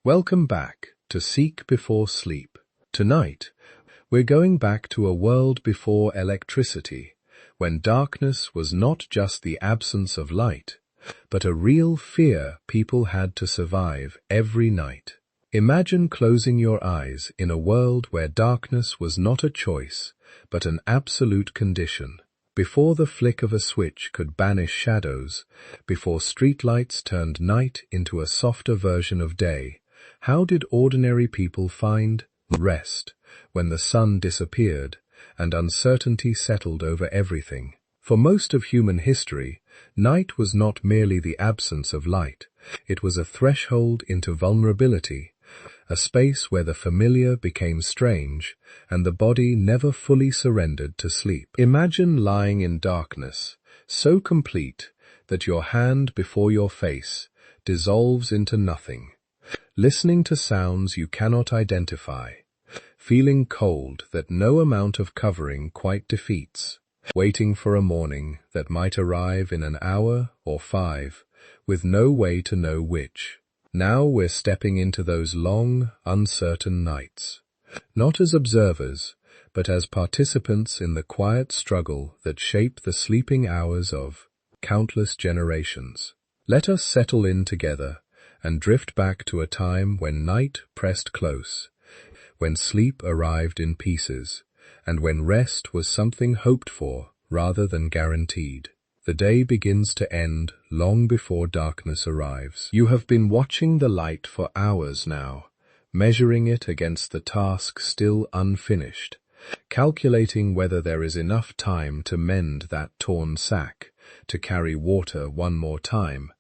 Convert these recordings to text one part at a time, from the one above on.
Welcome back to Seek Before Sleep. Tonight, we're going back to a world before electricity, when darkness was not just the absence of light, but a real fear people had to survive every night. Imagine closing your eyes in a world where darkness was not a choice, but an absolute condition. Before the flick of a switch could banish shadows, before streetlights turned night into a softer version of day, how did ordinary people find rest when the sun disappeared and uncertainty settled over everything? For most of human history, night was not merely the absence of light. It was a threshold into vulnerability, a space where the familiar became strange and the body never fully surrendered to sleep. Imagine lying in darkness, so complete that your hand before your face dissolves into nothing, listening to sounds you cannot identify, feeling cold that no amount of covering quite defeats, waiting for a morning that might arrive in an hour or 5, with no way to know which. Now we're stepping into those long, uncertain nights, not as observers, but as participants in the quiet struggle that shape the sleeping hours of countless generations. Let us settle in together and drift back to a time when night pressed close, when sleep arrived in pieces, and when rest was something hoped for rather than guaranteed. The day begins to end long before darkness arrives. You have been watching the light for hours now, measuring it against the task still unfinished, calculating whether there is enough time to mend that torn sack, to carry water one more time,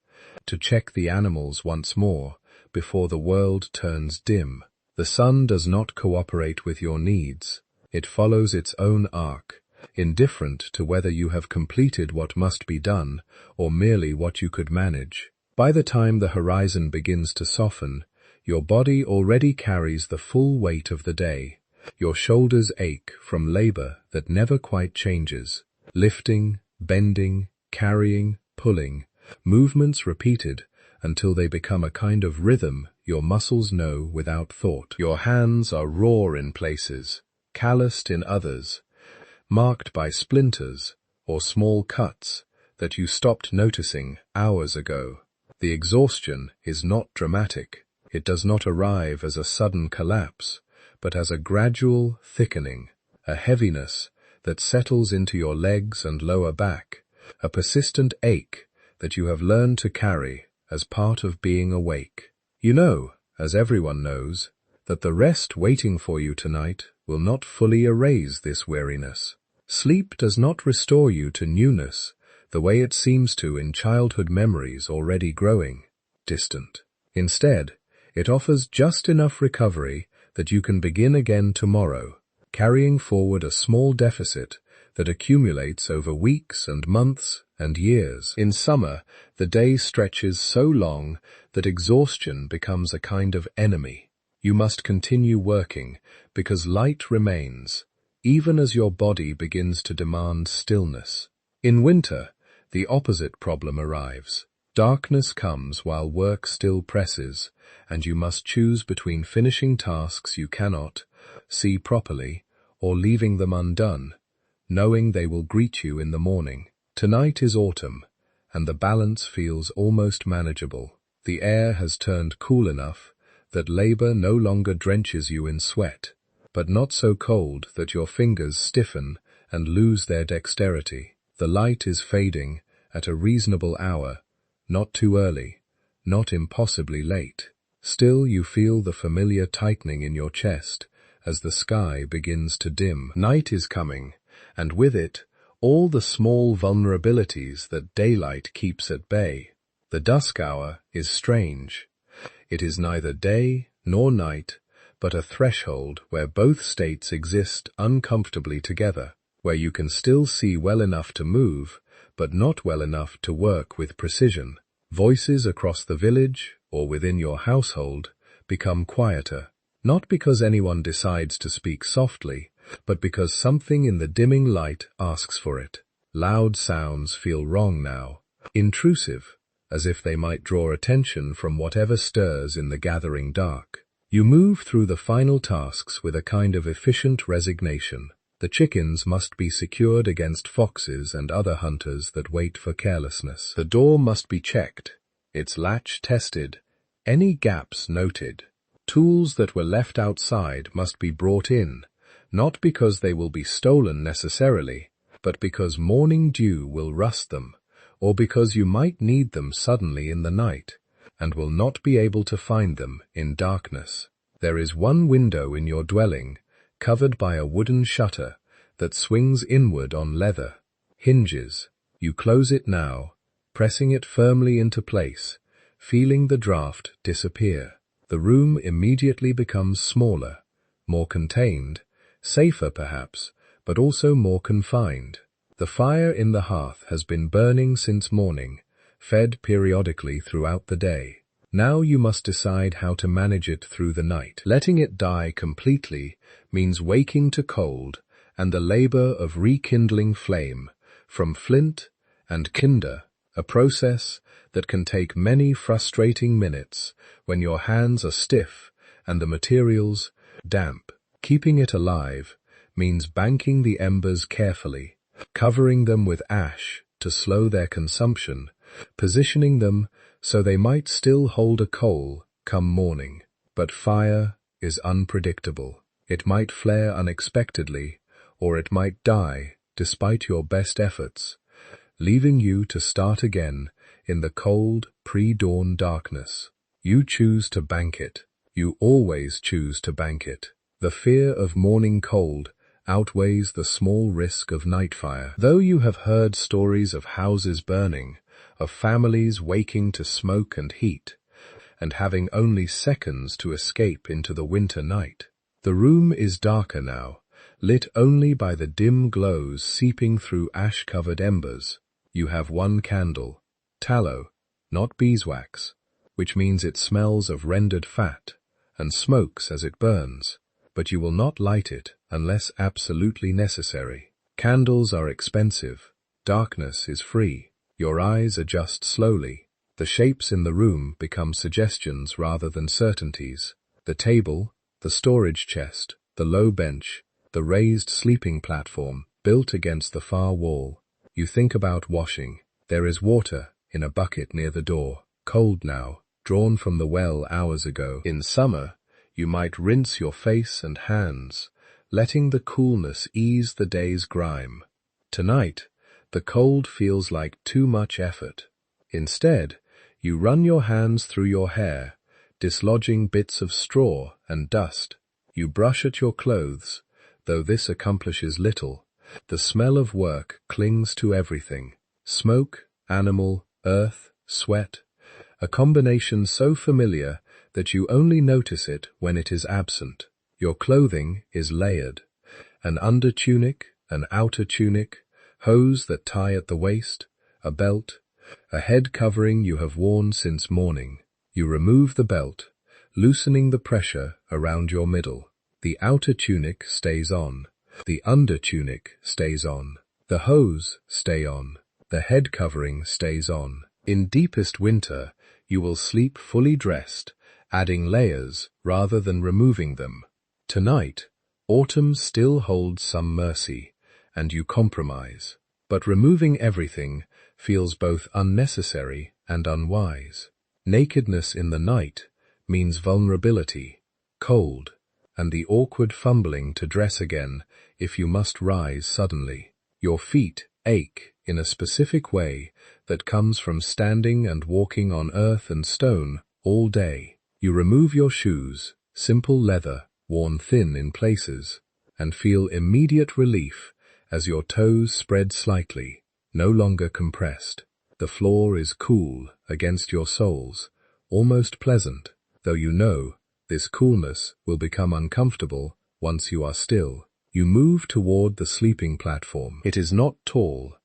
to check the animals once more before the world turns dim. The sun does not cooperate with your needs. It follows its own arc, indifferent to whether you have completed what must be done or merely what you could manage. By the time the horizon begins to soften, your body already carries the full weight of the day. Your shoulders ache from labor that never quite changes. Lifting, bending, carrying, pulling, movements repeated until they become a kind of rhythm your muscles know without thought. Your hands are raw in places, calloused in others, marked by splinters or small cuts that you stopped noticing hours ago. The exhaustion is not dramatic. It does not arrive as a sudden collapse, but as a gradual thickening, a heaviness that settles into your legs and lower back, a persistent ache that you have learned to carry as part of being awake. You know, as everyone knows, that the rest waiting for you tonight will not fully erase this weariness. Sleep does not restore you to newness the way it seems to in childhood memories already growing distant. Instead, it offers just enough recovery that you can begin again tomorrow, carrying forward a small deficit that accumulates over weeks and months and years. In summer, the day stretches so long that exhaustion becomes a kind of enemy. You must continue working because light remains, even as your body begins to demand stillness. In winter, the opposite problem arrives. Darkness comes while work still presses, and you must choose between finishing tasks you cannot see properly or leaving them undone, knowing they will greet you in the morning. Tonight is autumn, and the balance feels almost manageable. The air has turned cool enough that labor no longer drenches you in sweat, but not so cold that your fingers stiffen and lose their dexterity. The light is fading at a reasonable hour, not too early, not impossibly late. Still you feel the familiar tightening in your chest as the sky begins to dim. Night is coming, and with it, all the small vulnerabilities that daylight keeps at bay. The dusk hour is strange. It is neither day nor night, but a threshold where both states exist uncomfortably together, where you can still see well enough to move, but not well enough to work with precision. Voices across the village or within your household become quieter, not because anyone decides to speak softly, but because something in the dimming light asks for it. Loud sounds feel wrong now, intrusive, as if they might draw attention from whatever stirs in the gathering dark. You move through the final tasks with a kind of efficient resignation. The chickens must be secured against foxes and other hunters that wait for carelessness. The door must be checked, its latch tested, any gaps noted. Tools that were left outside must be brought in, not because they will be stolen necessarily, but because morning dew will rust them, or because you might need them suddenly in the night, and will not be able to find them in darkness. There is one window in your dwelling, covered by a wooden shutter that swings inward on leather hinges. You close it now, pressing it firmly into place, feeling the draft disappear. The room immediately becomes smaller, more contained, safer perhaps, but also more confined. The fire in the hearth has been burning since morning, fed periodically throughout the day. Now you must decide how to manage it through the night. Letting it die completely means waking to cold and the labor of rekindling flame from flint and tinder, a process that can take many frustrating minutes when your hands are stiff and the materials damp. Keeping it alive means banking the embers carefully, covering them with ash to slow their consumption, positioning them so they might still hold a coal come morning. But fire is unpredictable. It might flare unexpectedly, or it might die despite your best efforts, leaving you to start again in the cold, pre-dawn darkness. You choose to bank it. You always choose to bank it. The fear of morning cold outweighs the small risk of night fire. Though you have heard stories of houses burning, of families waking to smoke and heat, and having only seconds to escape into the winter night, the room is darker now, lit only by the dim glows seeping through ash-covered embers. You have one candle, tallow, not beeswax, which means it smells of rendered fat and smokes as it burns, but you will not light it unless absolutely necessary. Candles are expensive. Darkness is free. Your eyes adjust slowly. The shapes in the room become suggestions rather than certainties. The table, the storage chest, the low bench, the raised sleeping platform built against the far wall. You think about washing. There is water in a bucket near the door, cold now, drawn from the well hours ago. In summer, you might rinse your face and hands, letting the coolness ease the day's grime. Tonight, the cold feels like too much effort. Instead, you run your hands through your hair, dislodging bits of straw and dust. You brush at your clothes, though this accomplishes little. The smell of work clings to everything. Smoke, animal, earth, sweat, a combination so familiar that you only notice it when it is absent. Your clothing is layered. An under tunic, an outer tunic, hose that tie at the waist, a belt, a head covering you have worn since morning. You remove the belt, loosening the pressure around your middle. The outer tunic stays on. The under tunic stays on. The hose stay on. The head covering stays on. In deepest winter, you will sleep fully dressed, adding layers rather than removing them. Tonight, autumn still holds some mercy, and you compromise. But removing everything feels both unnecessary and unwise. Nakedness in the night means vulnerability, cold, and the awkward fumbling to dress again if you must rise suddenly. Your feet ache in a specific way that comes from standing and walking on earth and stone all day. You remove your shoes, simple leather, worn thin in places, and feel immediate relief as your toes spread slightly, no longer compressed. The floor is cool against your soles, almost pleasant, though you know this coolness will become uncomfortable once you are still. You move toward the sleeping platform. It is not tall,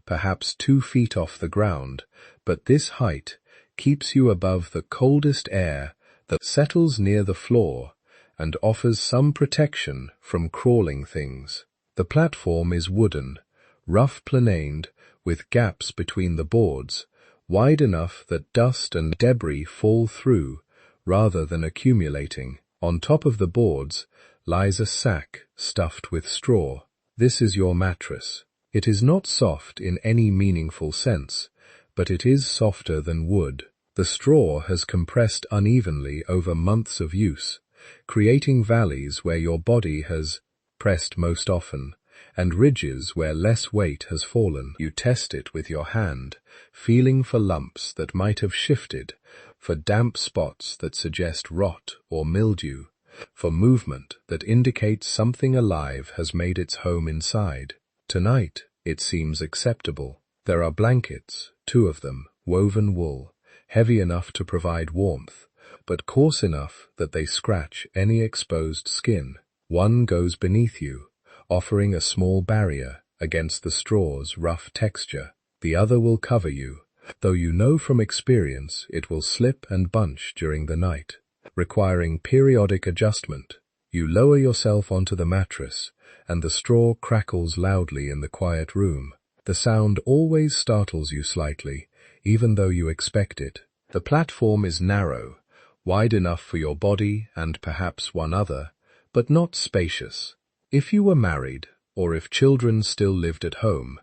perhaps 2 feet off the ground, but this height keeps you above the coldest air that settles near the floor and offers some protection from crawling things. The platform is wooden, rough planed, with gaps between the boards, wide enough that dust and debris fall through rather than accumulating. On top of the boards lies a sack stuffed with straw. This is your mattress. It is not soft in any meaningful sense, but it is softer than wood. The straw has compressed unevenly over months of use, creating valleys where your body has pressed most often, and ridges where less weight has fallen. You test it with your hand, feeling for lumps that might have shifted, for damp spots that suggest rot or mildew, for movement that indicates something alive has made its home inside. Tonight, it seems acceptable. There are blankets, 2 of them, woven wool, heavy enough to provide warmth, but coarse enough that they scratch any exposed skin. One goes beneath you, offering a small barrier against the straw's rough texture. The other will cover you, though you know from experience it will slip and bunch during the night, requiring periodic adjustment. You lower yourself onto the mattress, and the straw crackles loudly in the quiet room. The sound always startles you slightly, even though you expect it. The platform is narrow, wide enough for your body and perhaps one other, but not spacious. If you were married, or if children still lived at home,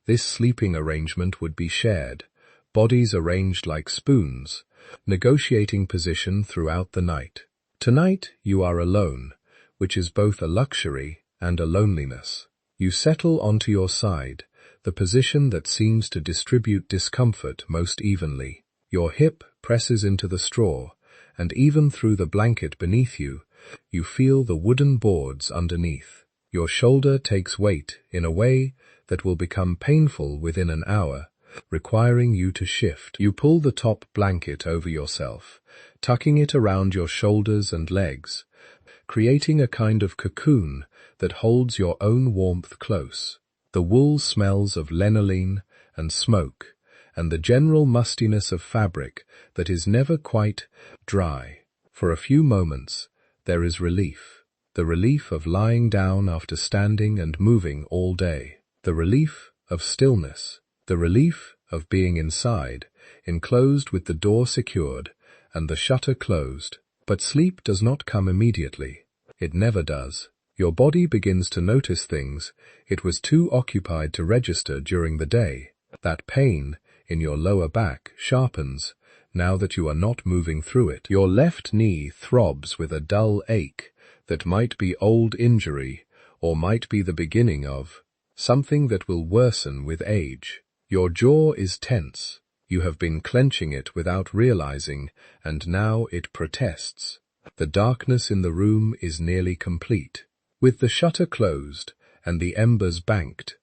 this sleeping arrangement would be shared, bodies arranged like spoons, negotiating position throughout the night. Tonight you are alone, which is both a luxury and a loneliness. You settle onto your side, the position that seems to distribute discomfort most evenly. Your hip presses into the straw, and even through the blanket beneath you, you feel the wooden boards underneath. Your shoulder takes weight in a way that will become painful within an hour, requiring you to shift. You pull the top blanket over yourself, tucking it around your shoulders and legs, creating a kind of cocoon that holds your own warmth close. The wool smells of lanolin and smoke, and the general mustiness of fabric that is never quite dry. For a few moments, there is relief. The relief of lying down after standing and moving all day. The relief of stillness. The relief of being inside, enclosed with the door secured and the shutter closed. But sleep does not come immediately. It never does. Your body begins to notice things it was too occupied to register during the day. That pain in your lower back sharpens now that you are not moving through it. Your left knee throbs with a dull ache that might be old injury or might be the beginning of something that will worsen with age. Your jaw is tense. You have been clenching it without realizing, and now it protests. The darkness in the room is nearly complete. With the shutter closed and the embers banked,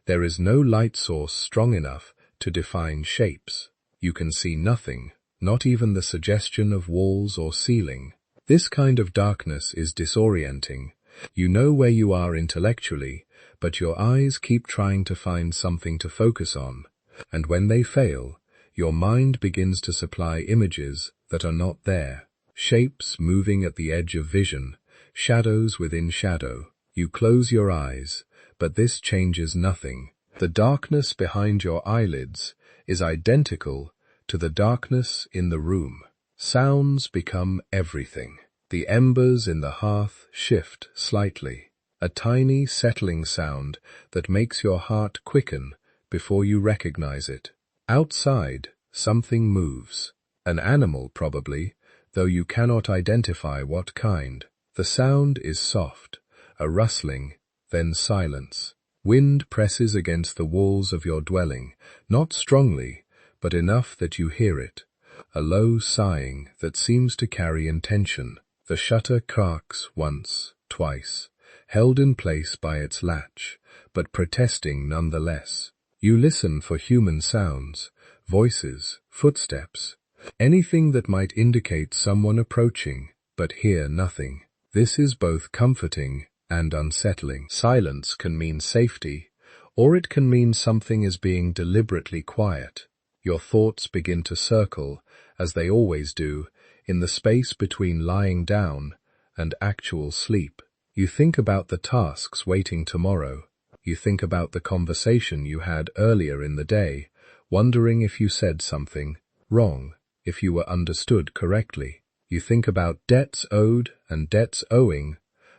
there is no light source strong enough to define shapes. You can see nothing, not even the suggestion of walls or ceiling. This kind of darkness is disorienting. You know where you are intellectually, but your eyes keep trying to find something to focus on, and when they fail, your mind begins to supply images that are not there. Shapes moving at the edge of vision, shadows within shadow. You close your eyes, but this changes nothing. The darkness behind your eyelids is identical to the darkness in the room. Sounds become everything. The embers in the hearth shift slightly, a tiny settling sound that makes your heart quicken before you recognize it. Outside, something moves. An animal, probably, though you cannot identify what kind. The sound is soft, a rustling, then silence. Wind presses against the walls of your dwelling, not strongly, but enough that you hear it. A low sighing that seems to carry intention. The shutter cracks once, twice, held in place by its latch, but protesting nonetheless. You listen for human sounds, voices, footsteps, anything that might indicate someone approaching, but hear nothing. This is both comforting and unsettling. Silence can mean safety, or it can mean something is being deliberately quiet. Your thoughts begin to circle, as they always do, in the space between lying down and actual sleep. You think about the tasks waiting tomorrow. You think about the conversation you had earlier in the day, wondering if you said something wrong, if you were understood correctly. You think about debts owed and debts owing,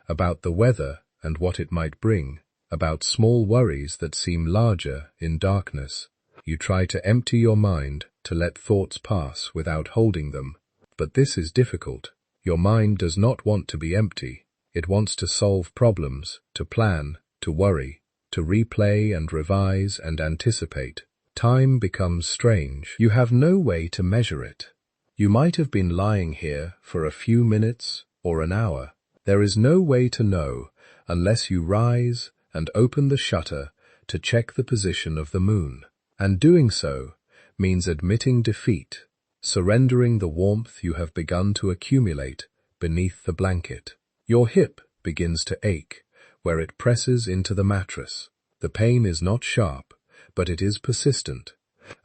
about the weather and what it might bring, about small worries that seem larger in darkness. You try to empty your mind, to let thoughts pass without holding them. But this is difficult. Your mind does not want to be empty. It wants to solve problems, to plan, to worry, to replay and revise and anticipate. Time becomes strange. You have no way to measure it. You might have been lying here for a few minutes or an hour. There is no way to know unless you rise and open the shutter to check the position of the moon. And doing so means admitting defeat, surrendering the warmth you have begun to accumulate beneath the blanket. Your hip begins to ache where it presses into the mattress. The pain is not sharp, but it is persistent,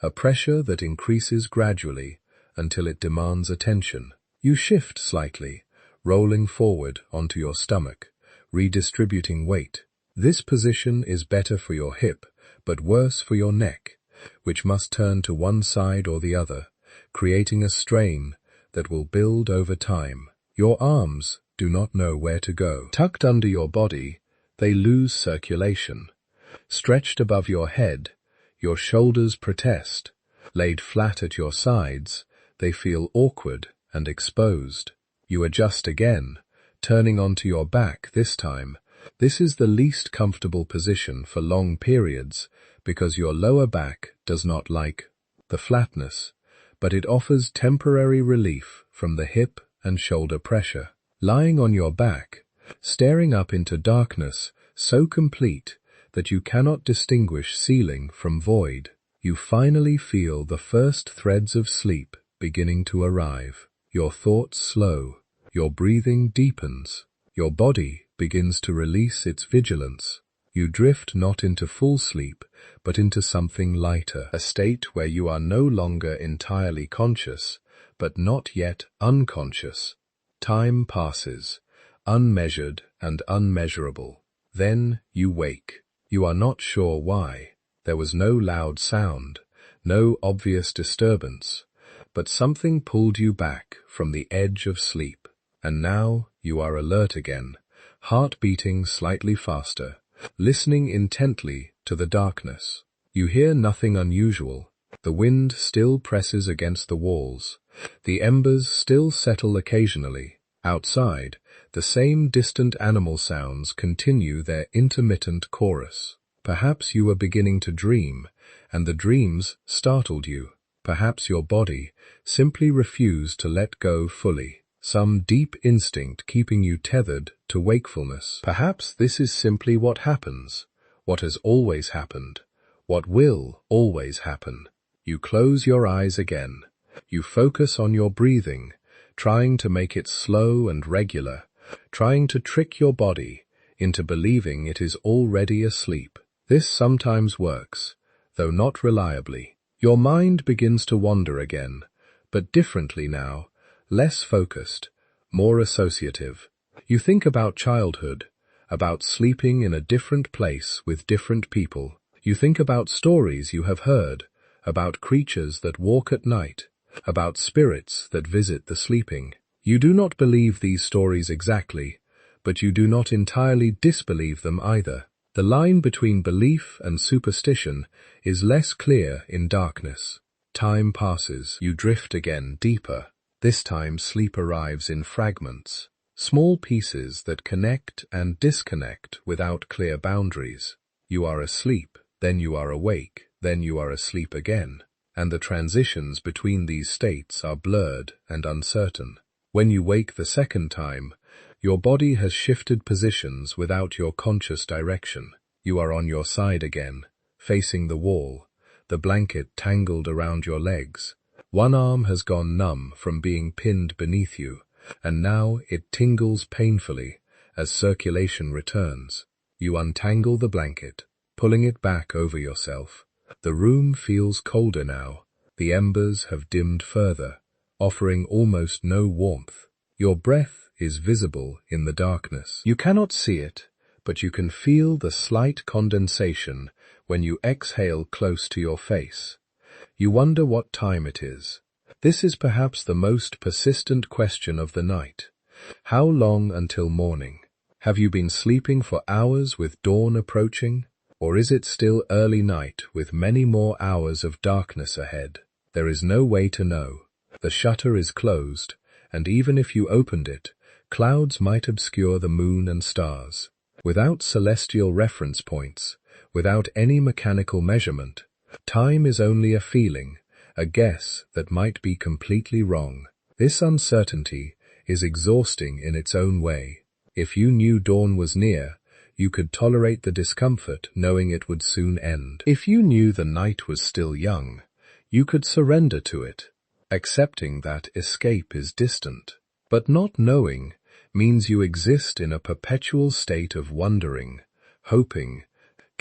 a pressure that increases gradually until it demands attention. You shift slightly, rolling forward onto your stomach, redistributing weight. This position is better for your hip, but worse for your neck, which must turn to one side or the other, creating a strain that will build over time. Your arms do not know where to go. Tucked under your body, they lose circulation. Stretched above your head, your shoulders protest. Laid flat at your sides, they feel awkward and exposed. You adjust again, turning onto your back this time. This is the least comfortable position for long periods because your lower back does not like the flatness, but it offers temporary relief from the hip and shoulder pressure. Lying on your back, staring up into darkness so complete that you cannot distinguish ceiling from void, you finally feel the first threads of sleep beginning to arrive. Your thoughts slow, your breathing deepens, your body begins to release its vigilance. You drift not into full sleep, but into something lighter, a state where you are no longer entirely conscious, but not yet unconscious. Time passes, unmeasured and unmeasurable. Then you wake. You are not sure why. There was no loud sound, no obvious disturbance, but something pulled you back from the edge of sleep. And now you are alert again, heart beating slightly faster, listening intently to the darkness. You hear nothing unusual. The wind still presses against the walls. The embers still settle occasionally. Outside, the same distant animal sounds continue their intermittent chorus. Perhaps you were beginning to dream, and the dreams startled you. Perhaps your body simply refused to let go fully, some deep instinct keeping you tethered to wakefulness. Perhaps this is simply what happens, what has always happened, what will always happen. You close your eyes again. You focus on your breathing, trying to make it slow and regular, trying to trick your body into believing it is already asleep. This sometimes works, though not reliably. Your mind begins to wander again, but differently now, less focused, more associative. You think about childhood, about sleeping in a different place with different people. You think about stories you have heard, about creatures that walk at night, about spirits that visit the sleeping. You do not believe these stories exactly, but you do not entirely disbelieve them either. The line between belief and superstition is less clear in darkness. Time passes. You drift again deeper. This time sleep arrives in fragments, small pieces that connect and disconnect without clear boundaries. You are asleep, then you are awake, then you are asleep again, and the transitions between these states are blurred and uncertain. When you wake the second time, your body has shifted positions without your conscious direction. You are on your side again, facing the wall, the blanket tangled around your legs. One arm has gone numb from being pinned beneath you, and now it tingles painfully as circulation returns. You untangle the blanket, pulling it back over yourself. The room feels colder now. The embers have dimmed further, offering almost no warmth. Your breath is visible in the darkness. You cannot see it, but you can feel the slight condensation when you exhale close to your face. You wonder what time it is. This is perhaps the most persistent question of the night. How long until morning? Have you been sleeping for hours with dawn approaching? Or is it still early night with many more hours of darkness ahead? There is no way to know. The shutter is closed, and even if you opened it, clouds might obscure the moon and stars. Without celestial reference points, without any mechanical measurement, time is only a feeling, a guess that might be completely wrong. This uncertainty is exhausting in its own way. If you knew dawn was near, you could tolerate the discomfort knowing it would soon end. If you knew the night was still young, you could surrender to it, accepting that escape is distant. But not knowing means you exist in a perpetual state of wondering, hoping,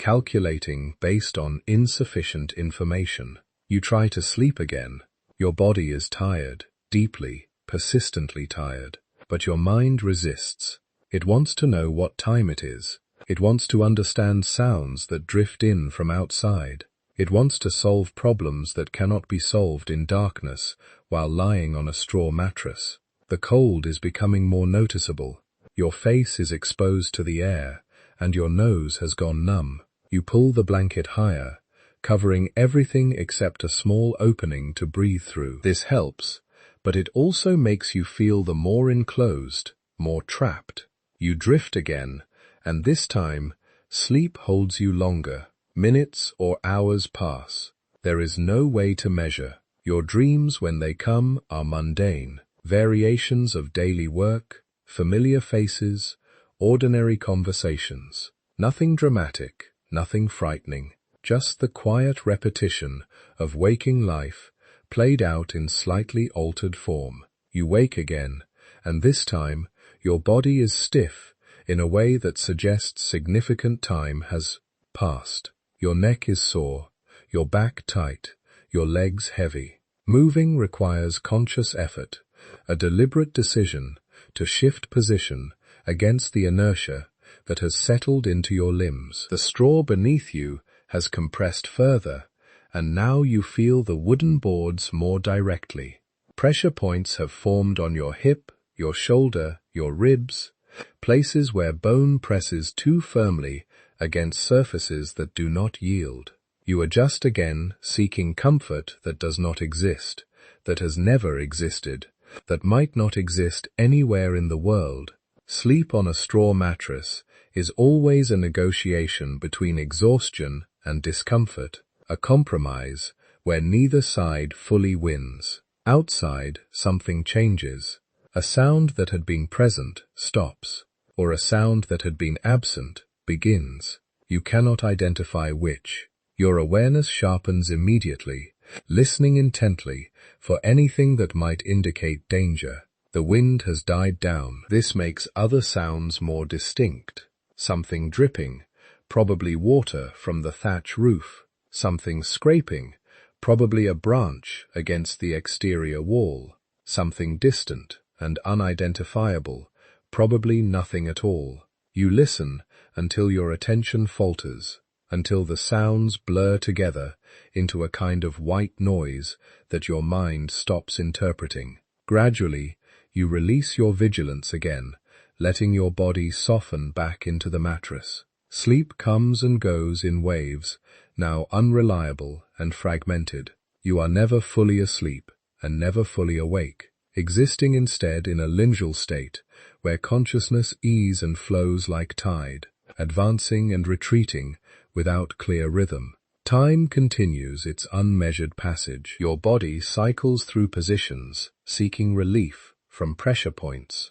calculating based on insufficient information. You try to sleep again. Your body is tired, deeply, persistently tired, but your mind resists. It wants to know what time it is. It wants to understand sounds that drift in from outside. It wants to solve problems that cannot be solved in darkness while lying on a straw mattress. The cold is becoming more noticeable. Your face is exposed to the air, and your nose has gone numb. You pull the blanket higher, covering everything except a small opening to breathe through. This helps, but it also makes you feel the more enclosed, more trapped. You drift again, and this time, sleep holds you longer. Minutes or hours pass. There is no way to measure. Your dreams, when they come, are mundane. Variations of daily work, familiar faces, ordinary conversations. Nothing dramatic, nothing frightening. Just the quiet repetition of waking life played out in slightly altered form. You wake again, and this time your body is stiff in a way that suggests significant time has passed. Your neck is sore, your back tight, your legs heavy. Moving requires conscious effort, a deliberate decision to shift position against the inertia that has settled into your limbs. The straw beneath you has compressed further, and now you feel the wooden boards more directly. Pressure points have formed on your hip, your shoulder, your ribs, places where bone presses too firmly against surfaces that do not yield. You adjust again, seeking comfort that does not exist, that has never existed, that might not exist anywhere in the world. Sleep on a straw mattress is always a negotiation between exhaustion and discomfort, a compromise where neither side fully wins. Outside, something changes. A sound that had been present stops, or a sound that had been absent begins. You cannot identify which. Your awareness sharpens immediately, listening intently for anything that might indicate danger. The wind has died down. This makes other sounds more distinct. Something dripping, probably water from the thatch roof. Something scraping, probably a branch against the exterior wall. Something distant and unidentifiable, probably nothing at all. You listen until your attention falters, until the sounds blur together into a kind of white noise that your mind stops interpreting. Gradually, you release your vigilance again, letting your body soften back into the mattress. Sleep comes and goes in waves, now unreliable and fragmented. You are never fully asleep and never fully awake, existing instead in a liminal state where consciousness ebbs and flows like tide, advancing and retreating without clear rhythm. Time continues its unmeasured passage. Your body cycles through positions, seeking relief from pressure points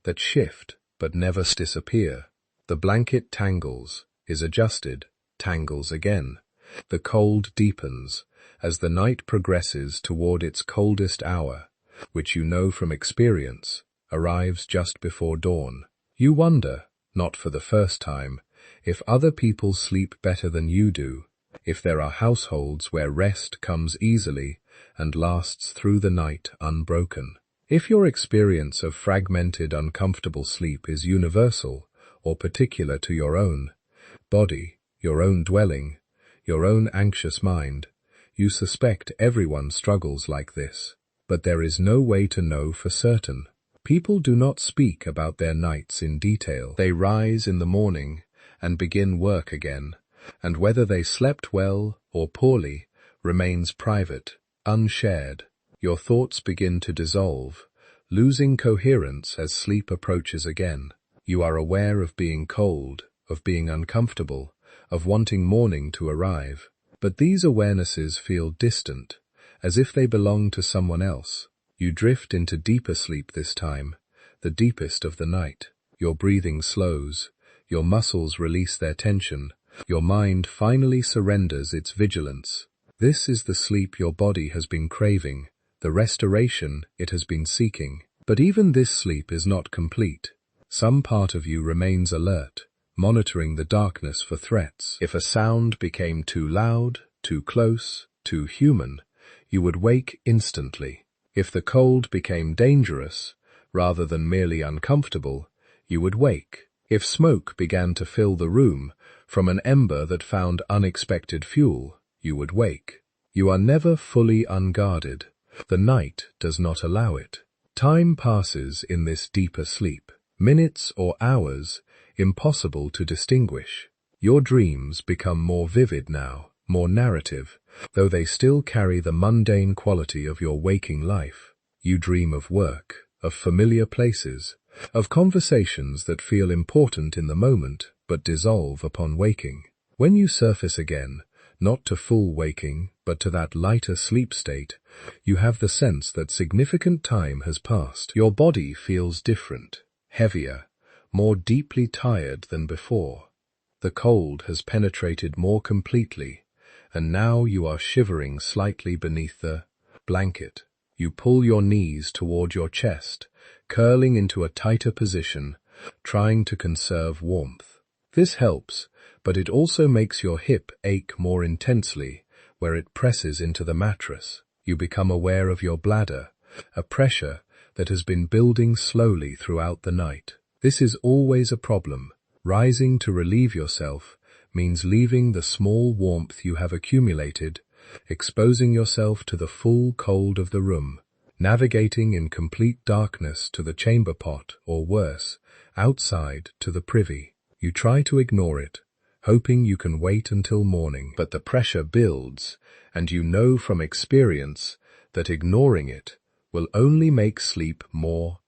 that shift but never disappear. The blanket tangles, is adjusted, tangles again. The cold deepens as the night progresses toward its coldest hour, which you know from experience arrives just before dawn. You wonder, not for the first time, if other people sleep better than you do, if there are households where rest comes easily and lasts through the night unbroken. If your experience of fragmented, uncomfortable sleep is universal or particular to your own body, your own dwelling, your own anxious mind, You suspect everyone struggles like this, but there is no way to know for certain. People do not speak about their nights in detail. They rise in the morning and begin work again, and whether they slept well or poorly remains private, unshared. Your thoughts begin to dissolve, losing coherence as sleep approaches again. You are aware of being cold, of being uncomfortable, of wanting morning to arrive. But these awarenesses feel distant, as if they belong to someone else. You drift into deeper sleep this time, the deepest of the night. Your breathing slows, your muscles release their tension, your mind finally surrenders its vigilance. This is the sleep your body has been craving, the restoration it has been seeking. But even this sleep is not complete. Some part of you remains alert, monitoring the darkness for threats. If a sound became too loud, too close, too human, you would wake instantly. If the cold became dangerous, rather than merely uncomfortable, you would wake. If smoke began to fill the room from an ember that found unexpected fuel, you would wake. You are never fully unguarded. The night does not allow it. Time passes in this deeper sleep. Minutes or hours, impossible to distinguish. Your dreams become more vivid now, more narrative, though they still carry the mundane quality of your waking life. You dream of work, of familiar places, of conversations that feel important in the moment but dissolve upon waking. When you surface again, not to full waking, but to that lighter sleep state, you have the sense that significant time has passed. Your body feels different, heavier, more deeply tired than before. The cold has penetrated more completely, and now you are shivering slightly beneath the blanket. You pull your knees toward your chest, curling into a tighter position, trying to conserve warmth. This helps, but it also makes your hip ache more intensely where it presses into the mattress. You become aware of your bladder, a pressure that has been building slowly throughout the night. This is always a problem. Rising to relieve yourself means leaving the small warmth you have accumulated, exposing yourself to the full cold of the room, navigating in complete darkness to the chamber pot, or worse, outside to the privy. You try to ignore it, hoping you can wait until morning, but the pressure builds, and you know from experience that ignoring it will only make sleep more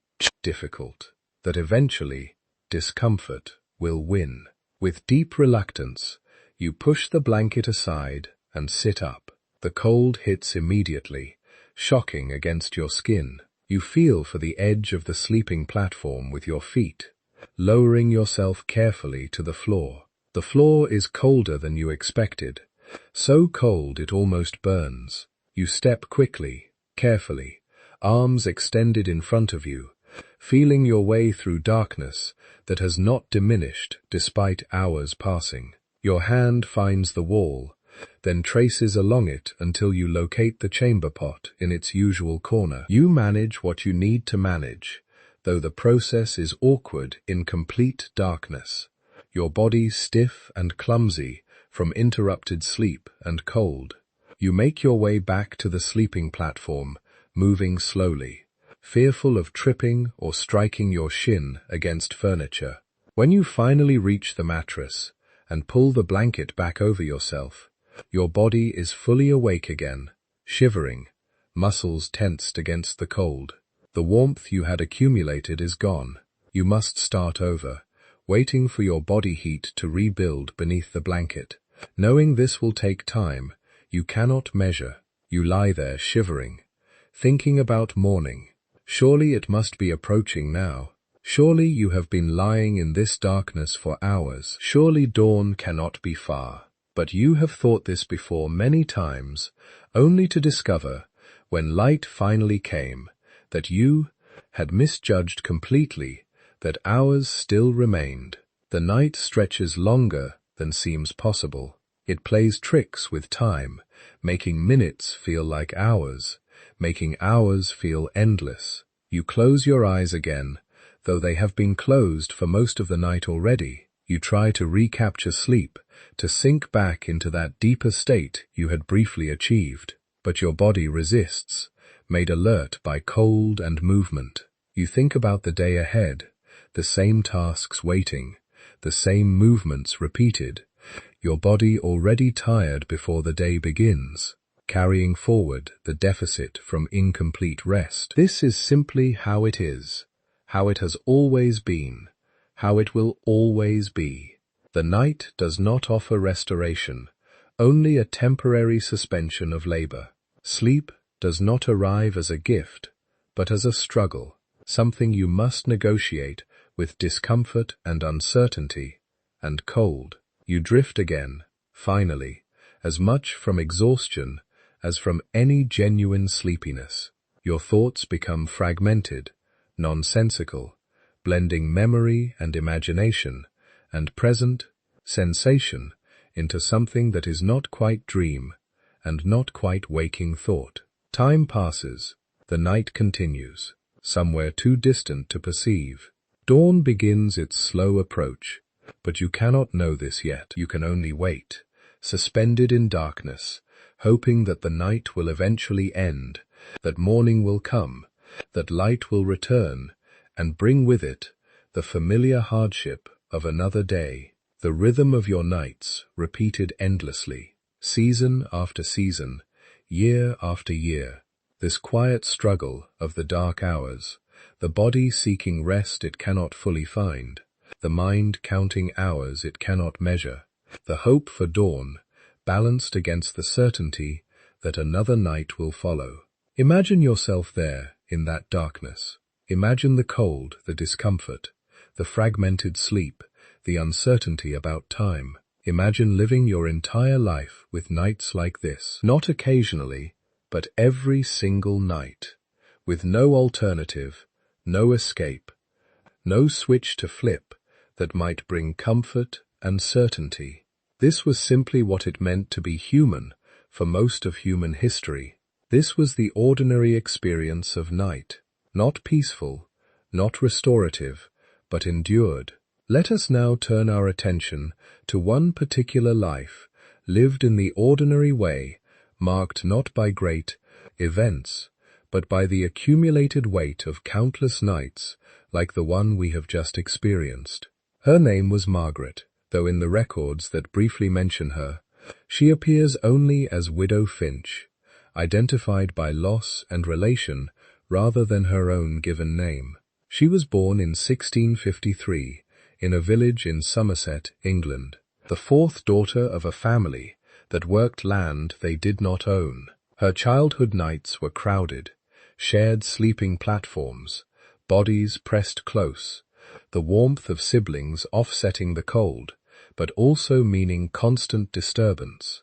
difficult, that eventually discomfort will win. With deep reluctance, you push the blanket aside and sit up. The cold hits immediately, shocking against your skin. You feel for the edge of the sleeping platform with your feet, lowering yourself carefully to the floor. The floor is colder than you expected, so cold it almost burns. You step quickly, carefully, arms extended in front of you, feeling your way through darkness that has not diminished despite hours passing. Your hand finds the wall, then traces along it until you locate the chamber pot in its usual corner. You manage what you need to manage, though the process is awkward in complete darkness. Your body stiff and clumsy from interrupted sleep and cold. You make your way back to the sleeping platform, moving slowly, fearful of tripping or striking your shin against furniture. When you finally reach the mattress and pull the blanket back over yourself, your body is fully awake again, shivering, muscles tensed against the cold. The warmth you had accumulated is gone. You must start over, waiting for your body heat to rebuild beneath the blanket. Knowing this will take time, you cannot measure. You lie there shivering, thinking about morning. Surely it must be approaching now. Surely you have been lying in this darkness for hours. Surely dawn cannot be far. But you have thought this before many times, only to discover, when light finally came, that you had misjudged completely, that hours still remained. The night stretches longer than seems possible. It plays tricks with time, making minutes feel like hours, making hours feel endless. You close your eyes again, though they have been closed for most of the night already. You try to recapture sleep, to sink back into that deeper state you had briefly achieved, but your body resists, made alert by cold and movement. You think about the day ahead, the same tasks waiting, the same movements repeated, your body already tired before the day begins, carrying forward the deficit from incomplete rest. This is simply how it is, how it has always been, how it will always be. The night does not offer restoration, only a temporary suspension of labor. Sleep does not arrive as a gift, but as a struggle, something you must negotiate with discomfort and uncertainty, and cold. You drift again, finally, as much from exhaustion as from any genuine sleepiness. Your thoughts become fragmented, nonsensical, blending memory and imagination, and present sensation into something that is not quite dream and not quite waking thought. Time passes, the night continues, somewhere too distant to perceive. Dawn begins its slow approach, but you cannot know this yet. You can only wait, suspended in darkness, hoping that the night will eventually end, that morning will come, that light will return, and bring with it the familiar hardship of another day. The rhythm of your nights, repeated endlessly, season after season, year after year. This quiet struggle of the dark hours, the body seeking rest it cannot fully find, the mind counting hours it cannot measure, the hope for dawn, balanced against the certainty that another night will follow. Imagine yourself there, in that darkness. Imagine the cold, the discomfort, the fragmented sleep, the uncertainty about time. Imagine living your entire life with nights like this, not occasionally, but every single night, with no alternative, no escape, no switch to flip that might bring comfort and certainty. This was simply what it meant to be human for most of human history. This was the ordinary experience of night, not peaceful, not restorative, but endured. Let us now turn our attention to one particular life, lived in the ordinary way, marked not by great events, but by the accumulated weight of countless nights like the one we have just experienced. Her name was Margaret, though in the records that briefly mention her, she appears only as Widow Finch, identified by loss and relation rather than her own given name. She was born in 1653 in a village in Somerset, England, the fourth daughter of a family that worked land they did not own. Her childhood nights were crowded, shared sleeping platforms, bodies pressed close, the warmth of siblings offsetting the cold, but also meaning constant disturbance.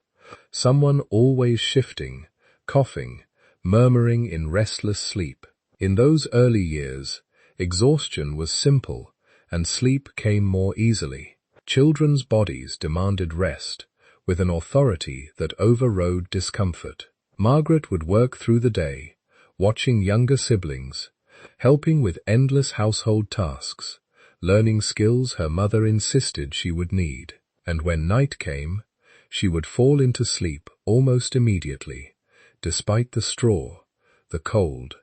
Someone always shifting, coughing, murmuring in restless sleep. In those early years, exhaustion was simple, and sleep came more easily. Children's bodies demanded rest, with an authority that overrode discomfort. Margaret would work through the day, watching younger siblings, helping with endless household tasks, learning skills her mother insisted she would need. And when night came, she would fall into sleep almost immediately, despite the straw, the cold,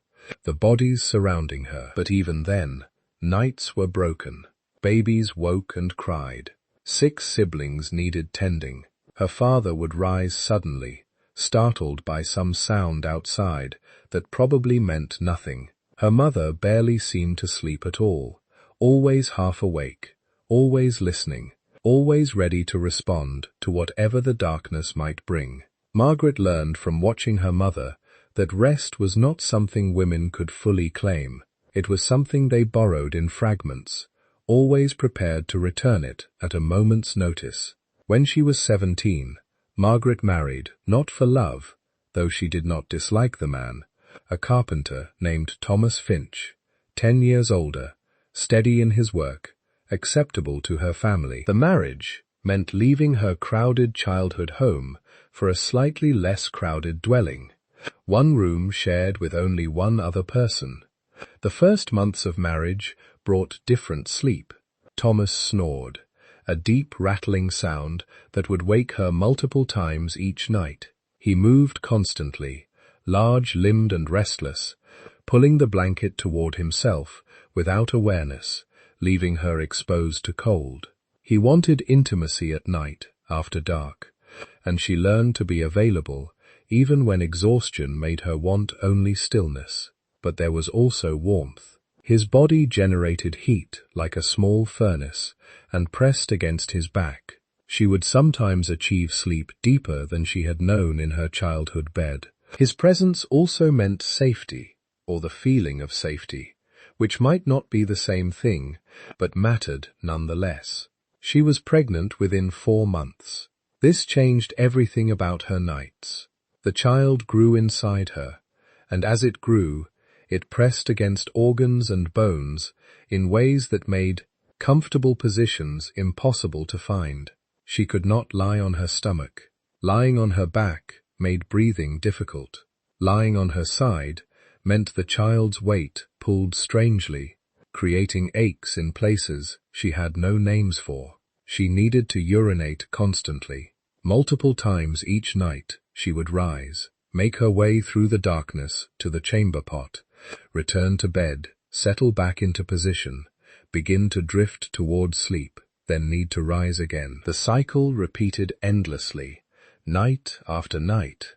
the bodies surrounding her. But even then, nights were broken. Babies woke and cried. 6 siblings needed tending. Her father would rise suddenly, startled by some sound outside that probably meant nothing. Her mother barely seemed to sleep at all, always half awake, always listening, always ready to respond to whatever the darkness might bring. Margaret learned from watching her mother that rest was not something women could fully claim. It was something they borrowed in fragments, always prepared to return it at a moment's notice. When she was 17, Margaret married, not for love, though she did not dislike the man, a carpenter named Thomas Finch, 10 years older, steady in his work, acceptable to her family. The marriage meant leaving her crowded childhood home for a slightly less crowded dwelling, one room shared with only one other person. The first months of marriage brought different sleep. Thomas snored, a deep rattling sound that would wake her multiple times each night. He moved constantly, large-limbed and restless, pulling the blanket toward himself without awareness, leaving her exposed to cold. He wanted intimacy at night, after dark, and she learned to be available, even when exhaustion made her want only stillness. But there was also warmth. His body generated heat like a small furnace and pressed against his back. She would sometimes achieve sleep deeper than she had known in her childhood bed. His presence also meant safety, or the feeling of safety, which might not be the same thing, but mattered nonetheless. She was pregnant within 4 months. This changed everything about her nights. The child grew inside her, and as it grew, it pressed against organs and bones in ways that made comfortable positions impossible to find. She could not lie on her stomach. Lying on her back made breathing difficult. Lying on her side meant the child's weight pulled strangely, creating aches in places she had no names for. She needed to urinate constantly. Multiple times each night she would rise, make her way through the darkness to the chamber pot, return to bed, settle back into position, begin to drift toward sleep, then need to rise again. The cycle repeated endlessly, night after night,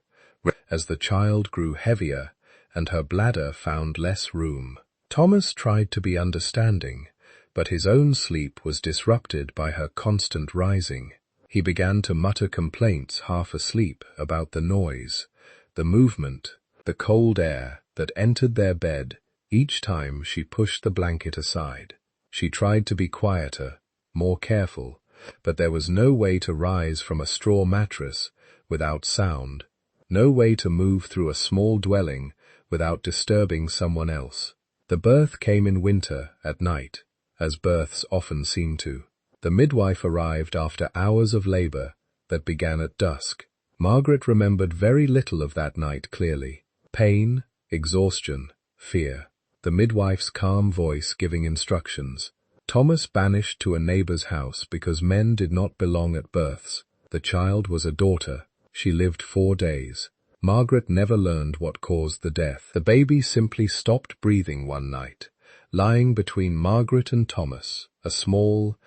as the child grew heavier and her bladder found less room. Thomas tried to be understanding, but his own sleep was disrupted by her constant rising. He began to mutter complaints half asleep about the noise, the movement, the cold air that entered their bed each time she pushed the blanket aside. She tried to be quieter, more careful, but there was no way to rise from a straw mattress without sound, no way to move through a small dwelling without disturbing someone else. The birth came in winter, at night, as births often seem to. The midwife arrived after hours of labor that began at dusk. Margaret remembered very little of that night clearly. Pain, exhaustion, fear. The midwife's calm voice giving instructions. Thomas banished to a neighbor's house because men did not belong at births. The child was a daughter. She lived 4 days. Margaret never learned what caused the death. The baby simply stopped breathing one night, lying between Margaret and Thomas, a small,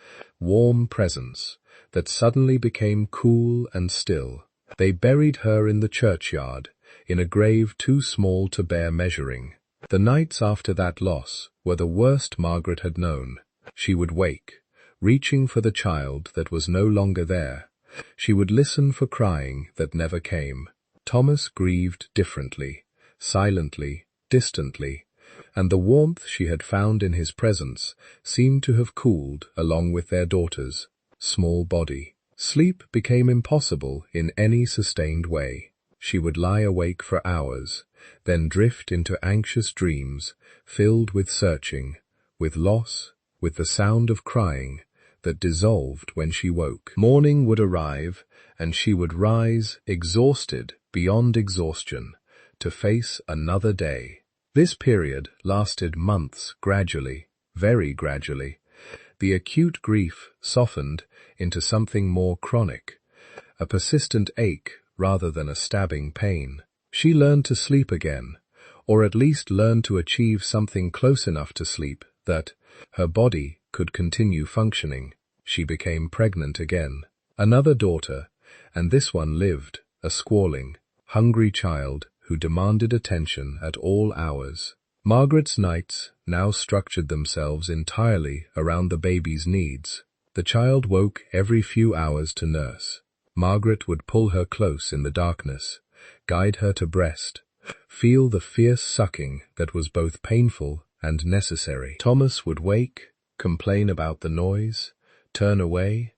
warm presence that suddenly became cool and still. They buried her in the churchyard, in a grave too small to bear measuring. The nights after that loss were the worst Margaret had known. She would wake, reaching for the child that was no longer there. She would listen for crying that never came. Thomas grieved differently, silently, distantly, and the warmth she had found in his presence seemed to have cooled along with their daughter's small body. Sleep became impossible in any sustained way. She would lie awake for hours, then drift into anxious dreams filled with searching, with loss, with the sound of crying that dissolved when she woke. Morning would arrive, and she would rise, exhausted beyond exhaustion, to face another day. This period lasted months gradually, very gradually. The acute grief softened into something more chronic, a persistent ache rather than a stabbing pain. She learned to sleep again, or at least learned to achieve something close enough to sleep that her body could continue functioning. She became pregnant again. Another daughter, and this one lived, a squalling, hungry child who demanded attention at all hours. Margaret's nights now structured themselves entirely around the baby's needs. The child woke every few hours to nurse. Margaret would pull her close in the darkness, guide her to breast, feel the fierce sucking that was both painful and necessary. Thomas would wake, complain about the noise, turn away,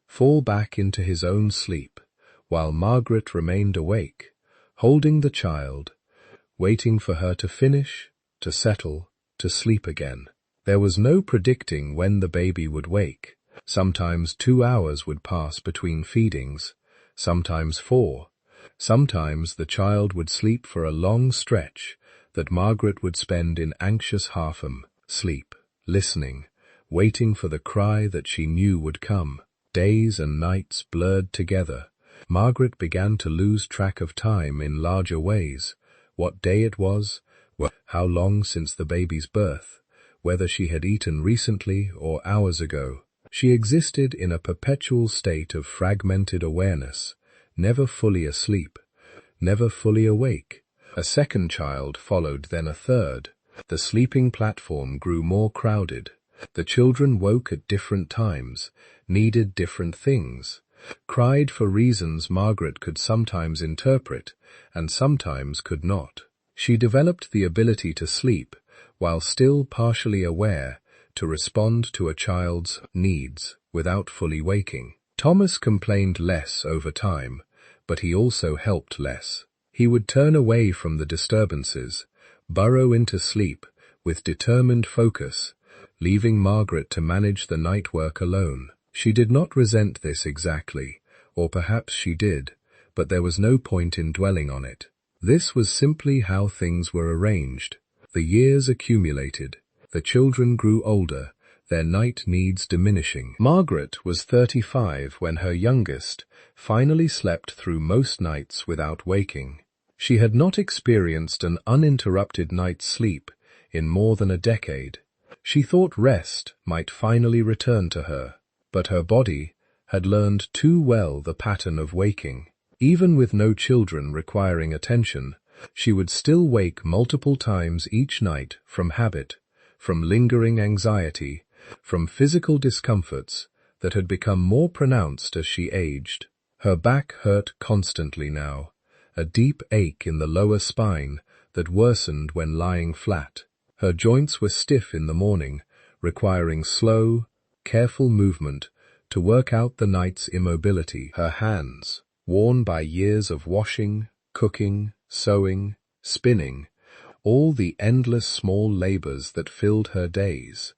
fall back into his own sleep, while Margaret remained awake, holding the child, waiting for her to finish, to settle, to sleep again. There was no predicting when the baby would wake. Sometimes 2 hours would pass between feedings, sometimes 4. Sometimes the child would sleep for a long stretch that Margaret would spend in anxious half sleep, listening, waiting for the cry that she knew would come. Days and nights blurred together. Margaret began to lose track of time in larger ways. What day it was, how long since the baby's birth, whether she had eaten recently or hours ago. She existed in a perpetual state of fragmented awareness, never fully asleep, never fully awake. A second child followed, then a third. The sleeping platform grew more crowded. The children woke at different times, needed different things, cried for reasons Margaret could sometimes interpret and sometimes could not. She developed the ability to sleep, while still partially aware, to respond to a child's needs without fully waking. Thomas complained less over time, but he also helped less. He would turn away from the disturbances, burrow into sleep with determined focus, leaving Margaret to manage the night work alone. She did not resent this exactly, or perhaps she did, but there was no point in dwelling on it. This was simply how things were arranged. The years accumulated, the children grew older, their night needs diminishing. Margaret was 35 when her youngest finally slept through most nights without waking. She had not experienced an uninterrupted night's sleep in more than a decade. She thought rest might finally return to her, but her body had learned too well the pattern of waking. Even with no children requiring attention, she would still wake multiple times each night from habit, from lingering anxiety, from physical discomforts that had become more pronounced as she aged. Her back hurt constantly now, a deep ache in the lower spine that worsened when lying flat. Her joints were stiff in the morning, requiring slow, careful movement to work out the night's immobility. Her hands, worn by years of washing, cooking, sewing, spinning, all the endless small labors that filled her days,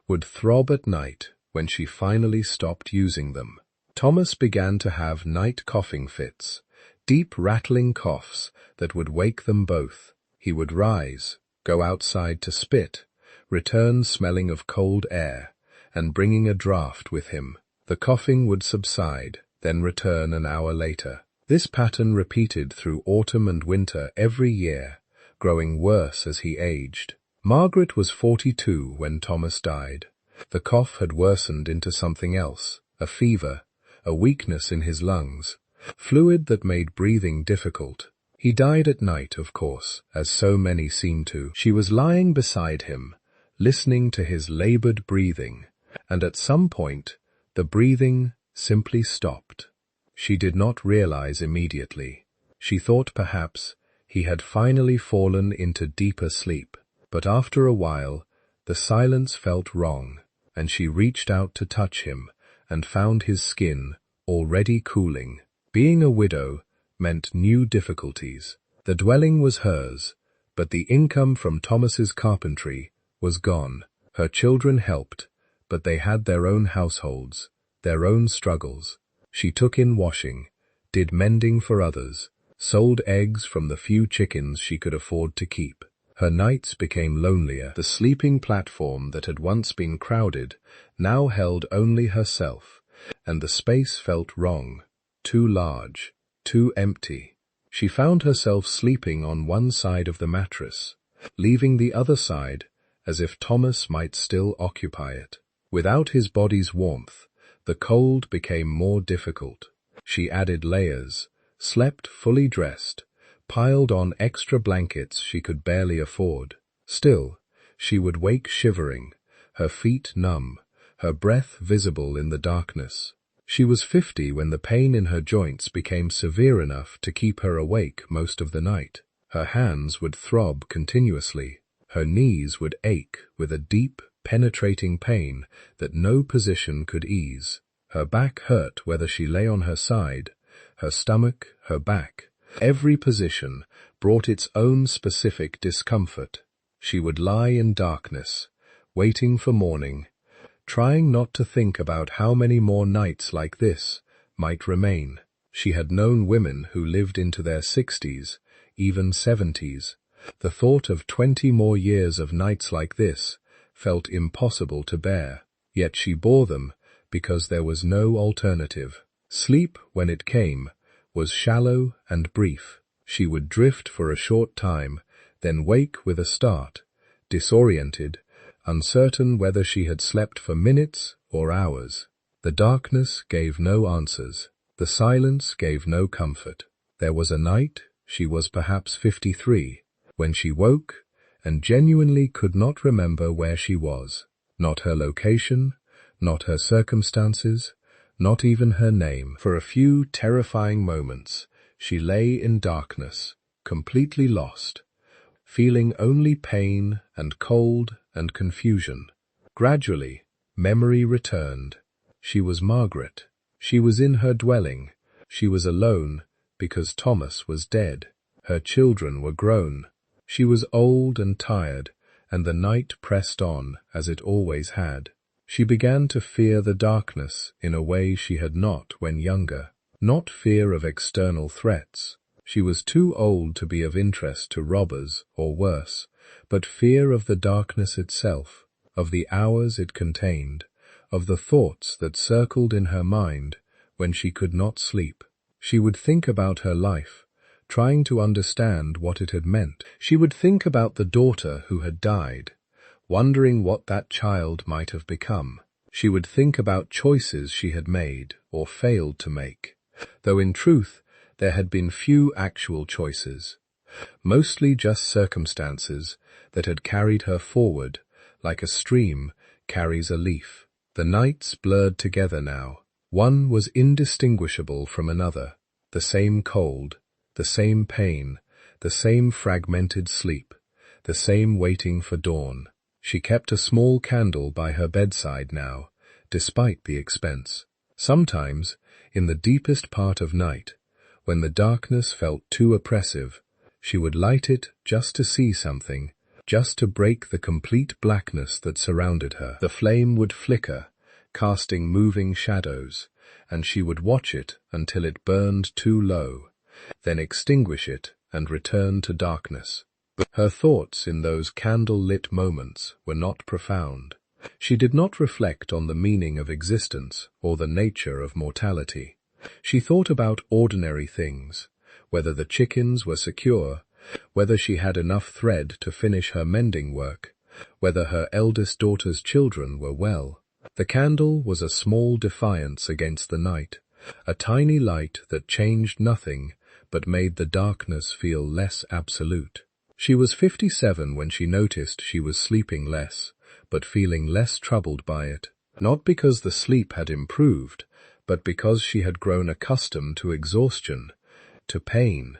would throb at night when she finally stopped using them. Thomas began to have night coughing fits, deep rattling coughs that would wake them both. He would rise, go outside to spit, return smelling of cold air, and bringing a draught with him. The coughing would subside, then return an hour later. This pattern repeated through autumn and winter every year, growing worse as he aged. Margaret was 42 when Thomas died. The cough had worsened into something else, a fever, a weakness in his lungs, fluid that made breathing difficult. He died at night, of course, as so many seem to. She was lying beside him, listening to his labored breathing, and at some point, the breathing simply stopped. She did not realize immediately. She thought perhaps he had finally fallen into deeper sleep. But after a while, the silence felt wrong, and she reached out to touch him and found his skin already cooling. Being a widow meant new difficulties. The dwelling was hers, but the income from Thomas's carpentry was gone. Her children helped, but they had their own households, their own struggles. She took in washing, did mending for others, sold eggs from the few chickens she could afford to keep. Her nights became lonelier. The sleeping platform that had once been crowded now held only herself, and the space felt wrong, too large, too empty. She found herself sleeping on one side of the mattress, leaving the other side as if Thomas might still occupy it. Without his body's warmth, the cold became more difficult. She added layers, slept fully dressed, piled on extra blankets she could barely afford. Still, she would wake shivering, her feet numb, her breath visible in the darkness. She was 50 when the pain in her joints became severe enough to keep her awake most of the night. Her hands would throb continuously. Her knees would ache with a deep, penetrating pain that no position could ease. Her back hurt whether she lay on her side, her stomach, her back. Every position brought its own specific discomfort. She would lie in darkness, waiting for morning, trying not to think about how many more nights like this might remain. She had known women who lived into their 60s, even 70s. The thought of 20 more years of nights like this felt impossible to bear. Yet she bore them because there was no alternative. Sleep, when it came, was shallow and brief. She would drift for a short time, then wake with a start, disoriented, uncertain whether she had slept for minutes or hours. The darkness gave no answers. The silence gave no comfort. There was a night, she was perhaps 53, when she woke and genuinely could not remember where she was. Not her location, not her circumstances, not even her name. For a few terrifying moments, she lay in darkness, completely lost, feeling only pain and cold and confusion. Gradually, memory returned. She was Margaret. She was in her dwelling. She was alone because Thomas was dead. Her children were grown. She was old and tired, and the night pressed on as it always had. She began to fear the darkness in a way she had not when younger. Not fear of external threats. She was too old to be of interest to robbers or worse, but fear of the darkness itself, of the hours it contained, of the thoughts that circled in her mind when she could not sleep. She would think about her life, trying to understand what it had meant. She would think about the daughter who had died, wondering what that child might have become. She would think about choices she had made or failed to make, though in truth there had been few actual choices, mostly just circumstances that had carried her forward like a stream carries a leaf. The nights blurred together now. One was indistinguishable from another, the same cold, the same pain, the same fragmented sleep, the same waiting for dawn. She kept a small candle by her bedside now, despite the expense. Sometimes, in the deepest part of night, when the darkness felt too oppressive, she would light it just to see something, just to break the complete blackness that surrounded her. The flame would flicker, casting moving shadows, and she would watch it until it burned too low, then extinguish it and return to darkness. Her thoughts in those candle-lit moments were not profound. She did not reflect on the meaning of existence or the nature of mortality. She thought about ordinary things, whether the chickens were secure, whether she had enough thread to finish her mending work, whether her eldest daughter's children were well. The candle was a small defiance against the night, a tiny light that changed nothing but made the darkness feel less absolute. She was 57 when she noticed she was sleeping less, but feeling less troubled by it, not because the sleep had improved, but because she had grown accustomed to exhaustion, to pain,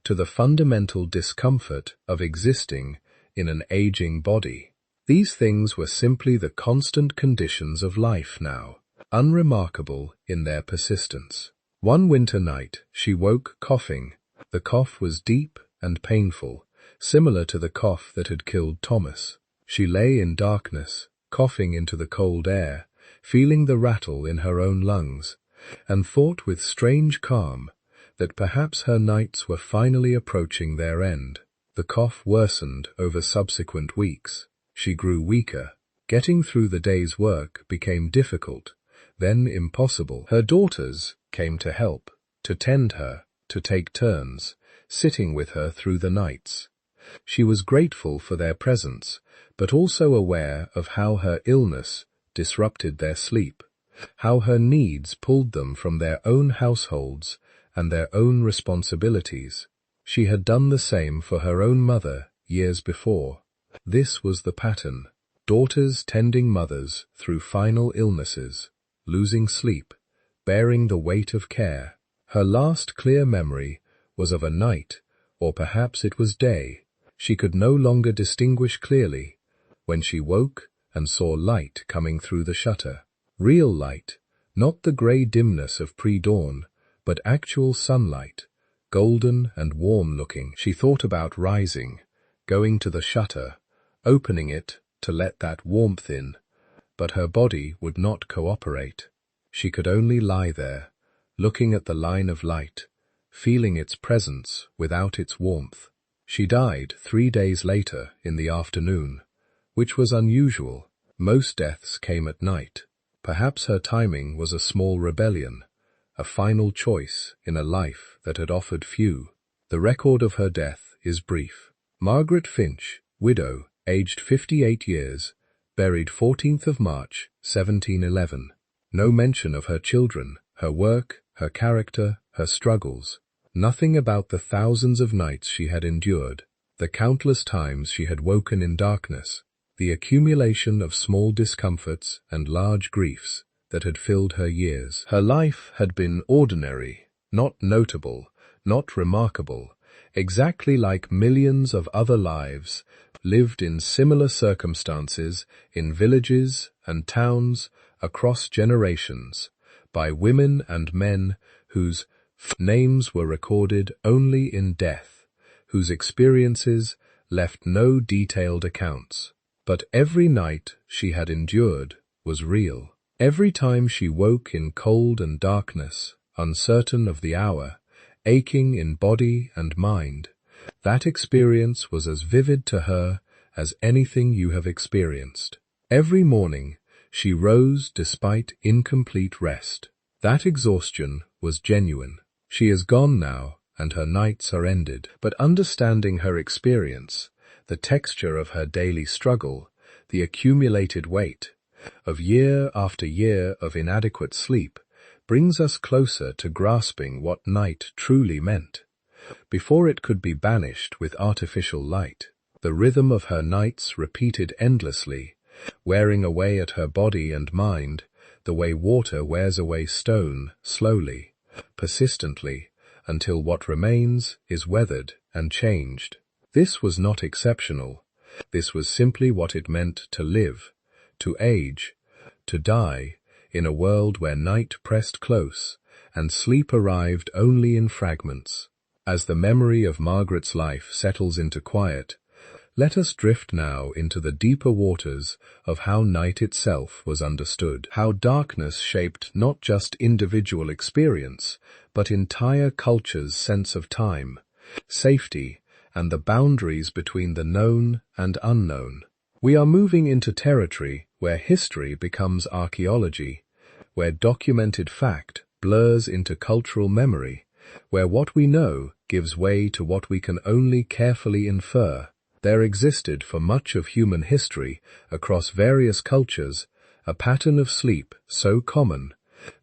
to the fundamental discomfort of existing in an aging body. These things were simply the constant conditions of life now, unremarkable in their persistence. One winter night, she woke coughing. The cough was deep and painful, similar to the cough that had killed Thomas. She lay in darkness, coughing into the cold air, feeling the rattle in her own lungs, and thought with strange calm that perhaps her nights were finally approaching their end. The cough worsened over subsequent weeks. She grew weaker. Getting through the day's work became difficult, then impossible. Her daughters came to help, to tend her, to take turns, sitting with her through the nights. She was grateful for their presence, but also aware of how her illness disrupted their sleep, how her needs pulled them from their own households and their own responsibilities. She had done the same for her own mother years before. This was the pattern: daughters tending mothers through final illnesses, losing sleep, bearing the weight of care. Her last clear memory was of a night, or perhaps it was day, she could no longer distinguish clearly, when she woke and saw light coming through the shutter. Real light, not the grey dimness of pre-dawn, but actual sunlight, golden and warm-looking. She thought about rising, going to the shutter, opening it to let that warmth in, but her body would not cooperate. She could only lie there, looking at the line of light, feeling its presence without its warmth. She died 3 days later in the afternoon, which was unusual. Most deaths came at night. Perhaps her timing was a small rebellion, a final choice in a life that had offered few. The record of her death is brief. Margaret Finch, widow, aged 58 years, buried 14th of March, 1711. No mention of her children, her work, her character, her struggles. Nothing about the thousands of nights she had endured, the countless times she had woken in darkness, the accumulation of small discomforts and large griefs that had filled her years. Her life had been ordinary, not notable, not remarkable, exactly like millions of other lives lived in similar circumstances in villages and towns across generations, by women and men whose names were recorded only in death, whose experiences left no detailed accounts. But every night she had endured was real. Every time she woke in cold and darkness, uncertain of the hour, aching in body and mind, that experience was as vivid to her as anything you have experienced. Every morning she rose despite incomplete rest. That exhaustion was genuine. She is gone now, and her nights are ended. But understanding her experience, the texture of her daily struggle, the accumulated weight of year after year of inadequate sleep, brings us closer to grasping what night truly meant. Before it could be banished with artificial light, the rhythm of her nights repeated endlessly, wearing away at her body and mind, the way water wears away stone, slowly, persistently, until what remains is weathered and changed. This was not exceptional. This was simply what it meant to live, to age, to die, in a world where night pressed close and sleep arrived only in fragments. As the memory of Margaret's life settles into quiet, let us drift now into the deeper waters of how night itself was understood, how darkness shaped not just individual experience, but entire cultures' sense of time, safety, and the boundaries between the known and unknown. We are moving into territory where history becomes archaeology, where documented fact blurs into cultural memory, where what we know gives way to what we can only carefully infer. There existed for much of human history, across various cultures, a pattern of sleep so common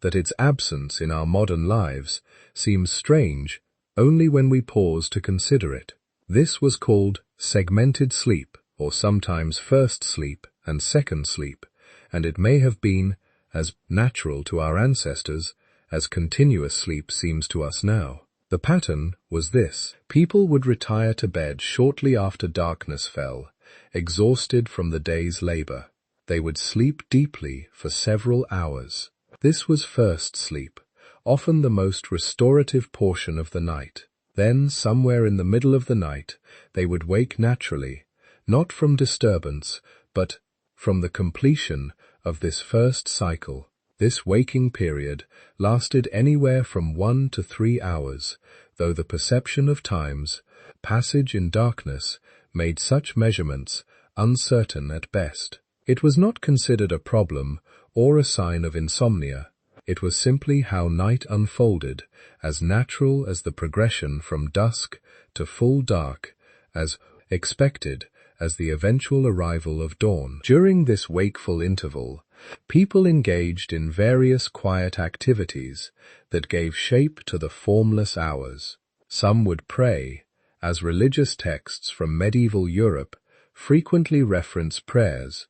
that its absence in our modern lives seems strange only when we pause to consider it. This was called segmented sleep, or sometimes first sleep and second sleep, and it may have been as natural to our ancestors as continuous sleep seems to us now. The pattern was this. People would retire to bed shortly after darkness fell, exhausted from the day's labor. They would sleep deeply for several hours. This was first sleep, often the most restorative portion of the night. Then, somewhere in the middle of the night, they would wake naturally, not from disturbance, but from the completion of this first cycle. This waking period lasted anywhere from 1 to 3 hours, though the perception of time's passage in darkness made such measurements uncertain at best. It was not considered a problem or a sign of insomnia. It was simply how night unfolded, as natural as the progression from dusk to full dark, as expected as the eventual arrival of dawn. During this wakeful interval, people engaged in various quiet activities that gave shape to the formless hours. Some would pray, as religious texts from medieval Europe frequently reference prayers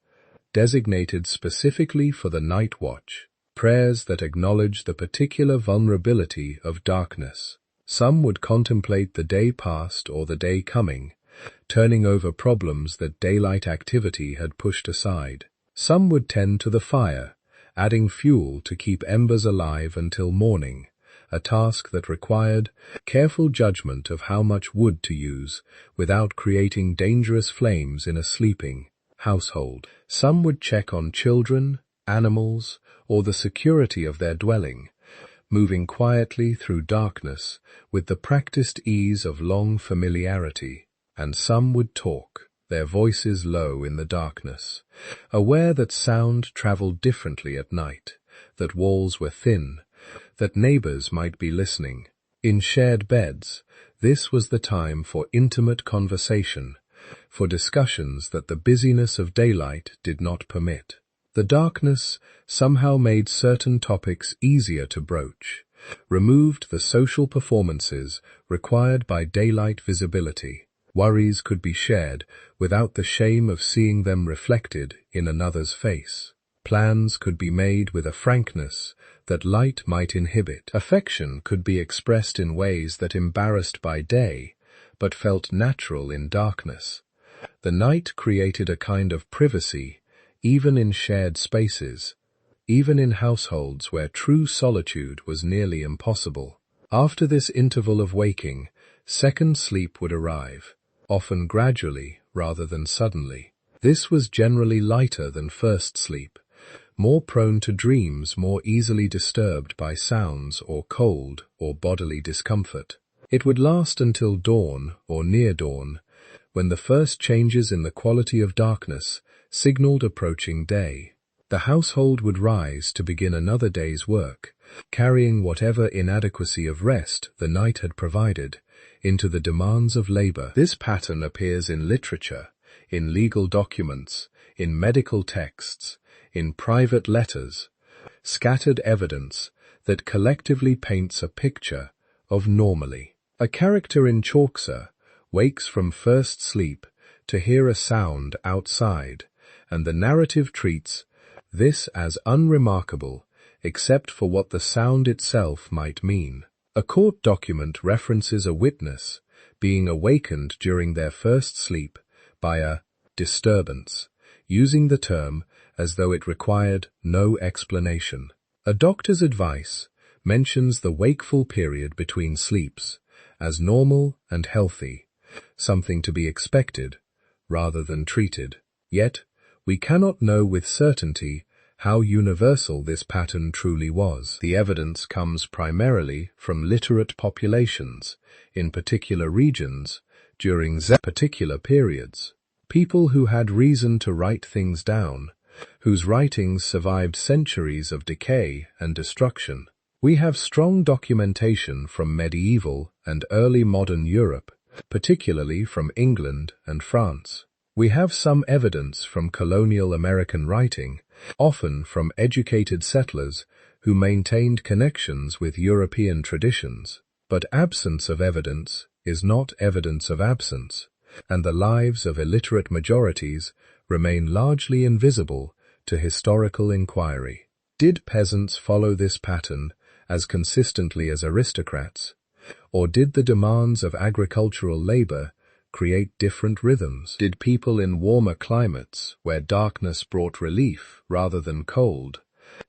designated specifically for the night watch, prayers that acknowledge the particular vulnerability of darkness. Some would contemplate the day past or the day coming, turning over problems that daylight activity had pushed aside. Some would tend to the fire, adding fuel to keep embers alive until morning, a task that required careful judgment of how much wood to use without creating dangerous flames in a sleeping household. Some would check on children, animals, or the security of their dwelling, moving quietly through darkness with the practiced ease of long familiarity. And some would talk, their voices low in the darkness, aware that sound traveled differently at night, that walls were thin, that neighbors might be listening. In shared beds, this was the time for intimate conversation, for discussions that the busyness of daylight did not permit. The darkness somehow made certain topics easier to broach, removed the social performances required by daylight visibility. Worries could be shared without the shame of seeing them reflected in another's face. Plans could be made with a frankness that light might inhibit. Affection could be expressed in ways that embarrassed by day, but felt natural in darkness. The night created a kind of privacy, even in shared spaces, even in households where true solitude was nearly impossible. After this interval of waking, second sleep would arrive, often gradually rather than suddenly. This was generally lighter than first sleep, more prone to dreams more easily disturbed by sounds or cold or bodily discomfort. It would last until dawn or near dawn, when the first changes in the quality of darkness signaled approaching day. The household would rise to begin another day's work, carrying whatever inadequacy of rest the night had provided into the demands of labor. This pattern appears in literature, in legal documents, in medical texts, in private letters, scattered evidence that collectively paints a picture of normally. A character in Chaucer wakes from first sleep to hear a sound outside, and the narrative treats this as unremarkable except for what the sound itself might mean. A court document references a witness being awakened during their first sleep by a disturbance, using the term as though it required no explanation. A doctor's advice mentions the wakeful period between sleeps as normal and healthy, something to be expected rather than treated. Yet, we cannot know with certainty how universal this pattern truly was. The evidence comes primarily from literate populations in particular regions during particular periods. People who had reason to write things down, whose writings survived centuries of decay and destruction. We have strong documentation from medieval and early modern Europe, particularly from England and France. We have some evidence from colonial American writing, often from educated settlers who maintained connections with European traditions. But absence of evidence is not evidence of absence, and the lives of illiterate majorities remain largely invisible to historical inquiry. Did peasants follow this pattern as consistently as aristocrats, or did the demands of agricultural labor create different rhythms? Did people in warmer climates, where darkness brought relief rather than cold,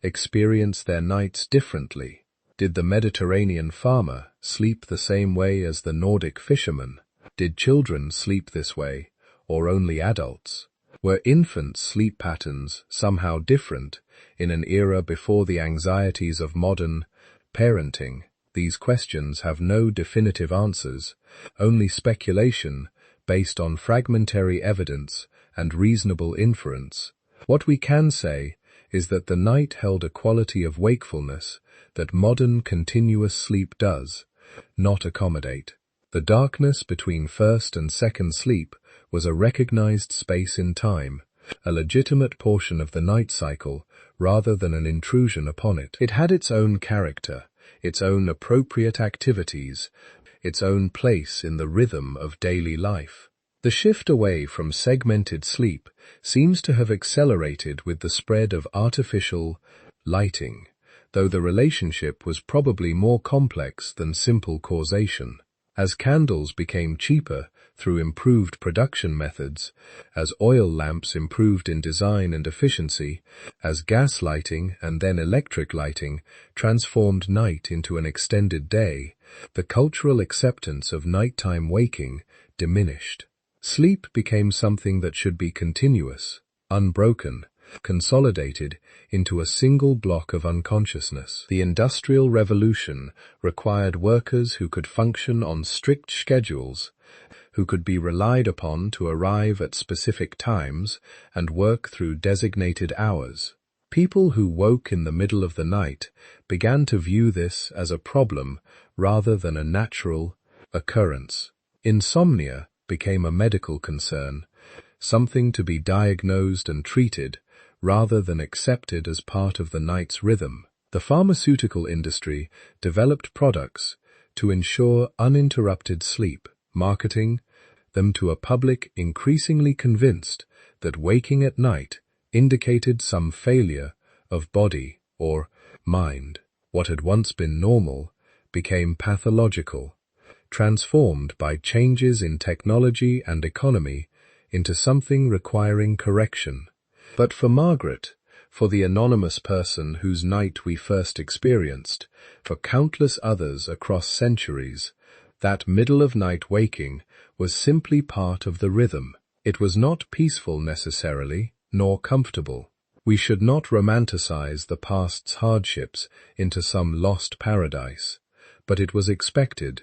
experience their nights differently? Did the Mediterranean farmer sleep the same way as the Nordic fisherman? Did children sleep this way, or only adults? Were infants' sleep patterns somehow different in an era before the anxieties of modern parenting? These questions have no definitive answers, only speculation based on fragmentary evidence and reasonable inference. What we can say is that the night held a quality of wakefulness that modern continuous sleep does not accommodate. The darkness between first and second sleep was a recognized space in time, a legitimate portion of the night cycle rather than an intrusion upon it. It had its own character, its own appropriate activities, its own place in the rhythm of daily life. The shift away from segmented sleep seems to have accelerated with the spread of artificial lighting, though the relationship was probably more complex than simple causation. As candles became cheaper through improved production methods, as oil lamps improved in design and efficiency, as gas lighting and then electric lighting transformed night into an extended day, the cultural acceptance of nighttime waking diminished. Sleep became something that should be continuous, unbroken, consolidated into a single block of unconsciousness. The Industrial Revolution required workers who could function on strict schedules, who could be relied upon to arrive at specific times and work through designated hours. People who woke in the middle of the night began to view this as a problem rather than a natural occurrence. Insomnia became a medical concern, something to be diagnosed and treated rather than accepted as part of the night's rhythm. The pharmaceutical industry developed products to ensure uninterrupted sleep, marketing them to a public increasingly convinced that waking at night indicated some failure of body or mind. What had once been normal became pathological, transformed by changes in technology and economy into something requiring correction. But for Margaret, for the anonymous person whose night we first experienced, for countless others across centuries, that middle-of-night waking was simply part of the rhythm. It was not peaceful necessarily, nor comfortable. We should not romanticize the past's hardships into some lost paradise, but it was expected,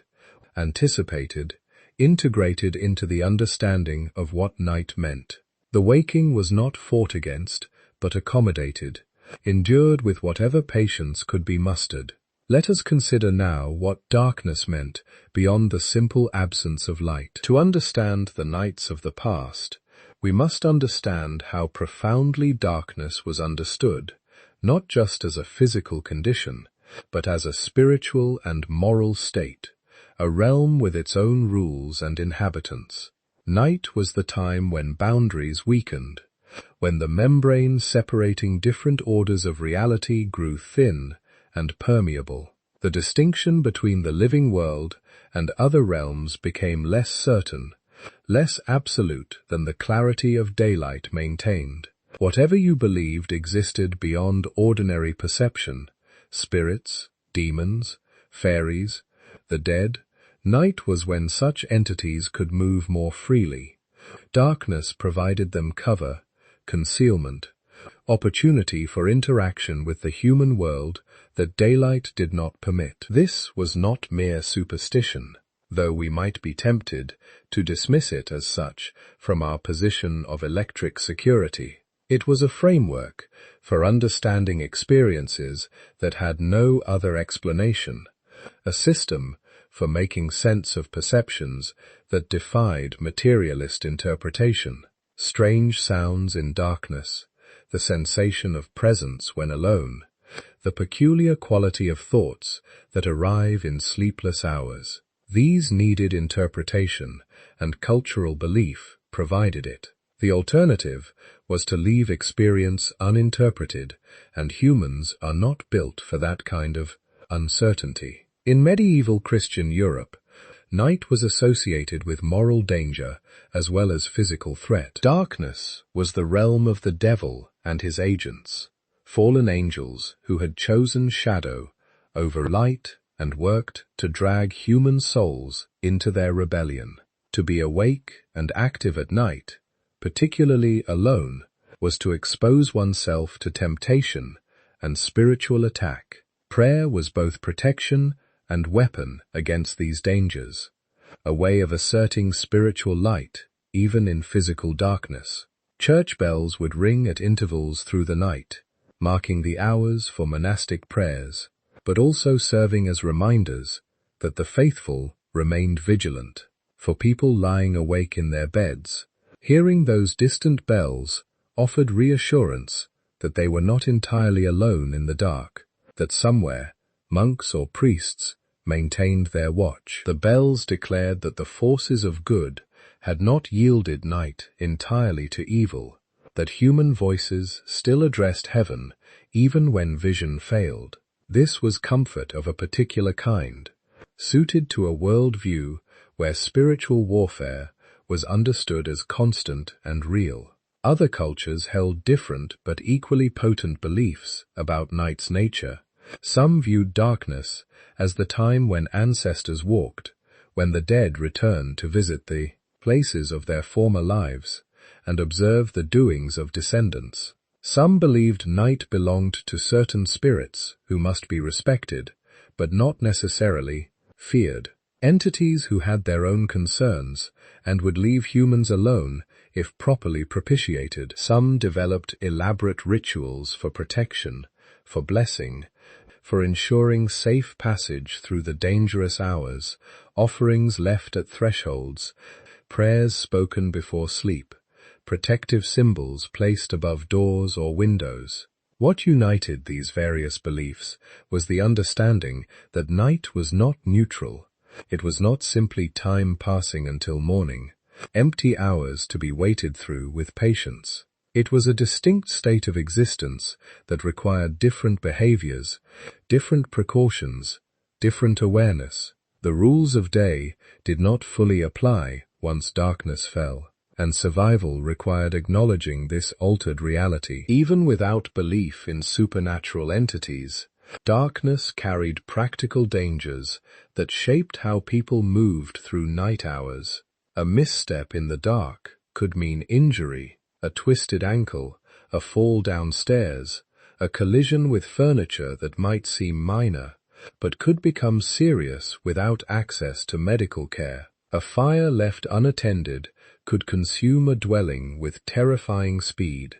anticipated, integrated into the understanding of what night meant. The waking was not fought against, but accommodated, endured with whatever patience could be mustered. Let us consider now what darkness meant beyond the simple absence of light. To understand the nights of the past, we must understand how profoundly darkness was understood, not just as a physical condition, but as a spiritual and moral state, a realm with its own rules and inhabitants. Night was the time when boundaries weakened, when the membrane separating different orders of reality grew thin and permeable. The distinction between the living world and other realms became less certain, less absolute than the clarity of daylight maintained. Whatever you believed existed beyond ordinary perception, spirits, demons, fairies, the dead, night was when such entities could move more freely. Darkness provided them cover, concealment, opportunity for interaction with the human world that daylight did not permit. This was not mere superstition, though we might be tempted to dismiss it as such from our position of electric security. It was a framework for understanding experiences that had no other explanation, a system for making sense of perceptions that defied materialist interpretation. Strange sounds in darkness, the sensation of presence when alone, the peculiar quality of thoughts that arrive in sleepless hours. These needed interpretation, and cultural belief provided it. The alternative was to leave experience uninterpreted, and humans are not built for that kind of uncertainty. In medieval Christian Europe, night was associated with moral danger as well as physical threat. Darkness was the realm of the devil and his agents, fallen angels who had chosen shadow over light and worked to drag human souls into their rebellion. To be awake and active at night, particularly alone, was to expose oneself to temptation and spiritual attack. Prayer was both protection and weapon against these dangers, a way of asserting spiritual light even in physical darkness. Church bells would ring at intervals through the night, marking the hours for monastic prayers, but also serving as reminders that the faithful remained vigilant. For people lying awake in their beds, hearing those distant bells offered reassurance that they were not entirely alone in the dark, that somewhere monks or priests maintained their watch. The bells declared that the forces of good had not yielded night entirely to evil, that human voices still addressed heaven even when vision failed. This was comfort of a particular kind, suited to a world view where spiritual warfare was understood as constant and real. Other cultures held different but equally potent beliefs about night's nature. Some viewed darkness as the time when ancestors walked, when the dead returned to visit the places of their former lives and observe the doings of descendants. Some believed night belonged to certain spirits who must be respected, but not necessarily feared. entities who had their own concerns and would leave humans alone if properly propitiated. Some developed elaborate rituals for protection, for blessing, for ensuring safe passage through the dangerous hours, offerings left at thresholds, prayers spoken before sleep, protective symbols placed above doors or windows. What united these various beliefs was the understanding that night was not neutral. It was not simply time passing until morning, empty hours to be waited through with patience. It was a distinct state of existence that required different behaviors, different precautions, different awareness. The rules of day did not fully apply once darkness fell, and survival required acknowledging this altered reality. Even without belief in supernatural entities, darkness carried practical dangers that shaped how people moved through night hours. A misstep in the dark could mean injury, a twisted ankle, a fall downstairs, a collision with furniture that might seem minor, but could become serious without access to medical care. A fire left unattended could consume a dwelling with terrifying speed,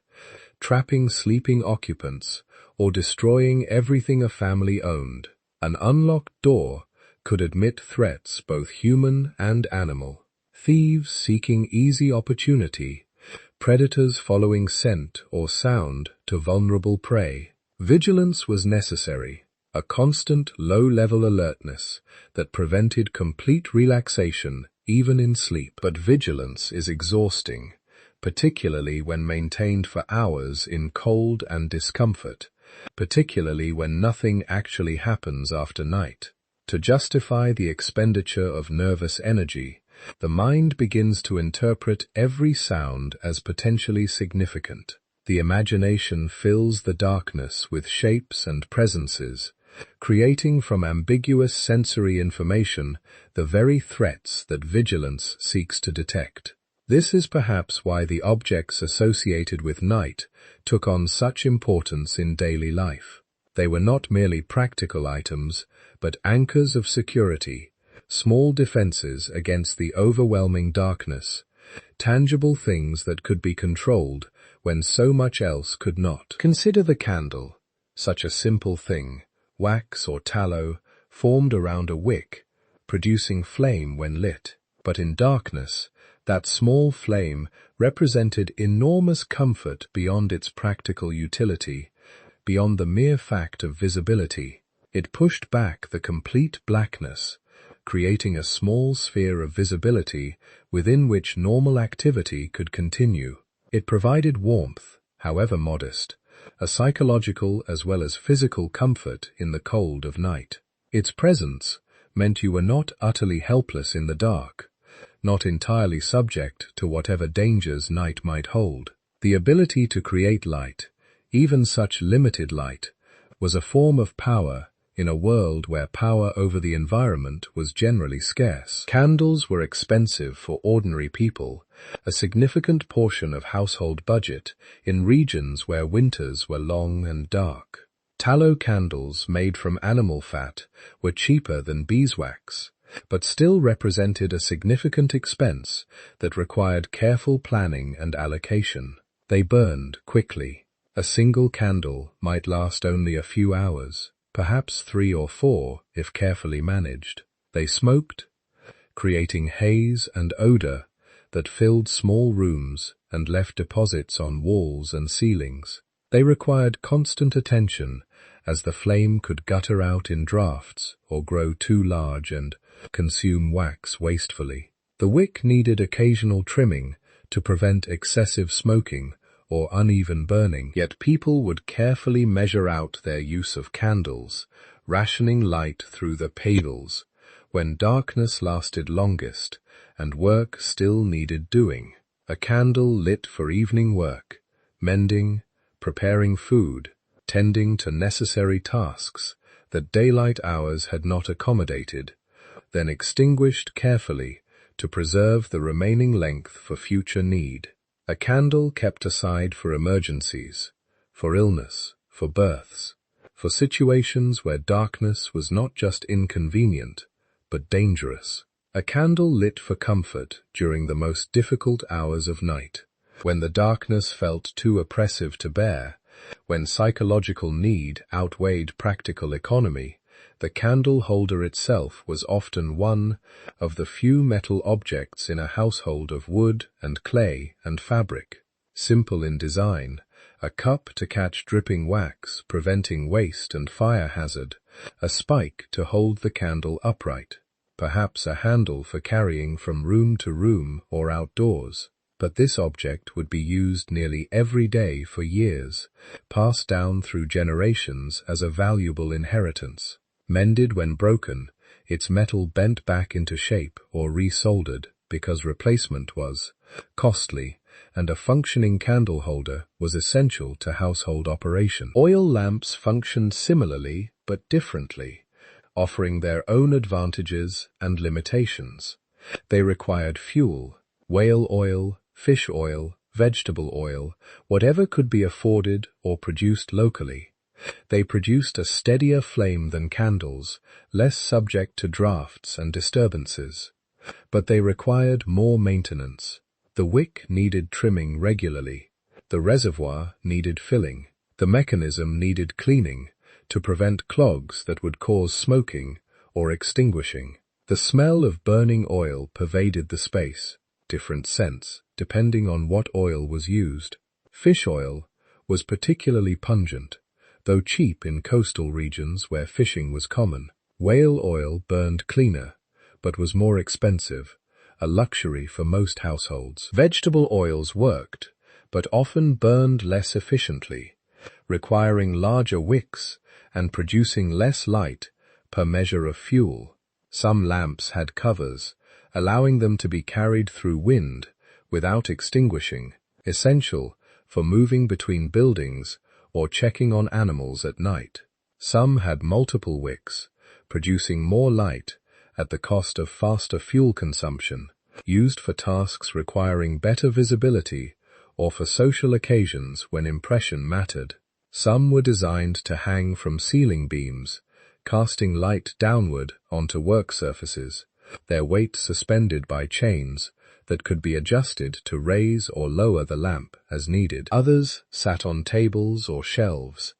trapping sleeping occupants or destroying everything a family owned. An unlocked door could admit threats both human and animal. Thieves seeking easy opportunity, predators following scent or sound to vulnerable prey. Vigilance was necessary, a constant low-level alertness that prevented complete relaxation even in sleep. But vigilance is exhausting, particularly when maintained for hours in cold and discomfort, particularly when nothing actually happens after night. To justify the expenditure of nervous energy, the mind begins to interpret every sound as potentially significant. The imagination fills the darkness with shapes and presences, creating from ambiguous sensory information the very threats that vigilance seeks to detect. This is perhaps why the objects associated with night took on such importance in daily life. They were not merely practical items, but anchors of security, small defenses against the overwhelming darkness, tangible things that could be controlled when so much else could not. Consider the candle, such a simple thing, wax or tallow, formed around a wick, producing flame when lit. But in darkness, that small flame represented enormous comfort beyond its practical utility, beyond the mere fact of visibility. It pushed back the complete blackness, creating a small sphere of visibility within which normal activity could continue. It provided warmth, however modest, a psychological as well as physical comfort in the cold of night. Its presence meant you were not utterly helpless in the dark, not entirely subject to whatever dangers night might hold. The ability to create light, even such limited light, was a form of power in a world where power over the environment was generally scarce. Candles were expensive for ordinary people, a significant portion of household budget in regions where winters were long and dark. Tallow candles made from animal fat were cheaper than beeswax, but still represented a significant expense that required careful planning and allocation. They burned quickly. A single candle might last only a few hours, perhaps 3 or 4 if carefully managed. They smoked, creating haze and odor that filled small rooms and left deposits on walls and ceilings. They required constant attention, as the flame could gutter out in drafts or grow too large and consume wax wastefully. The wick needed occasional trimming to prevent excessive smoking or uneven burning, yet people would carefully measure out their use of candles, rationing light through the pails when darkness lasted longest and work still needed doing. A candle lit for evening work, mending, preparing food, tending to necessary tasks that daylight hours had not accommodated, then extinguished carefully to preserve the remaining length for future need. A candle kept aside for emergencies, for illness, for births, for situations where darkness was not just inconvenient, but dangerous. A candle lit for comfort during the most difficult hours of night, when the darkness felt too oppressive to bear, when psychological need outweighed practical economy. The candle holder itself was often one of the few metal objects in a household of wood and clay and fabric. Simple in design, a cup to catch dripping wax, preventing waste and fire hazard, a spike to hold the candle upright, perhaps a handle for carrying from room to room or outdoors. But this object would be used nearly every day for years, passed down through generations as a valuable inheritance. Mended when broken, its metal bent back into shape or resoldered because replacement was costly, and a functioning candle holder was essential to household operation. Oil lamps functioned similarly but differently, offering their own advantages and limitations. They required fuel, whale oil, fish oil, vegetable oil, whatever could be afforded or produced locally. They produced a steadier flame than candles, less subject to drafts and disturbances. But they required more maintenance. The wick needed trimming regularly. The reservoir needed filling. The mechanism needed cleaning to prevent clogs that would cause smoking or extinguishing. The smell of burning oil pervaded the space, different scents depending on what oil was used. Fish oil was particularly pungent, though cheap in coastal regions where fishing was common. Whale oil burned cleaner, but was more expensive, a luxury for most households. Vegetable oils worked, but often burned less efficiently, requiring larger wicks and producing less light per measure of fuel. Some lamps had covers, allowing them to be carried through wind without extinguishing, essential for moving between buildings or checking on animals at night. Some had multiple wicks, producing more light at the cost of faster fuel consumption, used for tasks requiring better visibility or for social occasions when impression mattered. Some were designed to hang from ceiling beams, casting light downward onto work surfaces, their weight suspended by chains that could be adjusted to raise or lower the lamp as needed. Others sat on tables or shelves,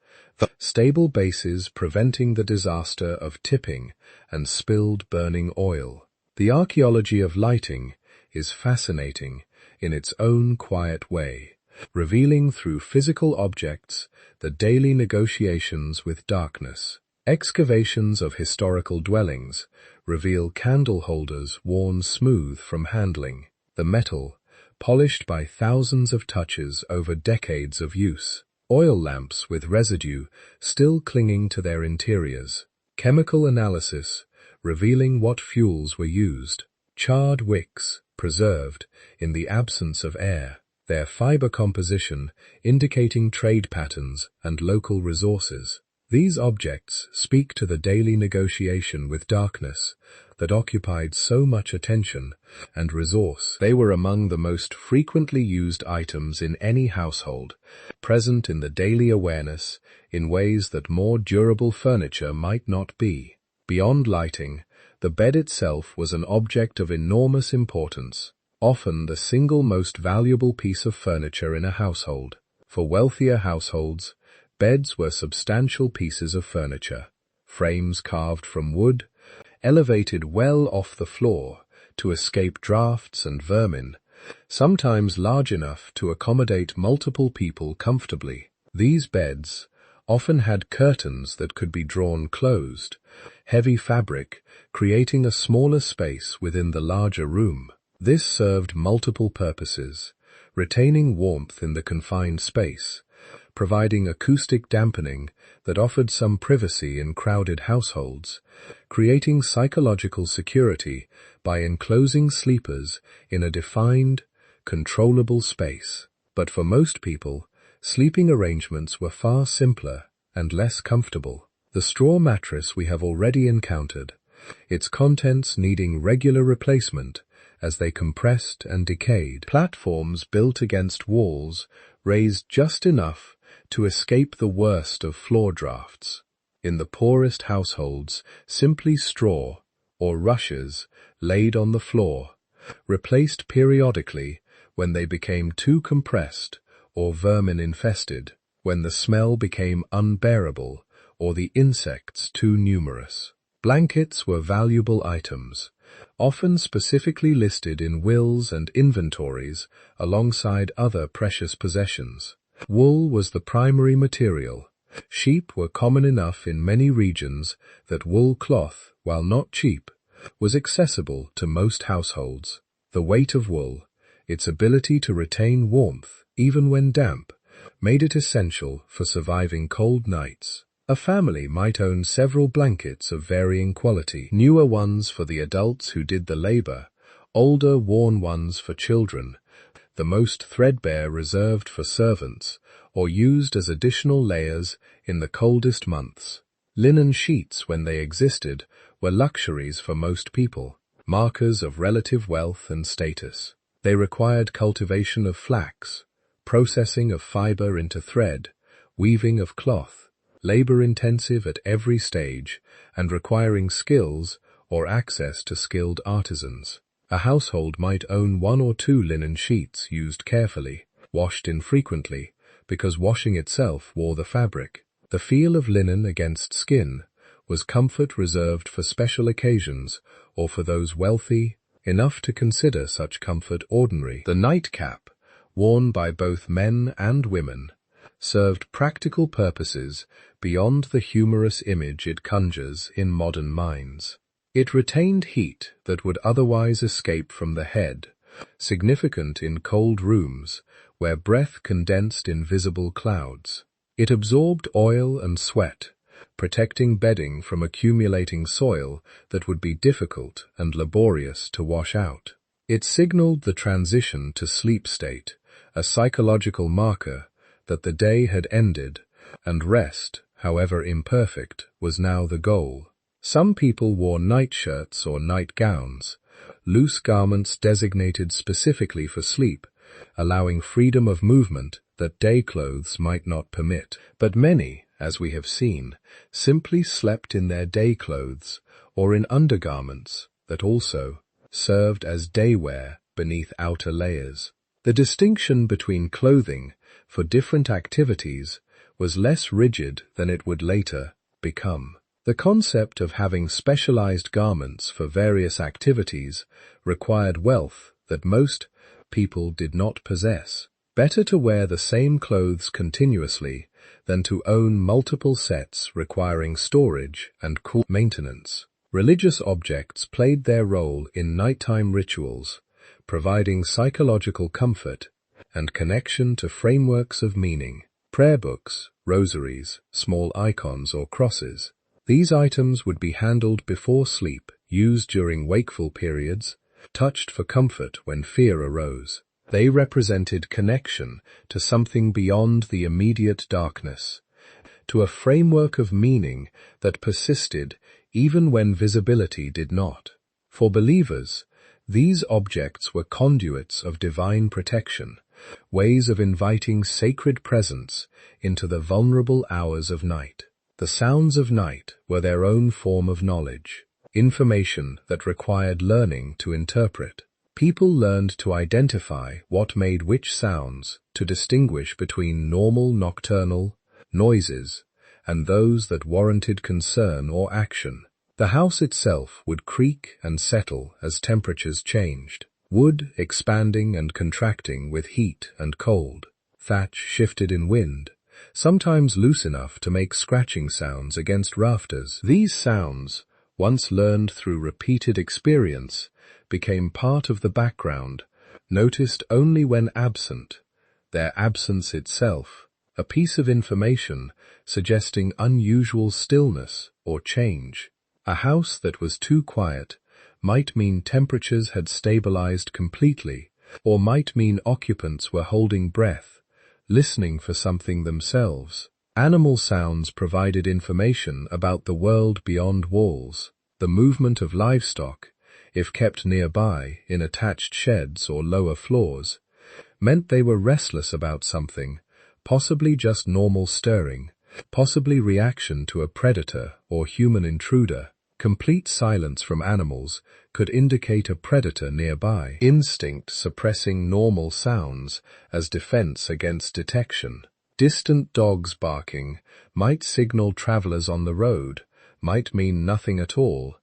stable bases preventing the disaster of tipping and spilled burning oil. The archaeology of lighting is fascinating in its own quiet way, revealing through physical objects the daily negotiations with darkness. Excavations of historical dwellings reveal candle holders worn smooth from handling, the metal polished by thousands of touches over decades of use. Oil lamps with residue still clinging to their interiors. Chemical analysis revealing what fuels were used. Charred wicks preserved in the absence of air, their fiber composition indicating trade patterns and local resources. These objects speak to the daily negotiation with darkness that occupied so much attention and resource. They were among the most frequently used items in any household, present in the daily awareness in ways that more durable furniture might not be. Beyond lighting, the bed itself was an object of enormous importance, often the single most valuable piece of furniture in a household. For wealthier households, beds were substantial pieces of furniture, frames carved from wood, elevated well off the floor to escape drafts and vermin, sometimes large enough to accommodate multiple people comfortably. These beds often had curtains that could be drawn closed, heavy fabric creating a smaller space within the larger room. This served multiple purposes, retaining warmth in the confined space, providing acoustic dampening that offered some privacy in crowded households, creating psychological security by enclosing sleepers in a defined, controllable space. But for most people, sleeping arrangements were far simpler and less comfortable. The straw mattress we have already encountered, its contents needing regular replacement as they compressed and decayed. Platforms built against walls raised just enough to escape the worst of floor drafts. In the poorest households, simply straw or rushes laid on the floor, replaced periodically when they became too compressed or vermin-infested, when the smell became unbearable or the insects too numerous. Blankets were valuable items, often specifically listed in wills and inventories alongside other precious possessions. Wool was the primary material. Sheep were common enough in many regions that wool cloth, while not cheap, was accessible to most households. The weight of wool, its ability to retain warmth even when damp, made it essential for surviving cold nights. A family might own several blankets of varying quality, newer ones for the adults who did the labor, older worn ones for children, the most threadbare reserved for servants, or used as additional layers in the coldest months. Linen sheets, when they existed, were luxuries for most people, markers of relative wealth and status. They required cultivation of flax, processing of fiber into thread, weaving of cloth, labor-intensive at every stage, and requiring skills or access to skilled artisans. A household might own 1 or 2 linen sheets used carefully, washed infrequently, because washing itself wore the fabric. The feel of linen against skin was comfort reserved for special occasions or for those wealthy enough to consider such comfort ordinary. The nightcap, worn by both men and women, served practical purposes beyond the humorous image it conjures in modern minds. It retained heat that would otherwise escape from the head, significant in cold rooms where breath condensed in visible clouds. It absorbed oil and sweat, protecting bedding from accumulating soil that would be difficult and laborious to wash out. It signaled the transition to sleep state, a psychological marker that the day had ended, and rest, however imperfect, was now the goal. Some people wore nightshirts or nightgowns, loose garments designated specifically for sleep, allowing freedom of movement that day clothes might not permit. But many, as we have seen, simply slept in their day clothes or in undergarments that also served as day wear beneath outer layers. The distinction between clothing for different activities was less rigid than it would later become. The concept of having specialized garments for various activities required wealth that most people did not possess. Better to wear the same clothes continuously than to own multiple sets requiring storage and cool maintenance. Religious objects played their role in nighttime rituals, providing psychological comfort and connection to frameworks of meaning. Prayer books, rosaries, small icons or crosses. These items would be handled before sleep, used during wakeful periods, touched for comfort when fear arose. They represented connection to something beyond the immediate darkness, to a framework of meaning that persisted even when visibility did not. For believers, these objects were conduits of divine protection, ways of inviting sacred presence into the vulnerable hours of night. The sounds of night were their own form of knowledge, information that required learning to interpret. People learned to identify what made which sounds, to distinguish between normal nocturnal noises and those that warranted concern or action. The house itself would creak and settle as temperatures changed, wood expanding and contracting with heat and cold. Thatch shifted in wind, sometimes loose enough to make scratching sounds against rafters. These sounds, once learned through repeated experience, became part of the background, noticed only when absent, their absence itself, a piece of information suggesting unusual stillness or change. A house that was too quiet might mean temperatures had stabilized completely, or might mean occupants were holding breath, listening for something themselves. Animal sounds provided information about the world beyond walls. The movement of livestock, if kept nearby in attached sheds or lower floors, meant they were restless about something, possibly just normal stirring, possibly reaction to a predator or human intruder. Complete silence from animals could indicate a predator nearby, instinct suppressing normal sounds as defense against detection. Distant dogs barking might signal travelers on the road, might mean nothing at all,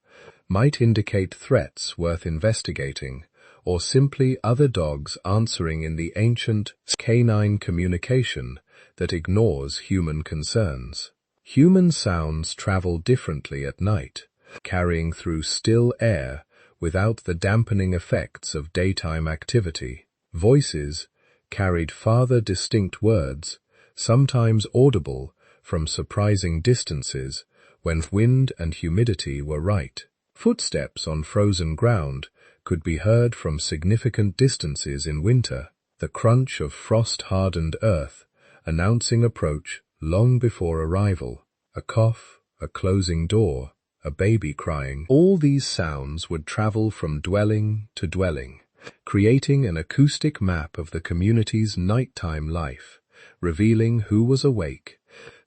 might indicate threats worth investigating, or simply other dogs answering in the ancient canine communication that ignores human concerns. Human sounds travel differently at night, carrying through still air without the dampening effects of daytime activity. Voices carried farther distinct words, sometimes audible from surprising distances when wind and humidity were right. Footsteps on frozen ground could be heard from significant distances in winter, the crunch of frost-hardened earth announcing approach long before arrival. A cough, a closing door, a baby crying. All these sounds would travel from dwelling to dwelling, creating an acoustic map of the community's nighttime life, revealing who was awake,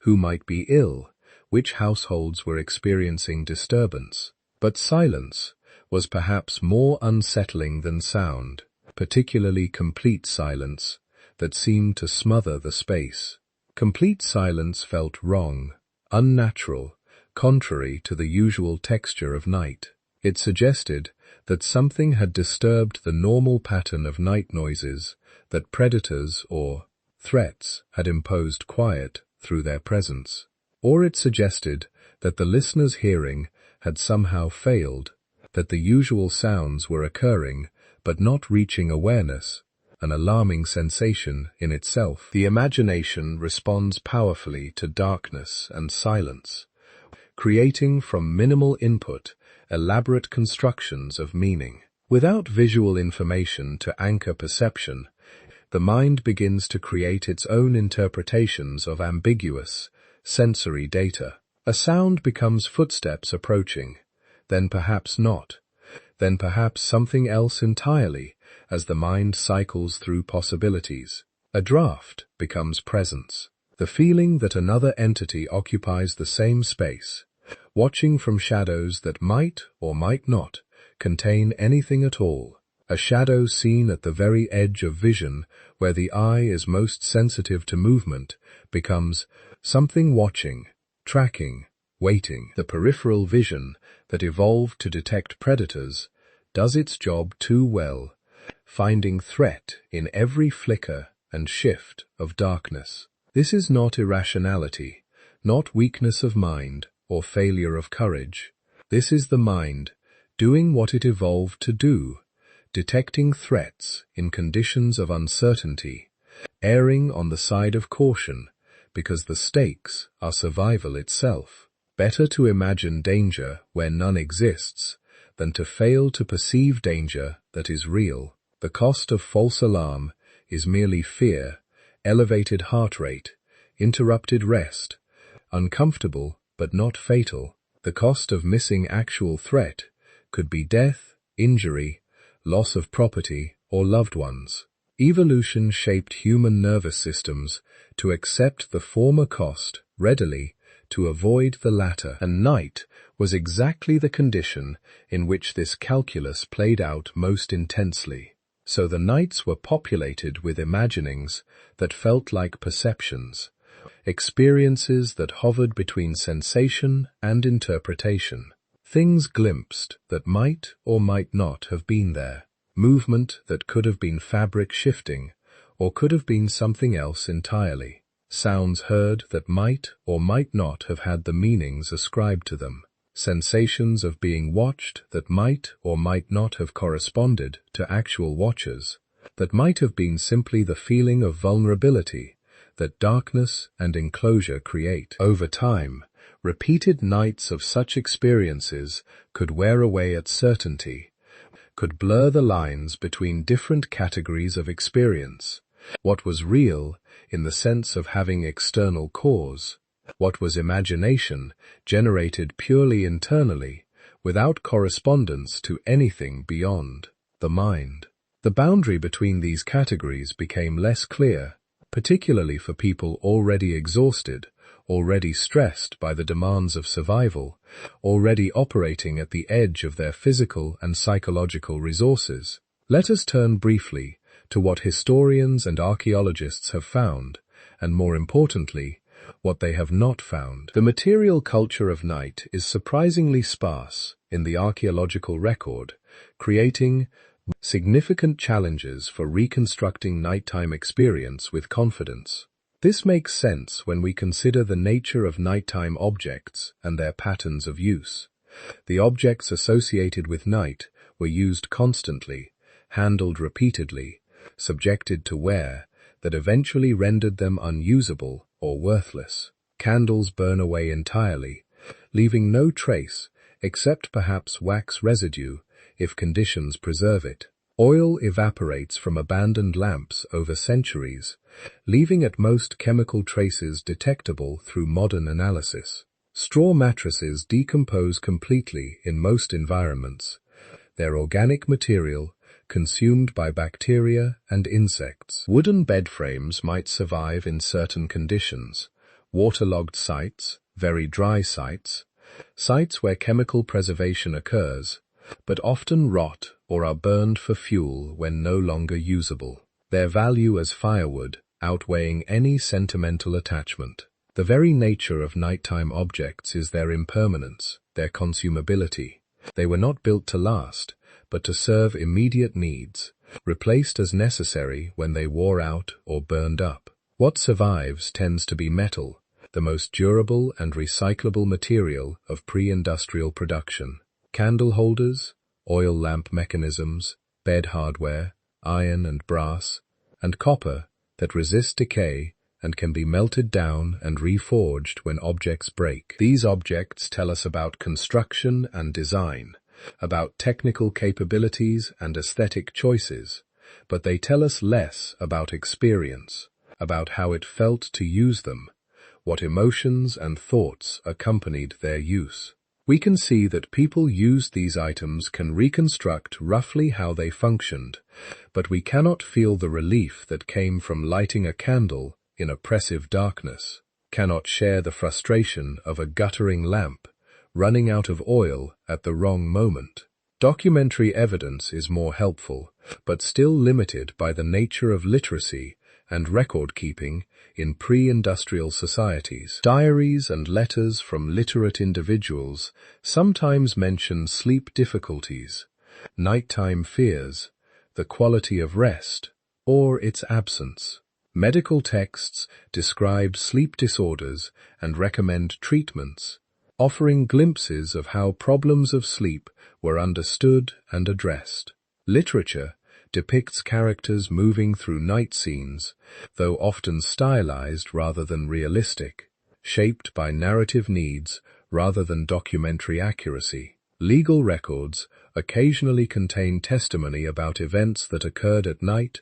who might be ill, which households were experiencing disturbance. But silence was perhaps more unsettling than sound, particularly complete silence that seemed to smother the space. Complete silence felt wrong, unnatural, contrary to the usual texture of night. It suggested that something had disturbed the normal pattern of night noises, that predators or threats had imposed quiet through their presence. Or it suggested that the listener's hearing had somehow failed, that the usual sounds were occurring but not reaching awareness, an alarming sensation in itself. The imagination responds powerfully to darkness and silence, creating from minimal input elaborate constructions of meaning. Without visual information to anchor perception, the mind begins to create its own interpretations of ambiguous, sensory data. A sound becomes footsteps approaching, then perhaps not, then perhaps something else entirely as the mind cycles through possibilities. A draft becomes presence, the feeling that another entity occupies the same space, watching from shadows that might or might not contain anything at all. A shadow seen at the very edge of vision where the eye is most sensitive to movement becomes something watching, tracking, waiting. The peripheral vision that evolved to detect predators does its job too well, finding threat in every flicker and shift of darkness. This is not irrationality, not weakness of mind or failure of courage. This is the mind doing what it evolved to do, detecting threats in conditions of uncertainty, erring on the side of caution because the stakes are survival itself. Better to imagine danger where none exists than to fail to perceive danger that is real. The cost of false alarm is merely fear, elevated heart rate, interrupted rest, uncomfortable but not fatal. The cost of missing actual threat could be death, injury, loss of property, or loved ones. Evolution shaped human nervous systems to accept the former cost readily, to avoid the latter, and night was exactly the condition in which this calculus played out most intensely. So the nights were populated with imaginings that felt like perceptions, experiences that hovered between sensation and interpretation, things glimpsed that might or might not have been there, movement that could have been fabric shifting or could have been something else entirely. Sounds heard that might or might not have had the meanings ascribed to them, sensations of being watched that might or might not have corresponded to actual watchers, that might have been simply the feeling of vulnerability that darkness and enclosure create. Over time, repeated nights of such experiences could wear away at certainty, could blur the lines between different categories of experience. What was real in the sense of having external cause, what was imagination generated purely internally, without correspondence to anything beyond the mind. The boundary between these categories became less clear, particularly for people already exhausted already stressed by the demands of survival, already operating at the edge of their physical and psychological resources. Let us turn briefly to what historians and archaeologists have found, and more importantly, what they have not found. The material culture of night is surprisingly sparse in the archaeological record, creating significant challenges for reconstructing nighttime experience with confidence. This makes sense when we consider the nature of nighttime objects and their patterns of use. The objects associated with night were used constantly, handled repeatedly, subjected to wear that eventually rendered them unusable or worthless. Candles burn away entirely, leaving no trace except perhaps wax residue if conditions preserve it. Oil evaporates from abandoned lamps over centuries, leaving at most chemical traces detectable through modern analysis. Straw mattresses decompose completely in most environments, their organic material consumed by bacteria and insects. Wooden bed frames might survive in certain conditions: waterlogged sites, very dry sites, sites where chemical preservation occurs, but often rot or are burned for fuel when no longer usable, their value as firewood outweighing any sentimental attachment. The very nature of nighttime objects is their impermanence, their consumability. They were not built to last, but to serve immediate needs, replaced as necessary when they wore out or burned up. What survives tends to be metal, the most durable and recyclable material of pre-industrial production. Candle holders, oil lamp mechanisms, bed hardware, iron and brass, and copper that resist decay and can be melted down and reforged when objects break. These objects tell us about construction and design, about technical capabilities and aesthetic choices, but they tell us less about experience, about how it felt to use them, what emotions and thoughts accompanied their use. We can see that people used these items can reconstruct roughly how they functioned, but we cannot feel the relief that came from lighting a candle in oppressive darkness, cannot share the frustration of a guttering lamp running out of oil at the wrong moment. Documentary evidence is more helpful, but still limited by the nature of literacy and record-keeping in pre-industrial societies. Diaries and letters from literate individuals sometimes mention sleep difficulties, nighttime fears, the quality of rest, or its absence. Medical texts describe sleep disorders and recommend treatments, offering glimpses of how problems of sleep were understood and addressed. Literature depicts characters moving through night scenes, though often stylized rather than realistic, shaped by narrative needs rather than documentary accuracy. Legal records occasionally contain testimony about events that occurred at night,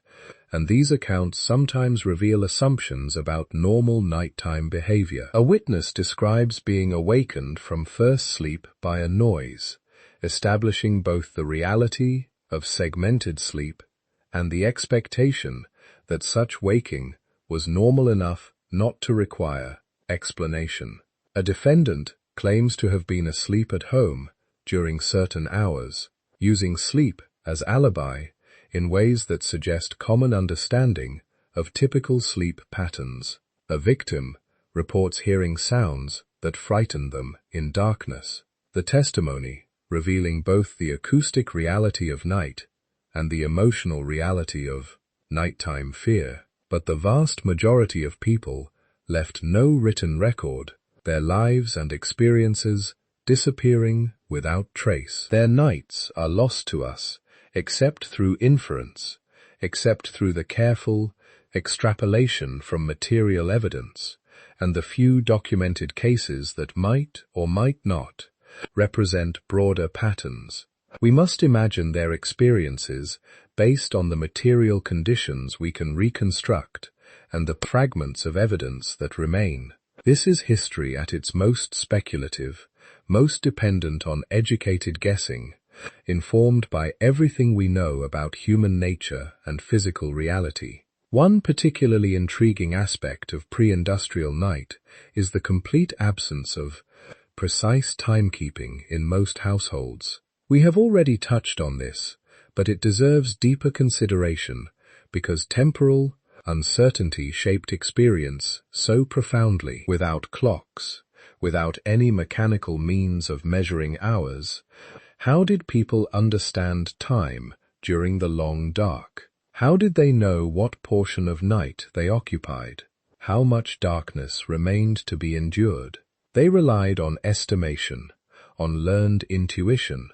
and these accounts sometimes reveal assumptions about normal nighttime behavior. A witness describes being awakened from first sleep by a noise, establishing both the reality of segmented sleep and the expectation that such waking was normal enough not to require explanation. A defendant claims to have been asleep at home during certain hours, using sleep as alibi in ways that suggest common understanding of typical sleep patterns. A victim reports hearing sounds that frightened them in darkness. The testimony, revealing both the acoustic reality of night and the emotional reality of nighttime fear. But the vast majority of people left no written record, their lives and experiences disappearing without trace. Their nights are lost to us, except through inference, except through the careful extrapolation from material evidence, and the few documented cases that might or might not represent broader patterns. We must imagine their experiences based on the material conditions we can reconstruct and the fragments of evidence that remain. This is history at its most speculative, most dependent on educated guessing, informed by everything we know about human nature and physical reality. One particularly intriguing aspect of pre-industrial night is the complete absence of precise timekeeping in most households. We have already touched on this, but it deserves deeper consideration because temporal uncertainty shaped experience so profoundly. Without clocks, without any mechanical means of measuring hours, how did people understand time during the long dark? How did they know what portion of night they occupied? How much darkness remained to be endured? They relied on estimation, on learned intuition,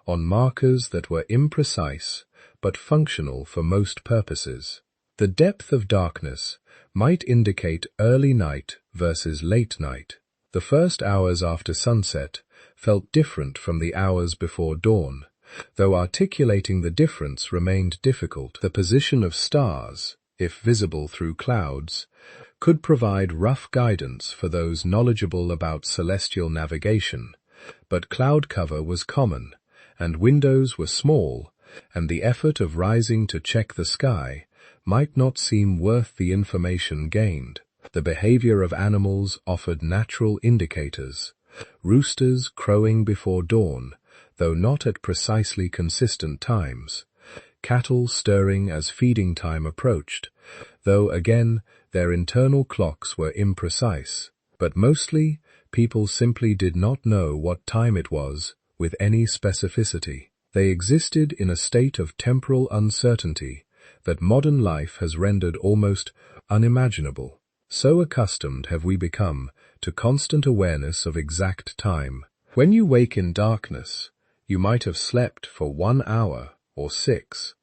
on markers that were imprecise but functional for most purposes. The depth of darkness might indicate early night versus late night. The first hours after sunset felt different from the hours before dawn, though articulating the difference remained difficult. The position of stars, if visible through clouds, could provide rough guidance for those knowledgeable about celestial navigation, but cloud cover was common, and windows were small, and the effort of rising to check the sky might not seem worth the information gained. The behavior of animals offered natural indicators, roosters crowing before dawn, though not at precisely consistent times, cattle stirring as feeding time approached, though again their internal clocks were imprecise, but mostly people simply did not know what time it was with any specificity. They existed in a state of temporal uncertainty that modern life has rendered almost unimaginable. So accustomed have we become to constant awareness of exact time. When you wake in darkness, you might have slept for 1 hour or 6.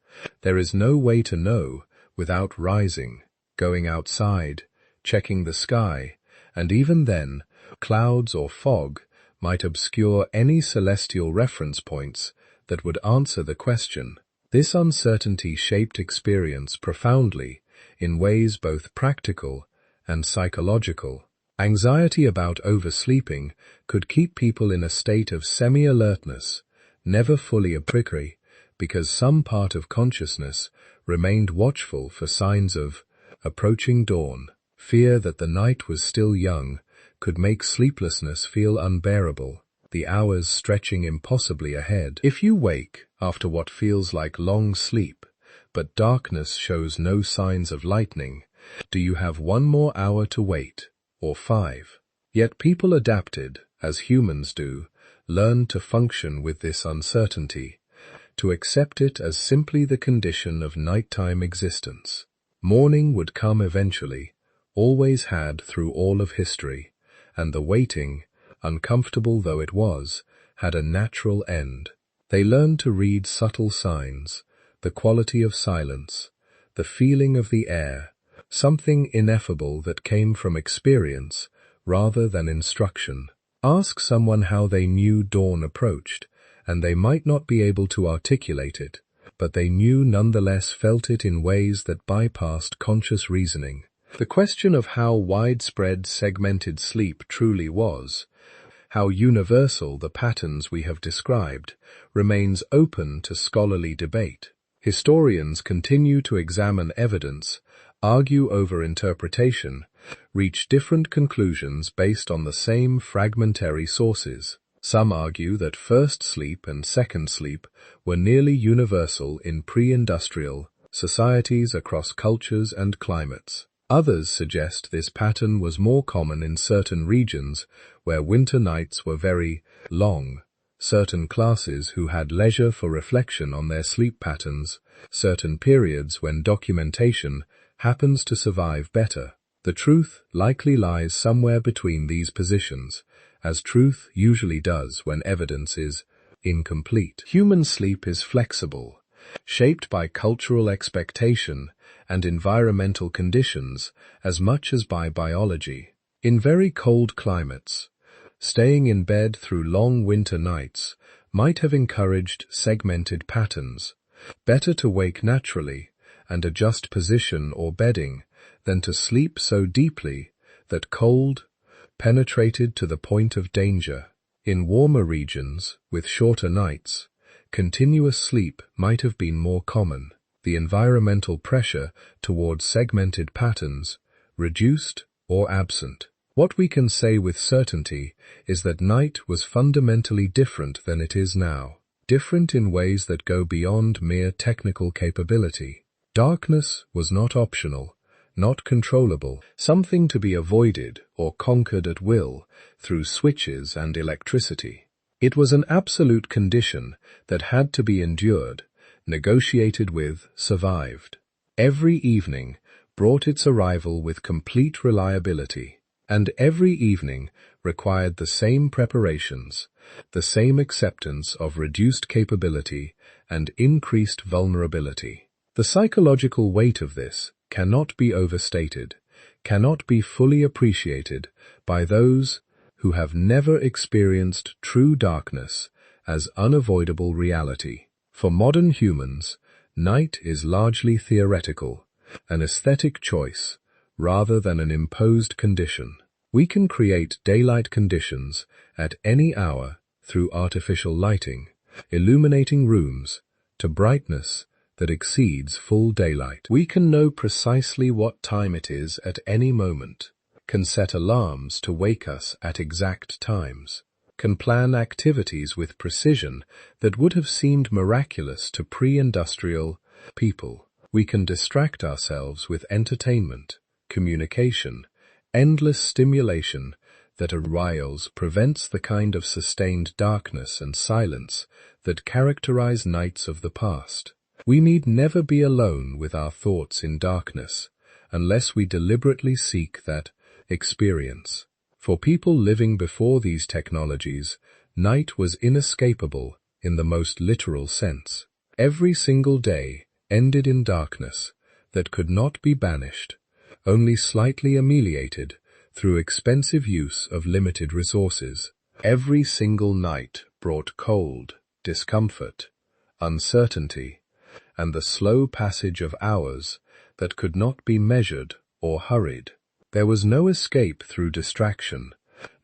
There is no way to know without rising, going outside, checking the sky, and even then, clouds or fog might obscure any celestial reference points that would answer the question. This uncertainty shaped experience profoundly in ways both practical and psychological. Anxiety about oversleeping could keep people in a state of semi-alertness, never fully appreciated, because some part of consciousness remained watchful for signs of approaching dawn. Fear that the night was still young could make sleeplessness feel unbearable, the hours stretching impossibly ahead. If you wake after what feels like long sleep, but darkness shows no signs of lightening, do you have 1 more hour to wait, or 5? Yet people adapted, as humans do, learned to function with this uncertainty, to accept it as simply the condition of nighttime existence. Morning would come eventually, always had through all of history, and the waiting, uncomfortable though it was, had a natural end. They learned to read subtle signs, the quality of silence, the feeling of the air, something ineffable that came from experience rather than instruction. Ask someone how they knew dawn approached, and they might not be able to articulate it, but they knew nonetheless, felt it in ways that bypassed conscious reasoning. The question of how widespread segmented sleep truly was, how universal the patterns we have described, remains open to scholarly debate. Historians continue to examine evidence, argue over interpretation, reach different conclusions based on the same fragmentary sources. Some argue that first sleep and second sleep were nearly universal in pre-industrial societies across cultures and climates. Others suggest this pattern was more common in certain regions where winter nights were very long, certain classes who had leisure for reflection on their sleep patterns, certain periods when documentation happens to survive better. The truth likely lies somewhere between these positions, as truth usually does when evidence is incomplete. Human sleep is flexible, shaped by cultural expectation and environmental conditions as much as by biology. In very cold climates, staying in bed through long winter nights might have encouraged segmented patterns. Better to wake naturally and adjust position or bedding than to sleep so deeply that cold penetrated to the point of danger. In warmer regions, with shorter nights, continuous sleep might have been more common. the environmental pressure towards segmented patterns, reduced or absent. What we can say with certainty is that night was fundamentally different than it is now, different in ways that go beyond mere technical capability. Darkness was not optional, not controllable, something to be avoided or conquered at will through switches and electricity. It was an absolute condition that had to be endured, negotiated with, survived. Every evening brought its arrival with complete reliability, and every evening required the same preparations, the same acceptance of reduced capability and increased vulnerability. The psychological weight of this cannot be overstated, cannot be fully appreciated by those who have never experienced true darkness as unavoidable reality. For modern humans, night is largely theoretical, an aesthetic choice, rather than an imposed condition. We can create daylight conditions at any hour through artificial lighting, illuminating rooms to brightness that exceeds full daylight. We can know precisely what time it is at any moment, can set alarms to wake us at exact times, can plan activities with precision that would have seemed miraculous to pre-industrial people. We can distract ourselves with entertainment, communication, endless stimulation that prevents the kind of sustained darkness and silence that characterize nights of the past. We need never be alone with our thoughts in darkness, unless we deliberately seek that experience. For people living before these technologies, night was inescapable in the most literal sense. Every single day ended in darkness that could not be banished, only slightly ameliorated through expensive use of limited resources. Every single night brought cold, discomfort, uncertainty, and the slow passage of hours that could not be measured or hurried. There was no escape through distraction,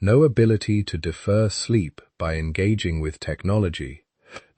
no ability to defer sleep by engaging with technology,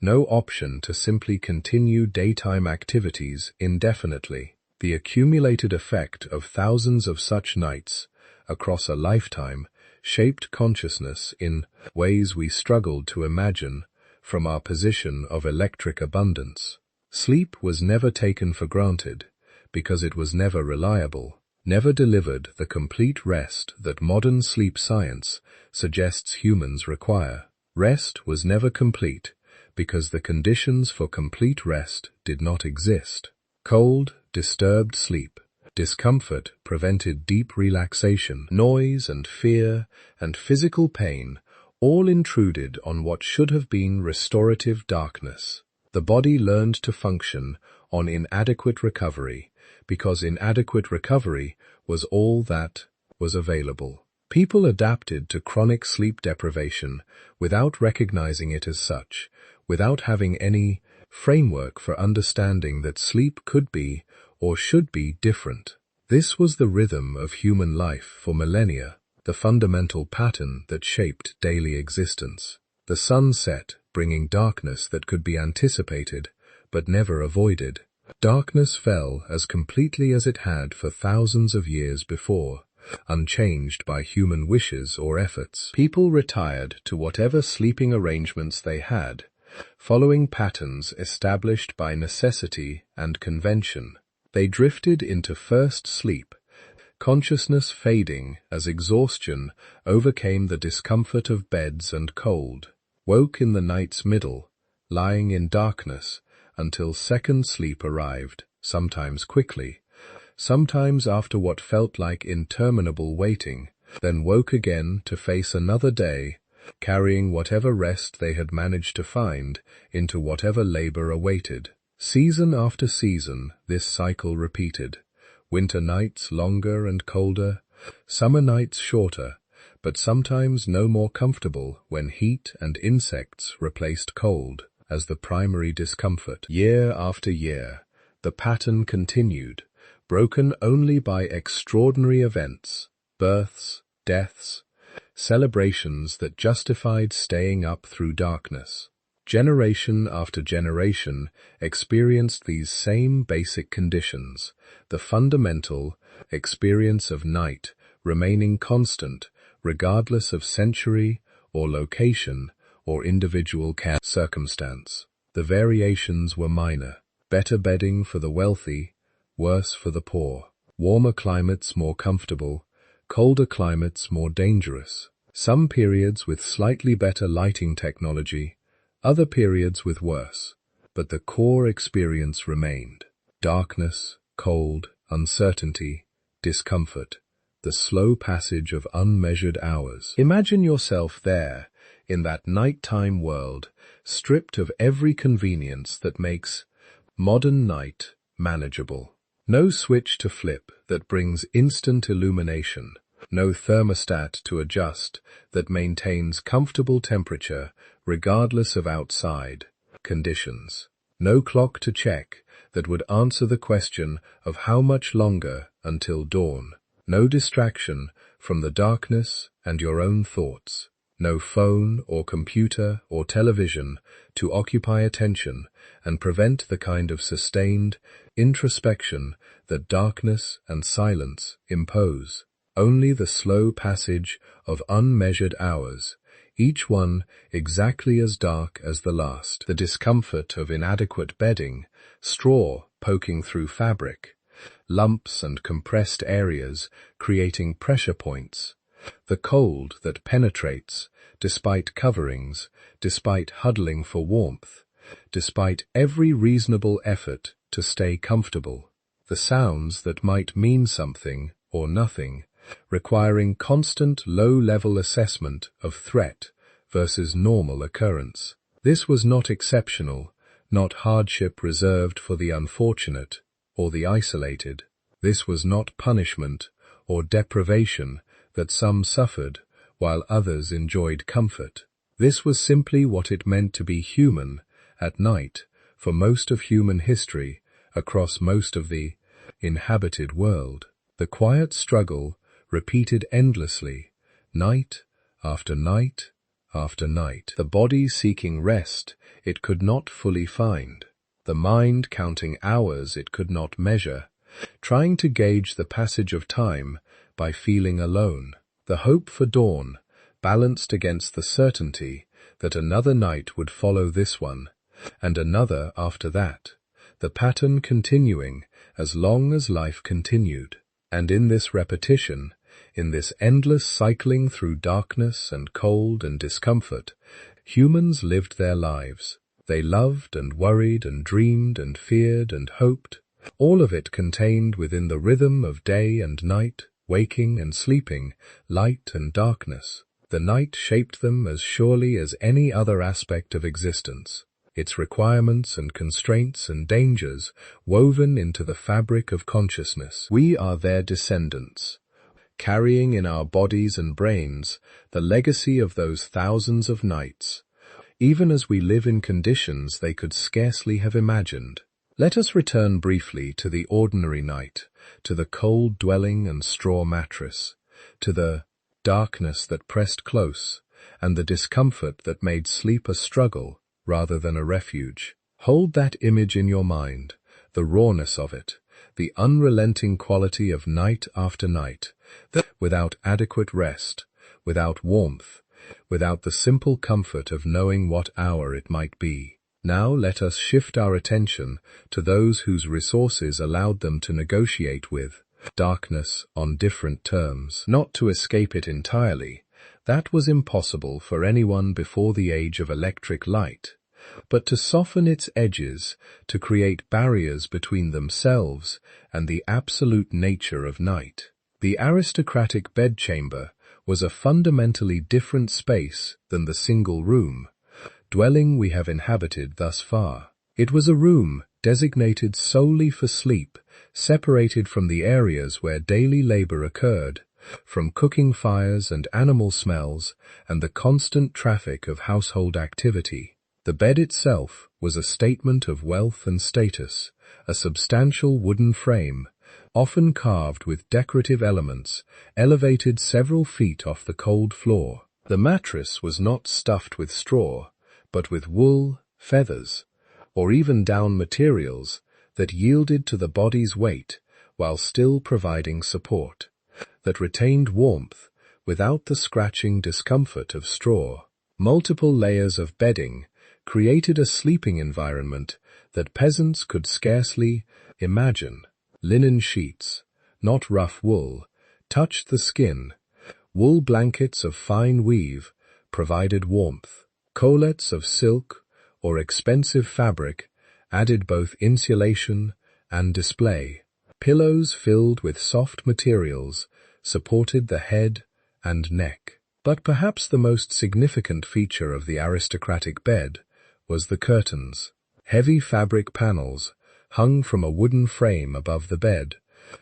no option to simply continue daytime activities indefinitely. The accumulated effect of thousands of such nights across a lifetime shaped consciousness in ways we struggled to imagine from our position of electric abundance. Sleep was never taken for granted because it was never reliable, never delivered the complete rest that modern sleep science suggests humans require. Rest was never complete because the conditions for complete rest did not exist. Cold, disturbed sleep, discomfort prevented deep relaxation, noise and fear and physical pain all intruded on what should have been restorative darkness. The body learned to function on inadequate recovery because inadequate recovery was all that was available. People adapted to chronic sleep deprivation without recognizing it as such, without having any framework for understanding that sleep could be or should be different. This was the rhythm of human life for millennia, the fundamental pattern that shaped daily existence. The sun set, bringing darkness that could be anticipated, but never avoided. Darkness fell as completely as it had for thousands of years before, unchanged by human wishes or efforts. People retired to whatever sleeping arrangements they had, following patterns established by necessity and convention. They drifted into first sleep, consciousness fading as exhaustion overcame the discomfort of beds and cold. Woke in the night's middle, lying in darkness until second sleep arrived, sometimes quickly, sometimes after what felt like interminable waiting, then woke again to face another day, carrying whatever rest they had managed to find into whatever labor awaited. Season after season, this cycle repeated. Winter nights longer and colder, summer nights shorter, but sometimes no more comfortable when heat and insects replaced cold as the primary discomfort. Year after year, the pattern continued, broken only by extraordinary events, births, deaths, celebrations that justified staying up through darkness. Generation after generation experienced these same basic conditions, the fundamental experience of night remaining constant regardless of century or location or individual circumstance. The variations were minor: better bedding for the wealthy, worse for the poor; warmer climates more comfortable, colder climates more dangerous; some periods with slightly better lighting technology, other periods with worse, but the core experience remained: darkness, cold, uncertainty, discomfort, the slow passage of unmeasured hours. Imagine yourself there, in that nighttime world, stripped of every convenience that makes modern night manageable. No switch to flip that brings instant illumination, no thermostat to adjust that maintains comfortable temperature regardless of outside conditions, no clock to check that would answer the question of how much longer until dawn, no distraction from the darkness and your own thoughts, no phone or computer or television to occupy attention and prevent the kind of sustained introspection that darkness and silence impose. Only the slow passage of unmeasured hours, each one exactly as dark as the last. The discomfort of inadequate bedding, straw poking through fabric, lumps and compressed areas creating pressure points, the cold that penetrates despite coverings, despite huddling for warmth, despite every reasonable effort to stay comfortable, the sounds that might mean something or nothing, requiring constant low-level assessment of threat versus normal occurrence. This was not exceptional, not hardship reserved for the unfortunate or the isolated. This was not punishment or deprivation that some suffered while others enjoyed comfort. This was simply what it meant to be human at night for most of human history across most of the inhabited world. The quiet struggle repeated endlessly, night after night after night. The body seeking rest it could not fully find, the mind counting hours it could not measure, trying to gauge the passage of time by feeling alone. The hope for dawn balanced against the certainty that another night would follow this one, and another after that, the pattern continuing as long as life continued. And in this repetition, in this endless cycling through darkness and cold and discomfort, humans lived their lives. They loved and worried and dreamed and feared and hoped, all of it contained within the rhythm of day and night, waking and sleeping, light and darkness. The night shaped them as surely as any other aspect of existence, its requirements and constraints and dangers woven into the fabric of consciousness. We are their descendants, carrying in our bodies and brains the legacy of those thousands of nights, even as we live in conditions they could scarcely have imagined. Let us return briefly to the ordinary night, to the cold dwelling and straw mattress, to the darkness that pressed close, and the discomfort that made sleep a struggle rather than a refuge. Hold that image in your mind, the rawness of it, the unrelenting quality of night after night, without adequate rest, without warmth, without the simple comfort of knowing what hour it might be. Now let us shift our attention to those whose resources allowed them to negotiate with darkness on different terms, not to escape it entirely. That was impossible for anyone before the age of electric light, but to soften its edges, to create barriers between themselves and the absolute nature of night. The aristocratic bedchamber was a fundamentally different space than the single room dwelling we have inhabited thus far. It was a room designated solely for sleep, separated from the areas where daily labor occurred, from cooking fires and animal smells and the constant traffic of household activity. The bed itself was a statement of wealth and status, a substantial wooden frame, often carved with decorative elements, elevated several feet off the cold floor. The mattress was not stuffed with straw, but with wool, feathers, or even down materials that yielded to the body's weight while still providing support, that retained warmth without the scratching discomfort of straw. Multiple layers of bedding created a sleeping environment that peasants could scarcely imagine. Linen sheets, not rough wool, touched the skin. Wool blankets of fine weave provided warmth. Collets of silk or expensive fabric added both insulation and display. Pillows filled with soft materials supported the head and neck. But perhaps the most significant feature of the aristocratic bed was the curtains. Heavy fabric panels hung from a wooden frame above the bed,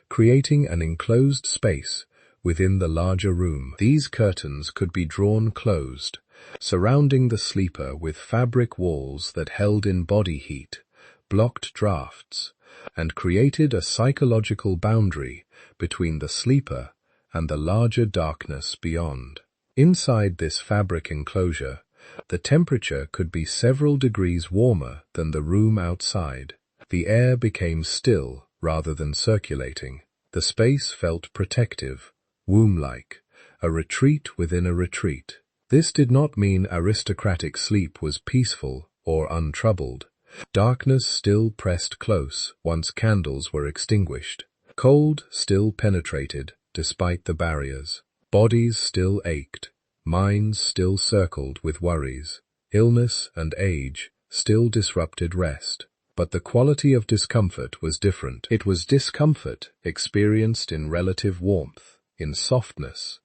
creating an enclosed space within the larger room. These curtains could be drawn closed, surrounding the sleeper with fabric walls that held in body heat, blocked drafts, and created a psychological boundary between the sleeper and the larger darkness beyond. Inside this fabric enclosure, the temperature could be several degrees warmer than the room outside. The air became still rather than circulating. The space felt protective, womb-like, a retreat within a retreat. This did not mean aristocratic sleep was peaceful or untroubled. Darkness still pressed close once candles were extinguished. Cold still penetrated despite the barriers. Bodies still ached, minds still circled with worries. Illness and age still disrupted rest. But the quality of discomfort was different. It was discomfort experienced in relative warmth, in softness,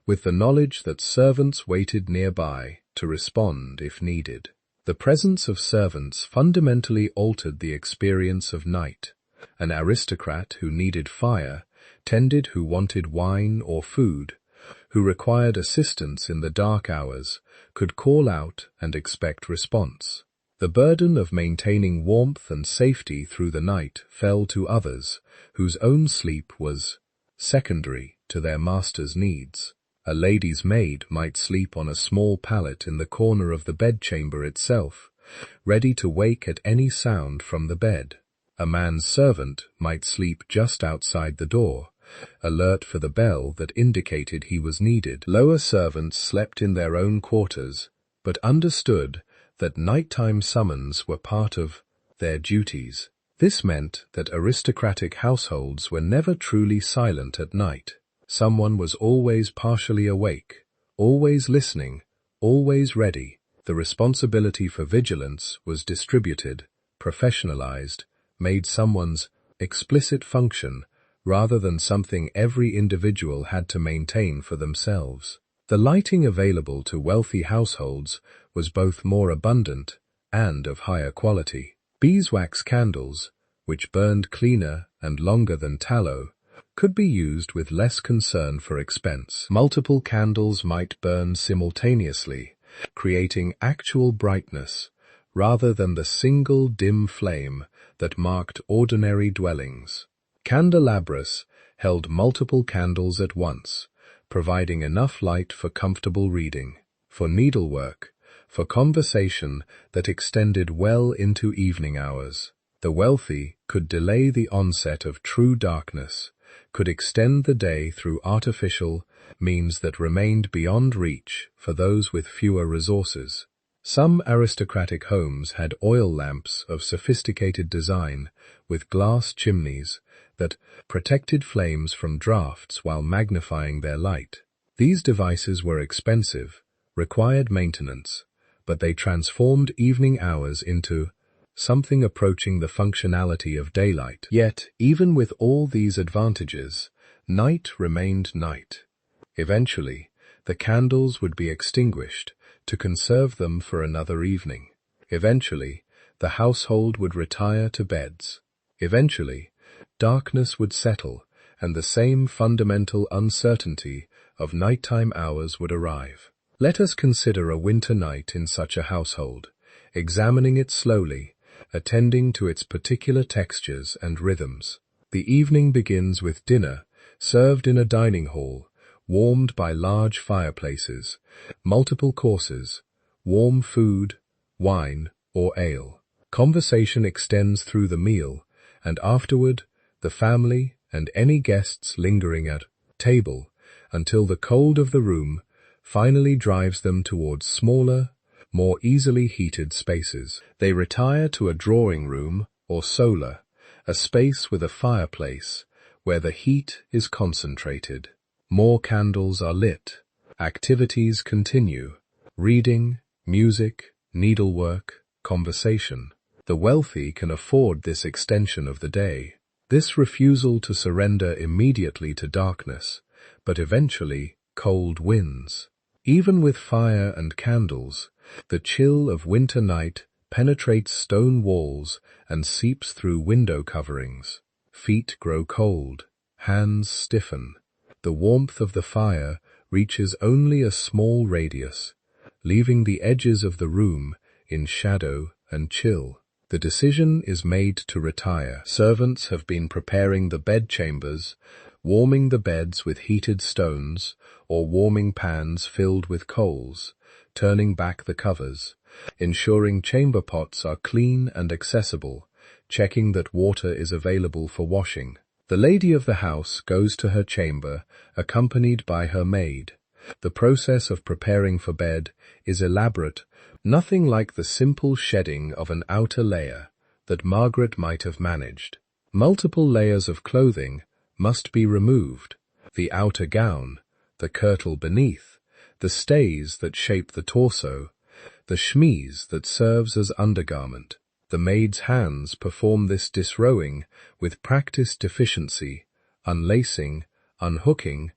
with the knowledge that servants waited nearby to respond if needed. The presence of servants fundamentally altered the experience of night. An aristocrat who needed fire tended who wanted wine or food, who required assistance in the dark hours, could call out and expect response. The burden of maintaining warmth and safety through the night fell to others, whose own sleep was secondary to their master's needs. A lady's maid might sleep on a small pallet in the corner of the bedchamber itself, ready to wake at any sound from the bed. A man's servant might sleep just outside the door, alert for the bell that indicated he was needed. Lower servants slept in their own quarters, but understood that nighttime summons were part of their duties. This meant that aristocratic households were never truly silent at night. Someone was always partially awake, always listening, always ready. The responsibility for vigilance was distributed, professionalized, made someone's explicit function rather than something every individual had to maintain for themselves. The lighting available to wealthy households was both more abundant and of higher quality. Beeswax candles, which burned cleaner and longer than tallow, could be used with less concern for expense. Multiple candles might burn simultaneously, creating actual brightness rather than the single dim flame that marked ordinary dwellings. Candelabras held multiple candles at once, providing enough light for comfortable reading, for needlework, for conversation that extended well into evening hours. The wealthy could delay the onset of true darkness, could extend the day through artificial means that remained beyond reach for those with fewer resources. Some aristocratic homes had oil lamps of sophisticated design with glass chimneys that protected flames from drafts while magnifying their light. These devices were expensive, required maintenance, but they transformed evening hours into something approaching the functionality of daylight. Yet, even with all these advantages, night remained night. Eventually, the candles would be extinguished to conserve them for another evening. Eventually, the household would retire to beds. Eventually, darkness would settle, and the same fundamental uncertainty of nighttime hours would arrive. Let us consider a winter night in such a household, examining it slowly, attending to its particular textures and rhythms. The evening begins with dinner, served in a dining hall, warmed by large fireplaces, multiple courses, warm food, wine, or ale. Conversation extends through the meal, and afterward, the family and any guests lingering at table until the cold of the room finally drives them towards smaller, more easily heated spaces. They retire to a drawing room or solar, a space with a fireplace where the heat is concentrated. More candles are lit. Activities continue. Reading, music, needlework, conversation. The wealthy can afford this extension of the day. This refusal to surrender immediately to darkness, but eventually cold wins. Even with fire and candles, the chill of winter night penetrates stone walls and seeps through window coverings. Feet grow cold, hands stiffen. The warmth of the fire reaches only a small radius, leaving the edges of the room in shadow and chill. The decision is made to retire. Servants have been preparing the bedchambers, warming the beds with heated stones, or warming pans filled with coals, turning back the covers, ensuring chamber pots are clean and accessible, checking that water is available for washing. The lady of the house goes to her chamber, accompanied by her maid. The process of preparing for bed is elaborate, nothing like the simple shedding of an outer layer that Margaret might have managed. Multiple layers of clothing must be removed: the outer gown, the kirtle beneath, the stays that shape the torso, the chemise that serves as undergarment. The maid's hands perform this disrowing with practiced efficiency, unlacing, unhooking,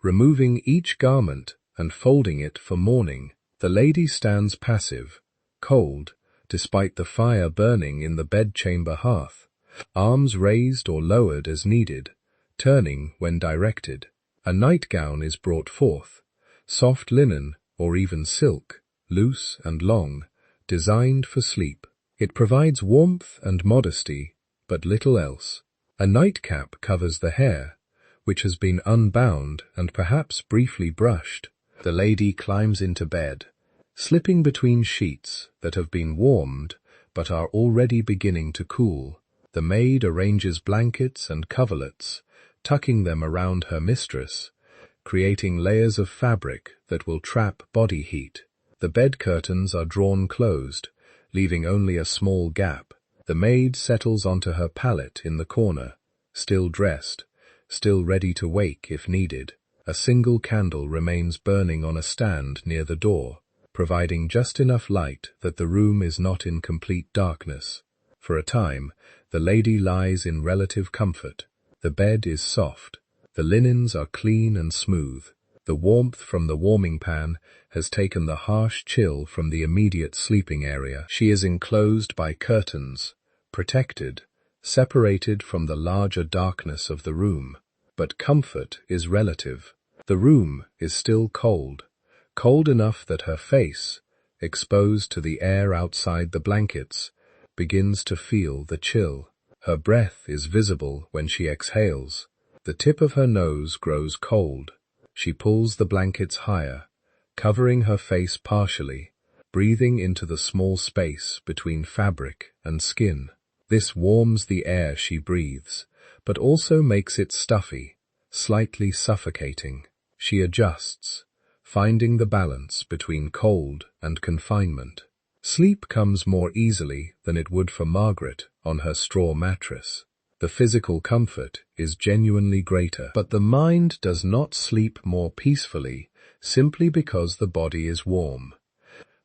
removing each garment and folding it for mourning. The lady stands passive, cold, despite the fire burning in the bedchamber hearth, arms raised or lowered as needed, turning when directed. A nightgown is brought forth, soft linen or even silk, loose and long, designed for sleep. It provides warmth and modesty, but little else. A nightcap covers the hair, which has been unbound and perhaps briefly brushed. The lady climbs into bed, slipping between sheets that have been warmed but are already beginning to cool. The maid arranges blankets and coverlets, tucking them around her mistress, creating layers of fabric that will trap body heat. The bed curtains are drawn closed, leaving only a small gap. The maid settles onto her pallet in the corner, still dressed, still ready to wake if needed. A single candle remains burning on a stand near the door, providing just enough light that the room is not in complete darkness. For a time, the lady lies in relative comfort. The bed is soft. The linens are clean and smooth. The warmth from the warming pan has taken the harsh chill from the immediate sleeping area. She is enclosed by curtains, protected, separated from the larger darkness of the room. But comfort is relative. The room is still cold, cold enough that her face, exposed to the air outside the blankets, begins to feel the chill. Her breath is visible when she exhales. The tip of her nose grows cold. She pulls the blankets higher, covering her face partially, breathing into the small space between fabric and skin. This warms the air she breathes, but also makes it stuffy, slightly suffocating. She adjusts, finding the balance between cold and confinement. Sleep comes more easily than it would for Margaret on her straw mattress. The physical comfort is genuinely greater, but the mind does not sleep more peacefully simply because the body is warm.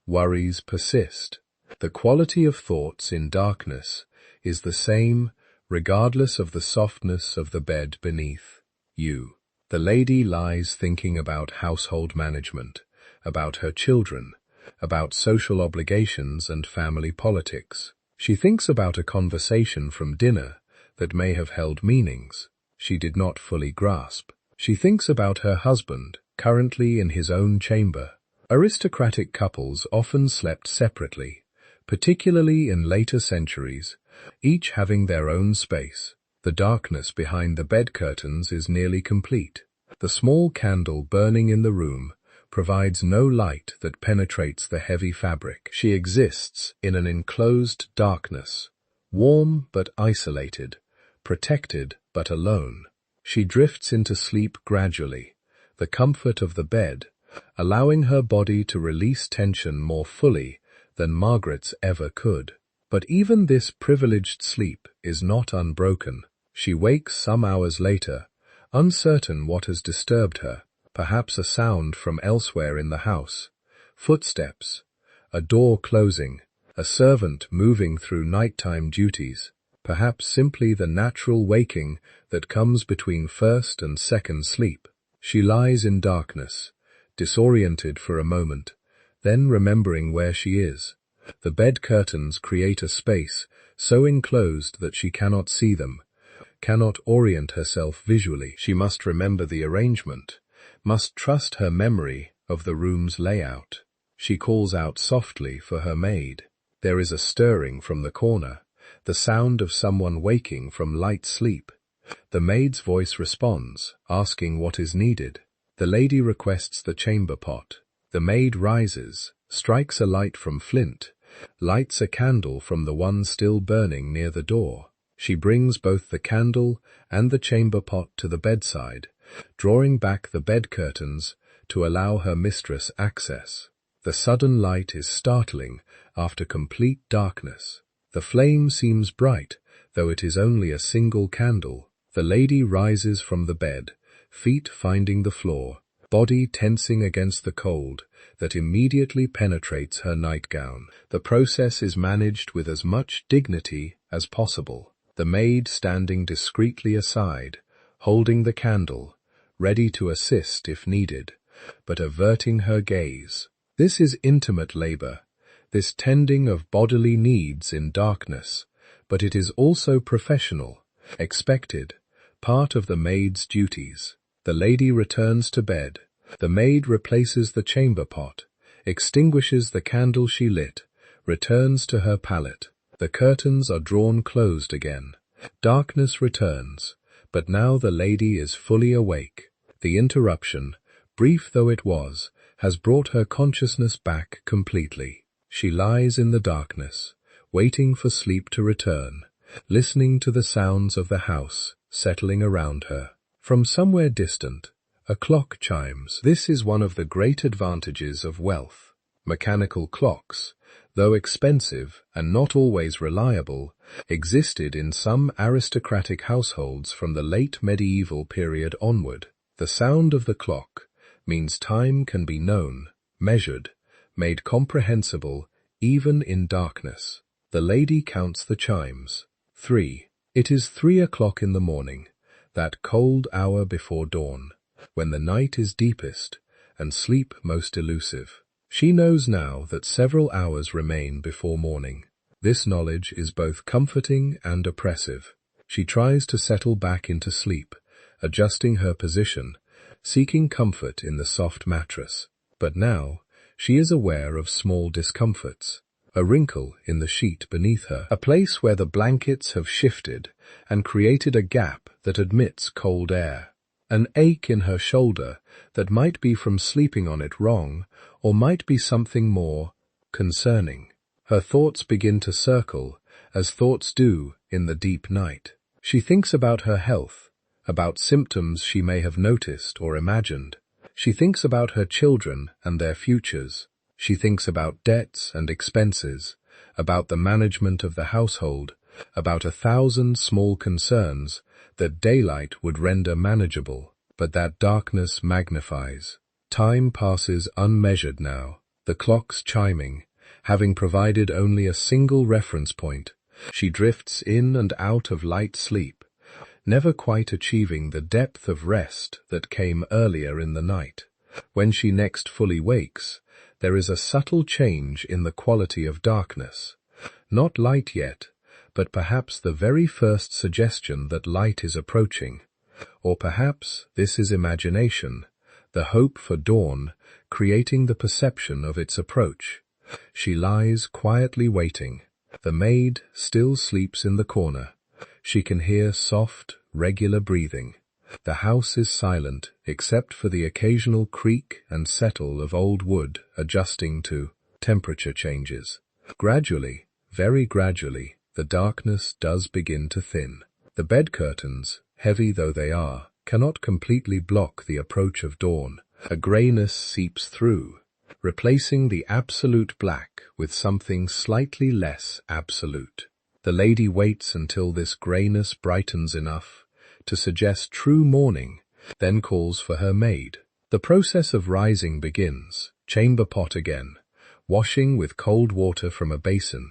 Worries persist. The quality of thoughts in darkness is the same regardless of the softness of the bed beneath you. The lady lies thinking about household management, about her children, about social obligations and family politics. She thinks about a conversation from dinner that may have held meanings she did not fully grasp. She thinks about her husband, currently in his own chamber. Aristocratic couples often slept separately, particularly in later centuries, each having their own space. The darkness behind the bed curtains is nearly complete. The small candle burning in the room provides no light that penetrates the heavy fabric. She exists in an enclosed darkness, warm but isolated, protected but alone. She drifts into sleep gradually, the comfort of the bed, allowing her body to release tension more fully than Margaret's ever could. But even this privileged sleep is not unbroken. She wakes some hours later, uncertain what has disturbed her, perhaps a sound from elsewhere in the house, footsteps, a door closing, a servant moving through nighttime duties, perhaps simply the natural waking that comes between first and second sleep. She lies in darkness, disoriented for a moment, then remembering where she is. The bed curtains create a space so enclosed that she cannot see them, cannot orient herself visually. She must remember the arrangement, must trust her memory of the room's layout. She calls out softly for her maid. There is a stirring from the corner, the sound of someone waking from light sleep. The maid's voice responds, asking what is needed. The lady requests the chamber pot. The maid rises, strikes a light from flint, lights a candle from the one still burning near the door. She brings both the candle and the chamber pot to the bedside, drawing back the bed curtains to allow her mistress access. The sudden light is startling after complete darkness. The flame seems bright, though it is only a single candle. The lady rises from the bed, feet finding the floor, body tensing against the cold that immediately penetrates her nightgown. The process is managed with as much dignity as possible, the maid standing discreetly aside, holding the candle, ready to assist if needed, but averting her gaze. This is intimate labor, this tending of bodily needs in darkness, but it is also professional, expected, part of the maid's duties. The lady returns to bed. The maid replaces the chamber pot, extinguishes the candle she lit, returns to her pallet. The curtains are drawn closed again. Darkness returns, but now the lady is fully awake. The interruption, brief though it was, has brought her consciousness back completely. She lies in the darkness, waiting for sleep to return, listening to the sounds of the house settling around her. From somewhere distant, a clock chimes. This is one of the great advantages of wealth. Mechanical clocks, though expensive and not always reliable, existed in some aristocratic households from the late medieval period onward. The sound of the clock means time can be known, measured, made comprehensible even in darkness. The lady counts the chimes. 3. It is 3 o'clock in the morning, that cold hour before dawn, when the night is deepest and sleep most elusive. She knows now that several hours remain before morning. This knowledge is both comforting and oppressive. She tries to settle back into sleep, adjusting her position, seeking comfort in the soft mattress. But now, she is aware of small discomforts. A wrinkle in the sheet beneath her, a place where the blankets have shifted and created a gap that admits cold air. An ache in her shoulder that might be from sleeping on it wrong, or might be something more concerning. Her thoughts begin to circle, as thoughts do in the deep night. She thinks about her health, about symptoms she may have noticed or imagined. She thinks about her children and their futures. She thinks about debts and expenses, about the management of the household, about 1,000 small concerns that daylight would render manageable, but that darkness magnifies. Time passes unmeasured now, the clocks chiming, having provided only a single reference point. She drifts in and out of light sleep, never quite achieving the depth of rest that came earlier in the night. When she next fully wakes, there is a subtle change in the quality of darkness. Not light yet, but perhaps the very first suggestion that light is approaching. Or perhaps this is imagination, the hope for dawn, creating the perception of its approach. She lies quietly waiting. The maid still sleeps in the corner. She can hear soft, regular breathing. The house is silent, except for the occasional creak and settle of old wood adjusting to temperature changes. Gradually, very gradually, the darkness does begin to thin. The bed curtains, heavy though they are, cannot completely block the approach of dawn. A grayness seeps through, replacing the absolute black with something slightly less absolute. The lady waits until this grayness brightens enough to suggest true morning, then calls for her maid. The process of rising begins. Chamber pot again, washing with cold water from a basin,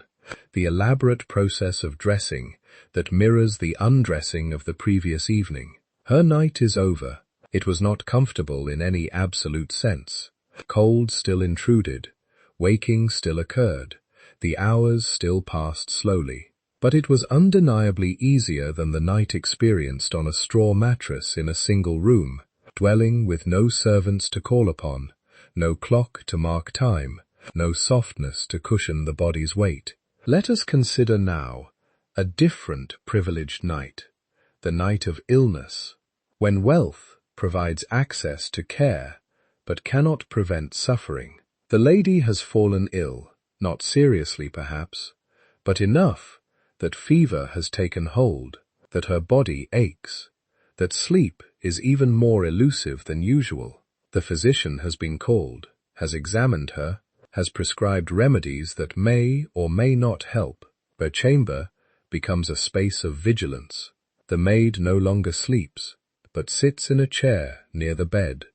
the elaborate process of dressing that mirrors the undressing of the previous evening. Her night is over. It was not comfortable in any absolute sense. Cold still intruded. Waking still occurred. The hours still passed slowly. But it was undeniably easier than the night experienced on a straw mattress in a single room, dwelling with no servants to call upon, no clock to mark time, no softness to cushion the body's weight. Let us consider now a different privileged night, the night of illness, when wealth provides access to care, but cannot prevent suffering. The lady has fallen ill, not seriously perhaps, but enough that fever has taken hold, that her body aches, that sleep is even more elusive than usual. The physician has been called, has examined her, has prescribed remedies that may or may not help. Her chamber becomes a space of vigilance. The maid no longer sleeps, but sits in a chair near the bed,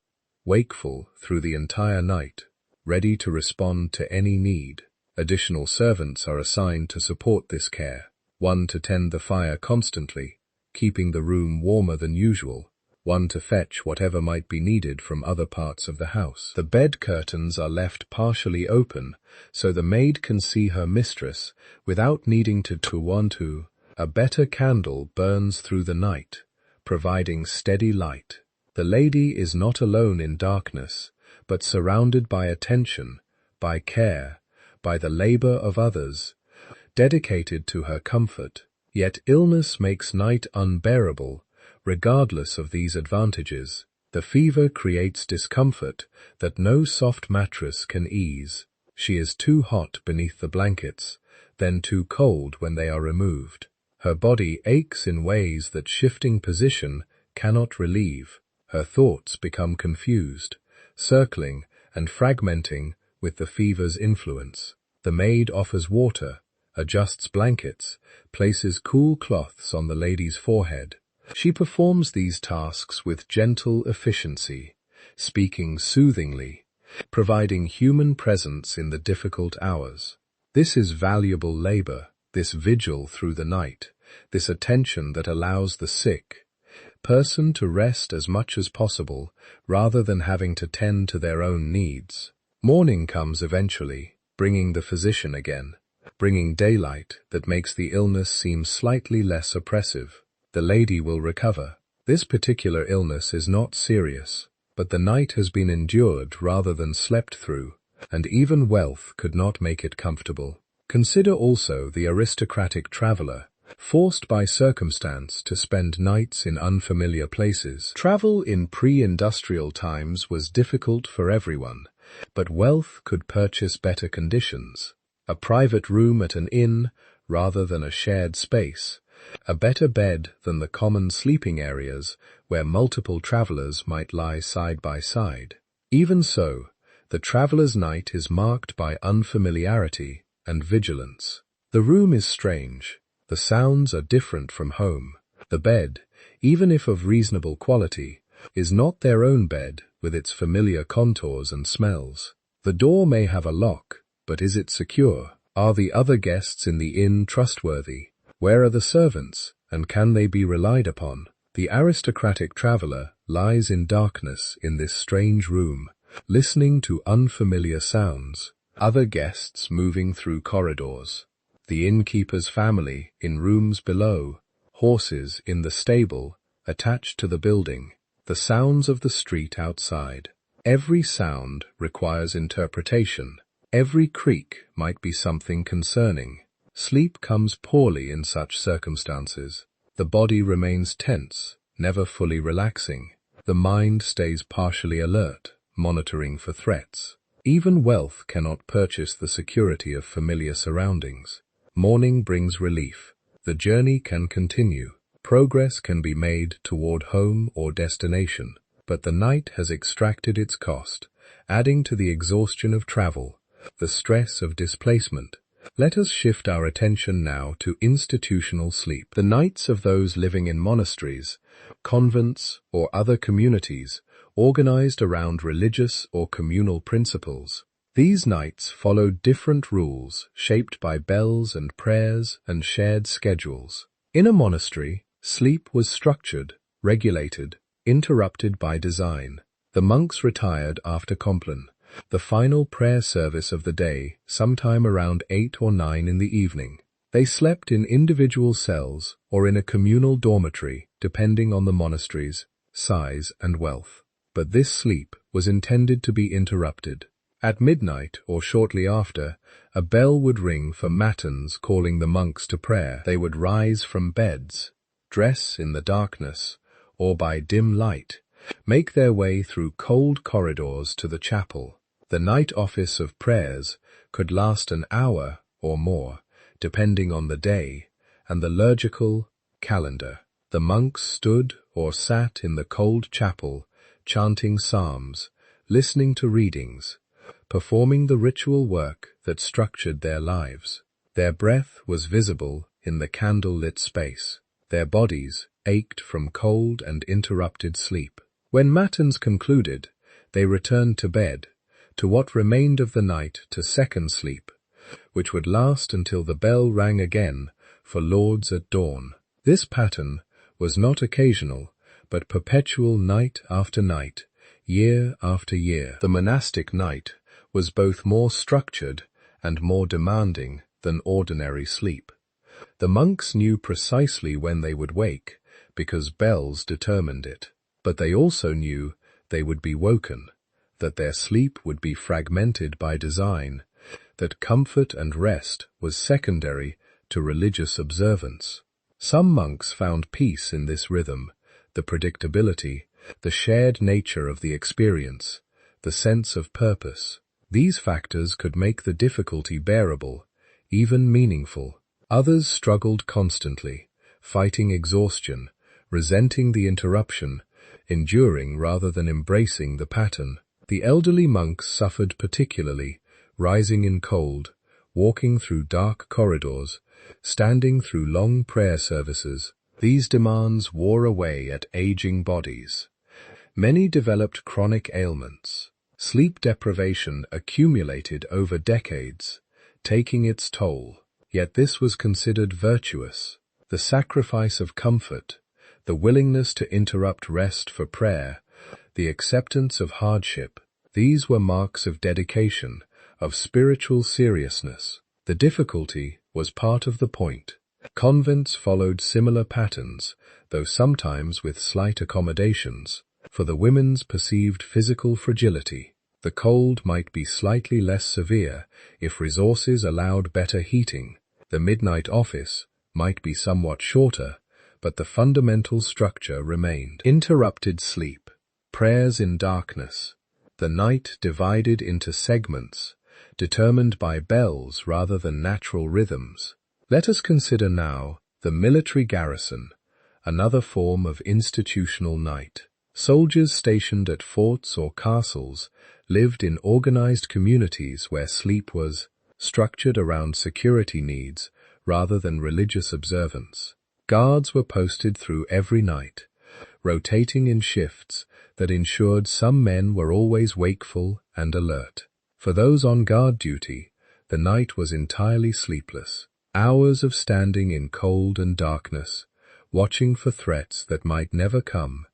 wakeful through the entire night, ready to respond to any need. Additional servants are assigned to support this care, one to tend the fire constantly, keeping the room warmer than usual, one to fetch whatever might be needed from other parts of the house. The bed curtains are left partially open, so the maid can see her mistress without needing to want to. A better candle burns through the night, providing steady light. The lady is not alone in darkness, but surrounded by attention, by care, by the labor of others, dedicated to her comfort. Yet illness makes night unbearable. Regardless of these advantages, the fever creates discomfort that no soft mattress can ease. She is too hot beneath the blankets, then too cold when they are removed. Her body aches in ways that shifting position cannot relieve. Her thoughts become confused, circling and fragmenting with the fever's influence. The maid offers water, adjusts blankets, places cool cloths on the lady's forehead. She performs these tasks with gentle efficiency, speaking soothingly, providing human presence in the difficult hours. This is valuable labor, this vigil through the night, this attention that allows the sick person to rest as much as possible rather than having to tend to their own needs. Morning comes eventually, bringing the physician again, bringing daylight that makes the illness seem slightly less oppressive. The lady will recover. This particular illness is not serious, but the night has been endured rather than slept through, and even wealth could not make it comfortable. Consider also the aristocratic traveler, forced by circumstance to spend nights in unfamiliar places. Travel in pre-industrial times was difficult for everyone, but wealth could purchase better conditions. A private room at an inn rather than a shared space, a better bed than the common sleeping areas where multiple travelers might lie side by side. Even so, the traveler's night is marked by unfamiliarity and vigilance. The room is strange. The sounds are different from home. The bed, even if of reasonable quality, is not their own bed with its familiar contours and smells. The door may have a lock, but is it secure? Are the other guests in the inn trustworthy? Where are the servants, and can they be relied upon? The aristocratic traveler lies in darkness in this strange room, listening to unfamiliar sounds, other guests moving through corridors, the innkeeper's family in rooms below, horses in the stable attached to the building, the sounds of the street outside. Every sound requires interpretation. Every creak might be something concerning. Sleep comes poorly in such circumstances. The body remains tense, never fully relaxing. The mind stays partially alert, monitoring for threats. Even wealth cannot purchase the security of familiar surroundings. Morning brings relief. The journey can continue. Progress can be made toward home or destination, but the night has extracted its cost, adding to the exhaustion of travel, the stress of displacement. Let us shift our attention now to institutional sleep. The nights of those living in monasteries, convents, or other communities organized around religious or communal principles. These nights followed different rules shaped by bells and prayers and shared schedules. In a monastery, sleep was structured, regulated, interrupted by design. The monks retired after Compline, the final prayer service of the day, sometime around 8 or 9 in the evening. They slept in individual cells or in a communal dormitory, depending on the monastery's size and wealth. But this sleep was intended to be interrupted. At midnight or shortly after, a bell would ring for matins calling the monks to prayer. They would rise from beds, dress in the darkness, or by dim light, make their way through cold corridors to the chapel. The night office of prayers could last an hour or more, depending on the day and the liturgical calendar. The monks stood or sat in the cold chapel, chanting psalms, listening to readings, performing the ritual work that structured their lives. Their breath was visible in the candle-lit space. Their bodies ached from cold and interrupted sleep. When matins concluded, they returned to bed, to what remained of the night to second sleep, which would last until the bell rang again for lauds at dawn. This pattern was not occasional, but perpetual night after night, year after year. The monastic night was both more structured and more demanding than ordinary sleep. The monks knew precisely when they would wake, because bells determined it. But they also knew they would be woken, that their sleep would be fragmented by design, that comfort and rest was secondary to religious observance. Some monks found peace in this rhythm, the predictability, the shared nature of the experience, the sense of purpose. These factors could make the difficulty bearable, even meaningful. Others struggled constantly, fighting exhaustion, resenting the interruption, enduring rather than embracing the pattern. The elderly monks suffered particularly, rising in cold, walking through dark corridors, standing through long prayer services. These demands wore away at aging bodies. Many developed chronic ailments. Sleep deprivation accumulated over decades, taking its toll. Yet this was considered virtuous. The sacrifice of comfort, the willingness to interrupt rest for prayer, the acceptance of hardship, these were marks of dedication, of spiritual seriousness. The difficulty was part of the point. Convents followed similar patterns, though sometimes with slight accommodations. For the women's perceived physical fragility, the cold might be slightly less severe if resources allowed better heating. The midnight office might be somewhat shorter, but the fundamental structure remained. Interrupted sleep, prayers in darkness, the night divided into segments, determined by bells rather than natural rhythms. Let us consider now the military garrison, another form of institutional night. Soldiers stationed at forts or castles lived in organized communities where sleep was structured around security needs rather than religious observance. Guards were posted through every night, rotating in shifts that ensured some men were always wakeful and alert. For those on guard duty, the night was entirely sleepless. Hours of standing in cold and darkness, watching for threats that might never come,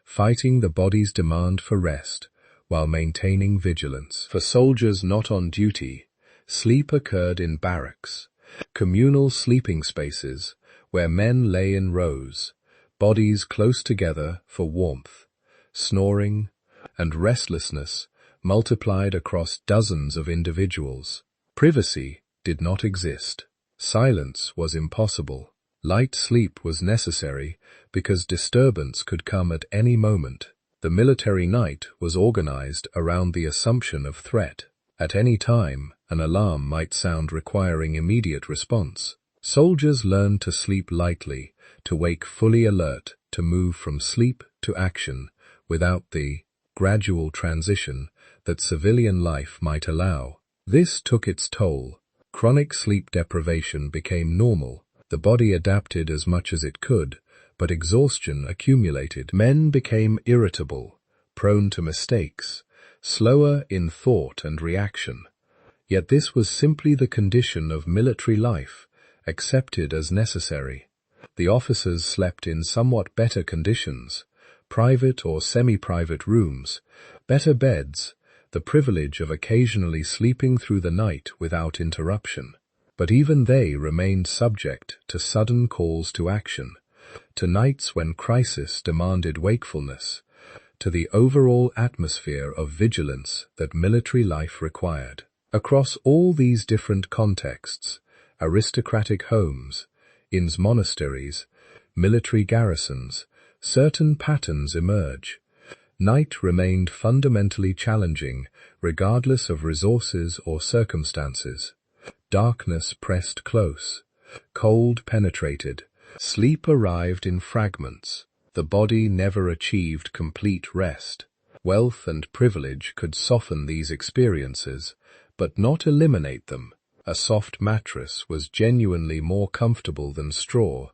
fighting the body's demand for rest while maintaining vigilance. For soldiers not on duty, sleep occurred in barracks, communal sleeping spaces where men lay in rows, bodies close together for warmth. Snoring and restlessness multiplied across dozens of individuals. Privacy did not exist. Silence was impossible. Light sleep was necessary because disturbance could come at any moment. The military night was organized around the assumption of threat. At any time, an alarm might sound requiring immediate response. Soldiers learned to sleep lightly, to wake fully alert, to move from sleep to action without the gradual transition that civilian life might allow. This took its toll. Chronic sleep deprivation became normal. The body adapted as much as it could, but exhaustion accumulated. Men became irritable, prone to mistakes, slower in thought and reaction. Yet this was simply the condition of military life, accepted as necessary. The officers slept in somewhat better conditions, private or semi-private rooms, better beds, the privilege of occasionally sleeping through the night without interruption. But even they remained subject to sudden calls to action, to nights when crisis demanded wakefulness, to the overall atmosphere of vigilance that military life required. Across all these different contexts, aristocratic homes, inns, monasteries, military garrisons, certain patterns emerge. Night remained fundamentally challenging, regardless of resources or circumstances. Darkness pressed close. Cold penetrated. Sleep arrived in fragments. The body never achieved complete rest. Wealth and privilege could soften these experiences, but not eliminate them. A soft mattress was genuinely more comfortable than straw,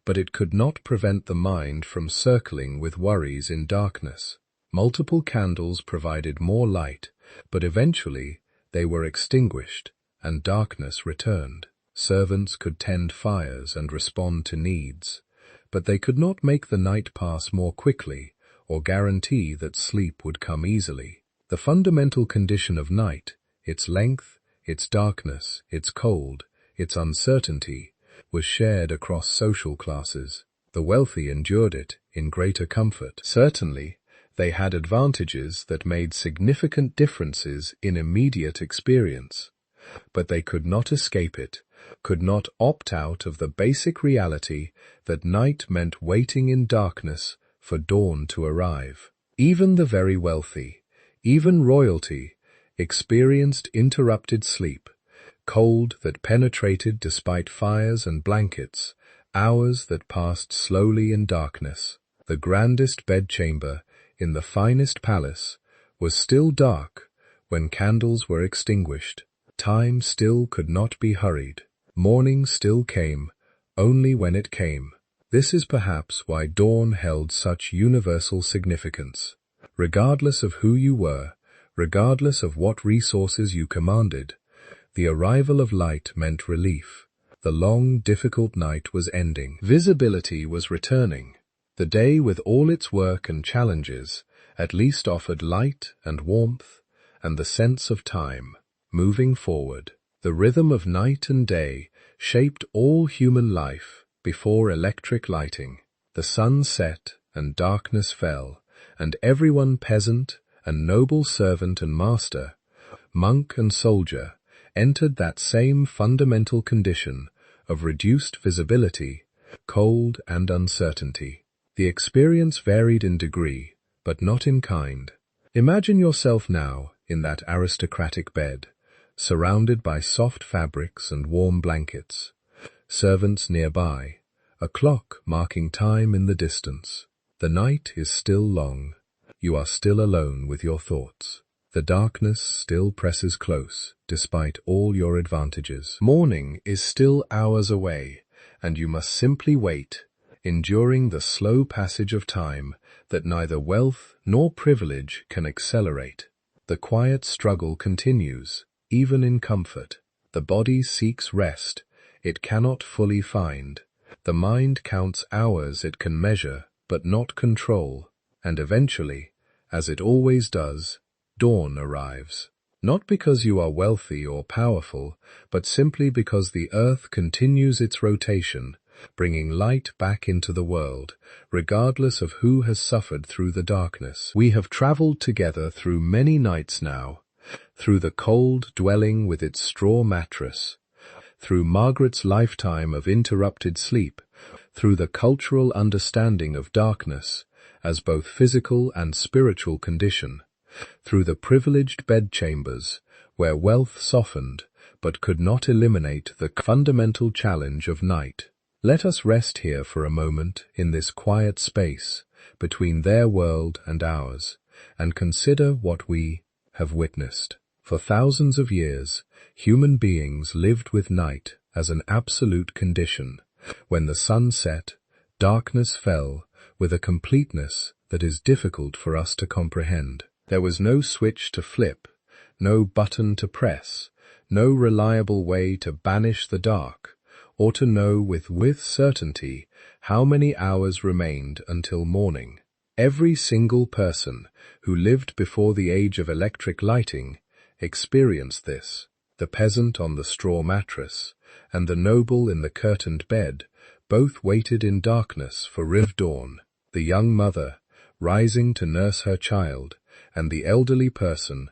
but it could not prevent the mind from circling with worries in darkness. Multiple candles provided more light, but eventually they were extinguished, and darkness returned. Servants could tend fires and respond to needs, but they could not make the night pass more quickly or guarantee that sleep would come easily. The fundamental condition of night, its length, its darkness, its cold, its uncertainty, was shared across social classes. The wealthy endured it in greater comfort. Certainly, they had advantages that made significant differences in immediate experience. But they could not escape it, could not opt out of the basic reality that night meant waiting in darkness for dawn to arrive. Even the very wealthy, even royalty, experienced interrupted sleep, cold that penetrated despite fires and blankets, hours that passed slowly in darkness. The grandest bedchamber in the finest palace was still dark when candles were extinguished. Time still could not be hurried. Morning still came, only when it came. This is perhaps why dawn held such universal significance. Regardless of who you were, regardless of what resources you commanded, the arrival of light meant relief. The long, difficult night was ending. Visibility was returning. The day, with all its work and challenges, at least offered light and warmth and the sense of time. Moving forward, the rhythm of night and day shaped all human life. Before electric lighting, the sun set and darkness fell, and everyone, peasant and noble, servant and master, monk and soldier, entered that same fundamental condition of reduced visibility, cold and uncertainty. The experience varied in degree, but not in kind. Imagine yourself now in that aristocratic bed, surrounded by soft fabrics and warm blankets, servants nearby, a clock marking time in the distance. The night is still long. You are still alone with your thoughts. The darkness still presses close, despite all your advantages. Morning is still hours away, and you must simply wait, enduring the slow passage of time that neither wealth nor privilege can accelerate. The quiet struggle continues, even in comfort. The body seeks rest it cannot fully find. The mind counts hours it can measure, but not control. And eventually, as it always does, dawn arrives. Not because you are wealthy or powerful, but simply because the earth continues its rotation, bringing light back into the world, regardless of who has suffered through the darkness. We have traveled together through many nights now, through the cold dwelling with its straw mattress, through Margaret's lifetime of interrupted sleep, through the cultural understanding of darkness as both physical and spiritual condition, through the privileged bedchambers where wealth softened but could not eliminate the fundamental challenge of night. Let us rest here for a moment in this quiet space between their world and ours, and consider what we have witnessed. For thousands of years, human beings lived with night as an absolute condition. When the sun set, darkness fell with a completeness that is difficult for us to comprehend. There was no switch to flip, no button to press, no reliable way to banish the dark, or to know with certainty how many hours remained until morning. Every single person who lived before the age of electric lighting experienced this. The peasant on the straw mattress and the noble in the curtained bed both waited in darkness for dawn. The young mother, rising to nurse her child, and the elderly person,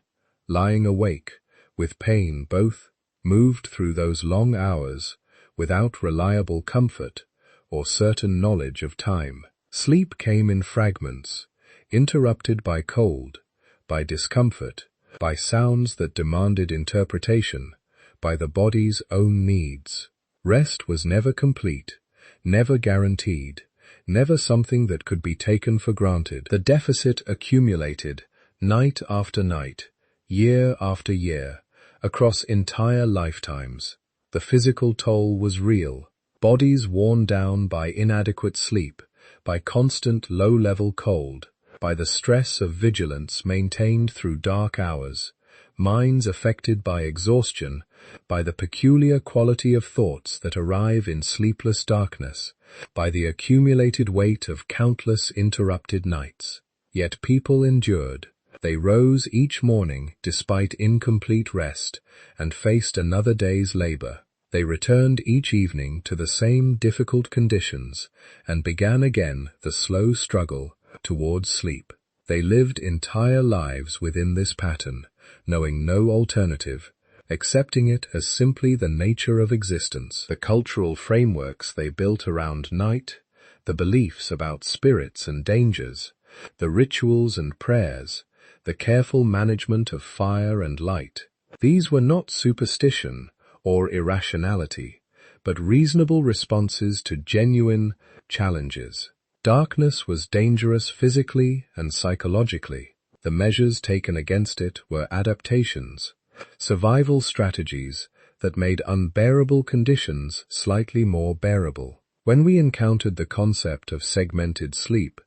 lying awake, with pain, both moved through those long hours without reliable comfort or certain knowledge of time. Sleep came in fragments, interrupted by cold, by discomfort, by sounds that demanded interpretation, by the body's own needs. Rest was never complete, never guaranteed, never something that could be taken for granted. The deficit accumulated, night after night, year after year, across entire lifetimes. The physical toll was real, bodies worn down by inadequate sleep, by constant low-level cold, by the stress of vigilance maintained through dark hours, minds affected by exhaustion, by the peculiar quality of thoughts that arrive in sleepless darkness, by the accumulated weight of countless interrupted nights. Yet people endured. They rose each morning despite incomplete rest and faced another day's labor. They returned each evening to the same difficult conditions and began again the slow struggle towards sleep. They lived entire lives within this pattern, knowing no alternative, accepting it as simply the nature of existence. The cultural frameworks they built around night, the beliefs about spirits and dangers, the rituals and prayers, the careful management of fire and light, these were not superstition or irrationality, but reasonable responses to genuine challenges. Darkness was dangerous physically and psychologically. The measures taken against it were adaptations, survival strategies that made unbearable conditions slightly more bearable. When we encountered the concept of segmented sleep,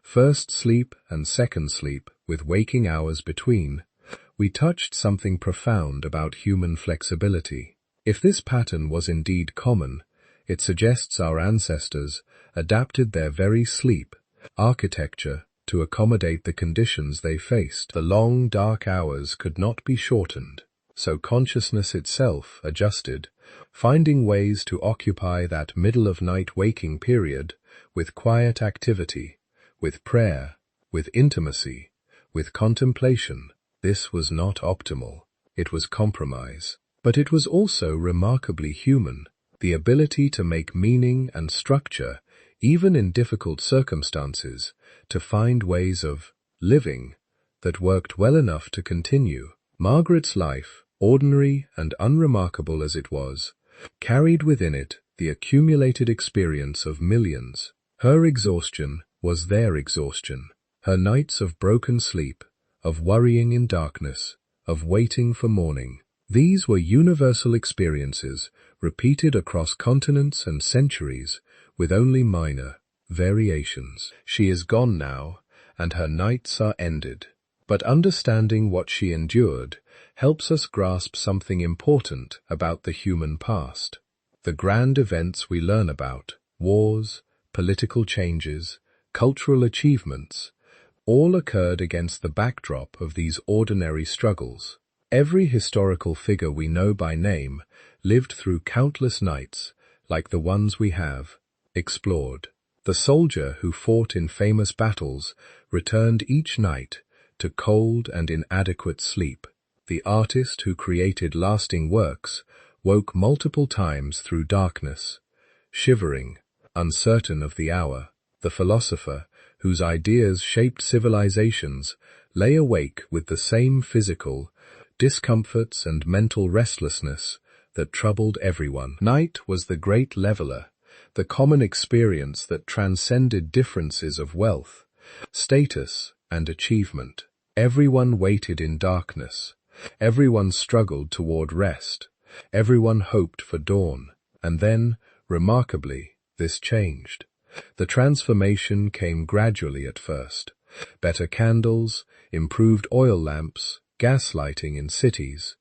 first sleep and second sleep with waking hours between, we touched something profound about human flexibility. If this pattern was indeed common, it suggests our ancestors adapted their very sleep architecture to accommodate the conditions they faced. The long, dark hours could not be shortened, so consciousness itself adjusted, finding ways to occupy that middle-of-night waking period with quiet activity, with prayer, with intimacy, with contemplation. This was not optimal. It was compromise. But it was also remarkably human, the ability to make meaning and structure, even in difficult circumstances, to find ways of living that worked well enough to continue. Margaret's life, ordinary and unremarkable as it was, carried within it the accumulated experience of millions. Her exhaustion was their exhaustion. Her nights of broken sleep, of worrying in darkness, of waiting for morning. These were universal experiences, repeated across continents and centuries, with only minor variations. She is gone now, and her nights are ended. But understanding what she endured helps us grasp something important about the human past. The grand events we learn about, wars, political changes, cultural achievements, all occurred against the backdrop of these ordinary struggles. Every historical figure we know by name lived through countless nights, like the ones we have explored. The soldier who fought in famous battles returned each night to cold and inadequate sleep. The artist who created lasting works woke multiple times through darkness, shivering, uncertain of the hour. The philosopher, whose ideas shaped civilizations, lay awake with the same physical discomforts and mental restlessness that troubled everyone. Night was the great leveler, the common experience that transcended differences of wealth, status, and achievement. Everyone waited in darkness. Everyone struggled toward rest. Everyone hoped for dawn. And then, remarkably, this changed. The transformation came gradually at first. Better candles, improved oil lamps, gaslighting in cities.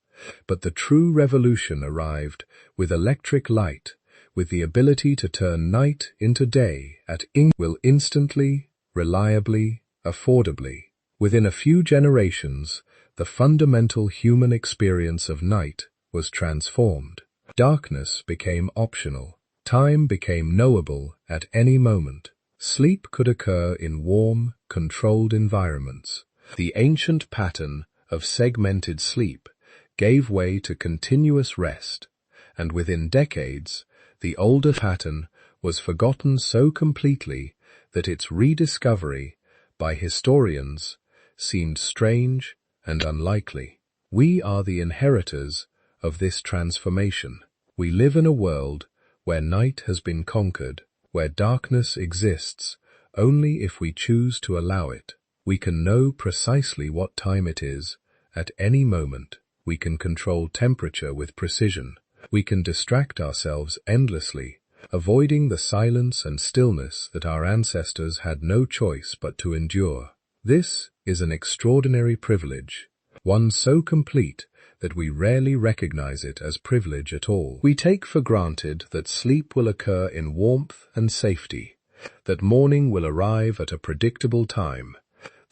But the true revolution arrived with electric light, with the ability to turn night into day at will instantly, reliably, affordably. Within a few generations, the fundamental human experience of night was transformed. Darkness became optional. Time became knowable at any moment. Sleep could occur in warm, controlled environments. The ancient pattern of segmented sleep gave way to continuous rest, and within decades, the older pattern was forgotten so completely that its rediscovery by historians seemed strange and unlikely. We are the inheritors of this transformation. We live in a world where night has been conquered, where darkness exists only if we choose to allow it. We can know precisely what time it is at any moment. We can control temperature with precision. We can distract ourselves endlessly, avoiding the silence and stillness that our ancestors had no choice but to endure. This is an extraordinary privilege, one so complete that we rarely recognize it as privilege at all. We take for granted that sleep will occur in warmth and safety, that morning will arrive at a predictable time,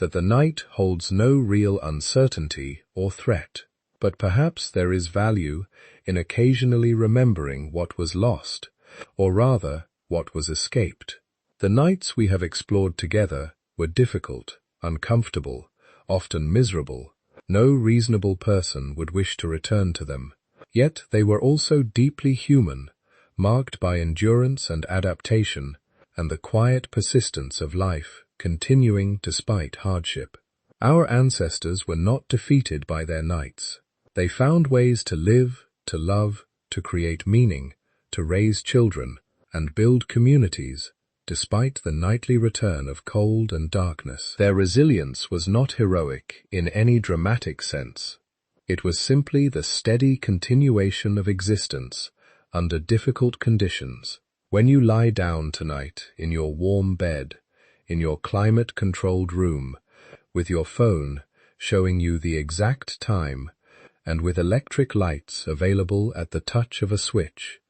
that the night holds no real uncertainty or threat. But perhaps there is value in occasionally remembering what was lost, or rather, what was escaped. The nights we have explored together were difficult, uncomfortable, often miserable. No reasonable person would wish to return to them. Yet they were also deeply human, marked by endurance and adaptation, and the quiet persistence of life continuing despite hardship. Our ancestors were not defeated by their nights. They found ways to live, to love, to create meaning, to raise children, and build communities, despite the nightly return of cold and darkness. Their resilience was not heroic in any dramatic sense. It was simply the steady continuation of existence under difficult conditions. When you lie down tonight in your warm bed, in your climate-controlled room, with your phone showing you the exact time, and with electric lights available at the touch of a switch,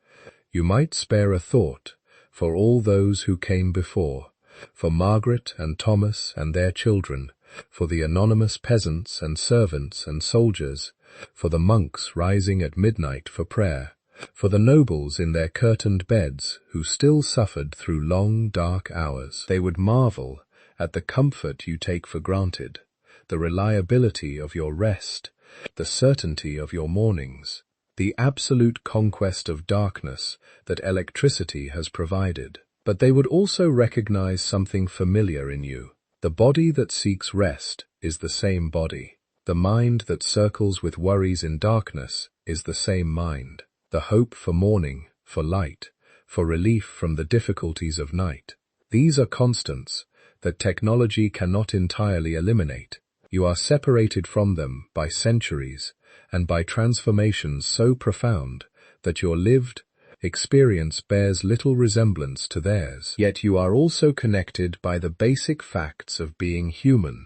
you might spare a thought for all those who came before, for Margaret and Thomas and their children, for the anonymous peasants and servants and soldiers, for the monks rising at midnight for prayer, for the nobles in their curtained beds who still suffered through long, dark hours. They would marvel at the comfort you take for granted, the reliability of your rest, the certainty of your mornings, the absolute conquest of darkness that electricity has provided. But they would also recognize something familiar in you. The body that seeks rest is the same body. The mind that circles with worries in darkness is the same mind. The hope for morning, for light, for relief from the difficulties of night. These are constants that technology cannot entirely eliminate. You are separated from them by centuries and by transformations so profound that your lived experience bears little resemblance to theirs. Yet you are also connected by the basic facts of being human,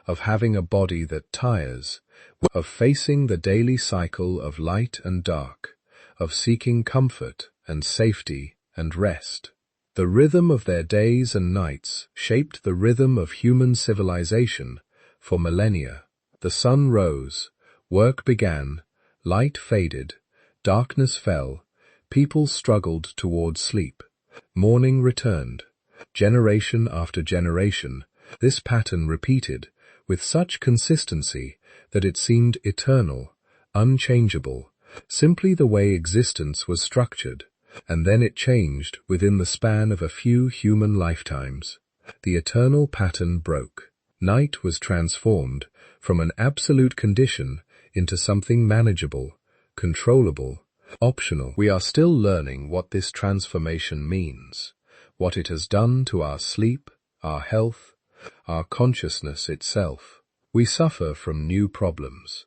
of having a body that tires, of facing the daily cycle of light and dark, of seeking comfort and safety and rest. The rhythm of their days and nights shaped the rhythm of human civilization for millennia. The sun rose, work began, light faded, darkness fell, people struggled toward sleep. Morning returned. Generation after generation, this pattern repeated with such consistency that it seemed eternal, unchangeable, simply the way existence was structured, and then it changed within the span of a few human lifetimes. The eternal pattern broke. Night was transformed from an absolute condition into something manageable, controllable, optional. We are still learning what this transformation means, what it has done to our sleep, our health, our consciousness itself. We suffer from new problems.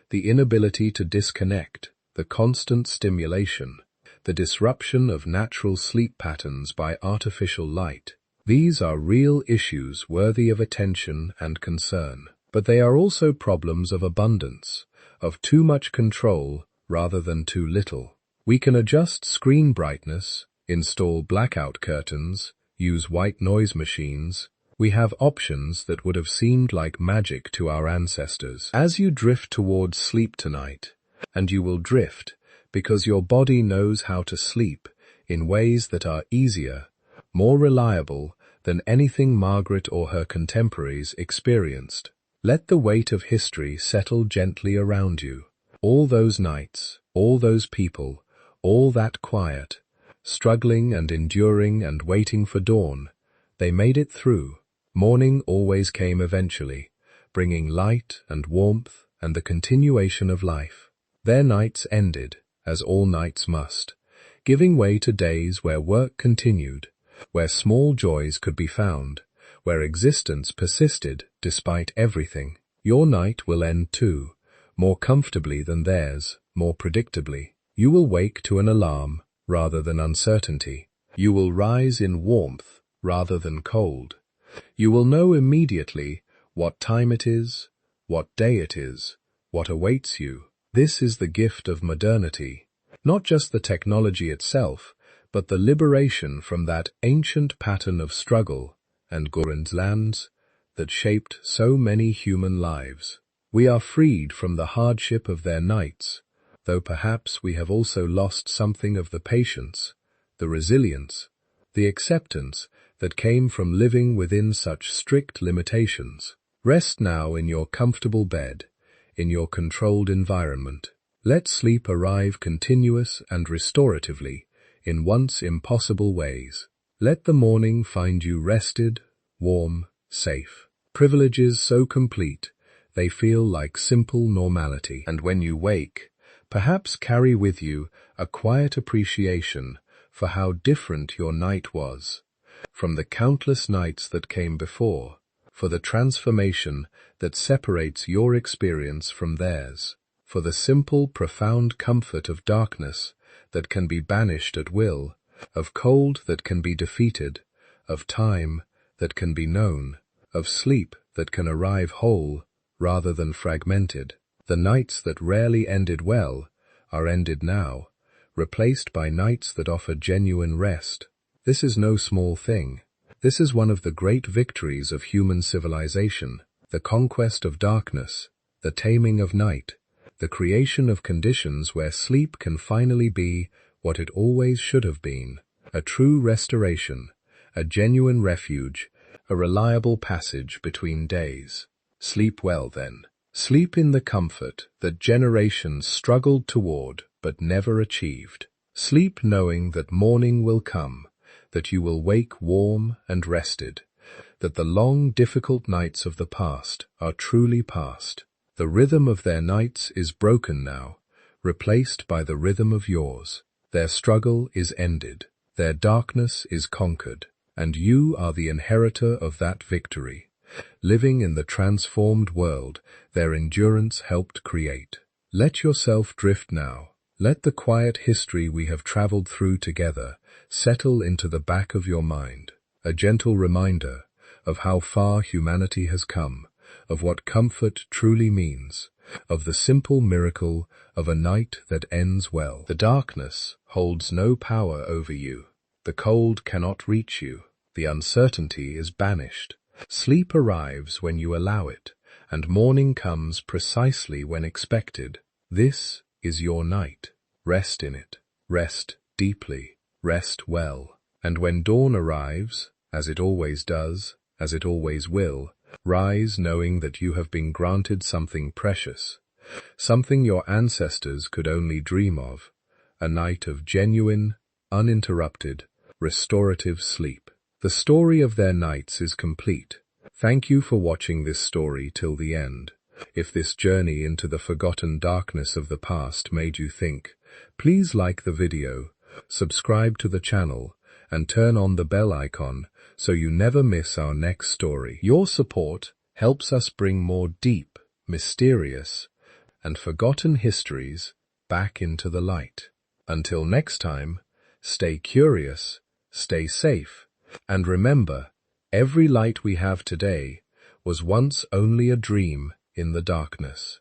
The inability to disconnect, the constant stimulation, the disruption of natural sleep patterns by artificial light. These are real issues worthy of attention and concern. But they are also problems of abundance, of too much control rather than too little. We can adjust screen brightness, install blackout curtains, use white noise machines. We have options that would have seemed like magic to our ancestors. As you drift towards sleep tonight, and you will drift because your body knows how to sleep in ways that are easier, more reliable than anything Margaret or her contemporaries experienced. Let the weight of history settle gently around you. All those nights, all those people, all that quiet, struggling and enduring and waiting for dawn, they made it through. Morning always came eventually, bringing light and warmth and the continuation of life. Their nights ended, as all nights must, giving way to days where work continued, where small joys could be found, where existence persisted despite everything. Your night will end too, more comfortably than theirs, more predictably. You will wake to an alarm rather than uncertainty. You will rise in warmth rather than cold. You will know immediately what time it is, what day it is, what awaits you. This is the gift of modernity, not just the technology itself, but the liberation from that ancient pattern of struggle and lands that shaped so many human lives. We are freed from the hardship of their nights, though perhaps we have also lost something of the patience, the resilience, the acceptance that came from living within such strict limitations. Rest now in your comfortable bed, in your controlled environment. Let sleep arrive continuous and restoratively in once impossible ways. Let the morning find you rested, warm, safe. Privileges so complete, they feel like simple normality. And when you wake, perhaps carry with you a quiet appreciation for how different your night was from the countless nights that came before, for the transformation that separates your experience from theirs, for the simple, profound comfort of darkness that can be banished at will, of cold that can be defeated, of time that can be known, of sleep that can arrive whole rather than fragmented. The nights that rarely ended well are ended now, replaced by nights that offer genuine rest. This is no small thing. This is one of the great victories of human civilization, the conquest of darkness, the taming of night, the creation of conditions where sleep can finally be what it always should have been, a true restoration, a genuine refuge, a reliable passage between days. Sleep well, then. Sleep in the comfort that generations struggled toward but never achieved. Sleep knowing that morning will come, that you will wake warm and rested, that the long, difficult nights of the past are truly past. The rhythm of their nights is broken now, replaced by the rhythm of yours. Their struggle is ended, their darkness is conquered, and you are the inheritor of that victory, living in the transformed world their endurance helped create. Let yourself drift now. Let the quiet history we have traveled through together settle into the back of your mind, a gentle reminder of how far humanity has come, of what comfort truly means, of the simple miracle of a night that ends well. The darkness holds no power over you. The cold cannot reach you. The uncertainty is banished. Sleep arrives when you allow it, and morning comes precisely when expected. This is your night. Rest in it. Rest deeply. Rest well. And when dawn arrives, as it always does, as it always will, rise knowing that you have been granted something precious, something your ancestors could only dream of, a night of genuine, uninterrupted, restorative sleep. The story of their nights is complete. Thank you for watching this story till the end. If this journey into the forgotten darkness of the past made you think, please like the video, subscribe to the channel, and turn on the bell icon so you never miss our next story. Your support helps us bring more deep, mysterious, and forgotten histories back into the light. Until next time, stay curious, stay safe, and remember, every light we have today was once only a dream in the darkness.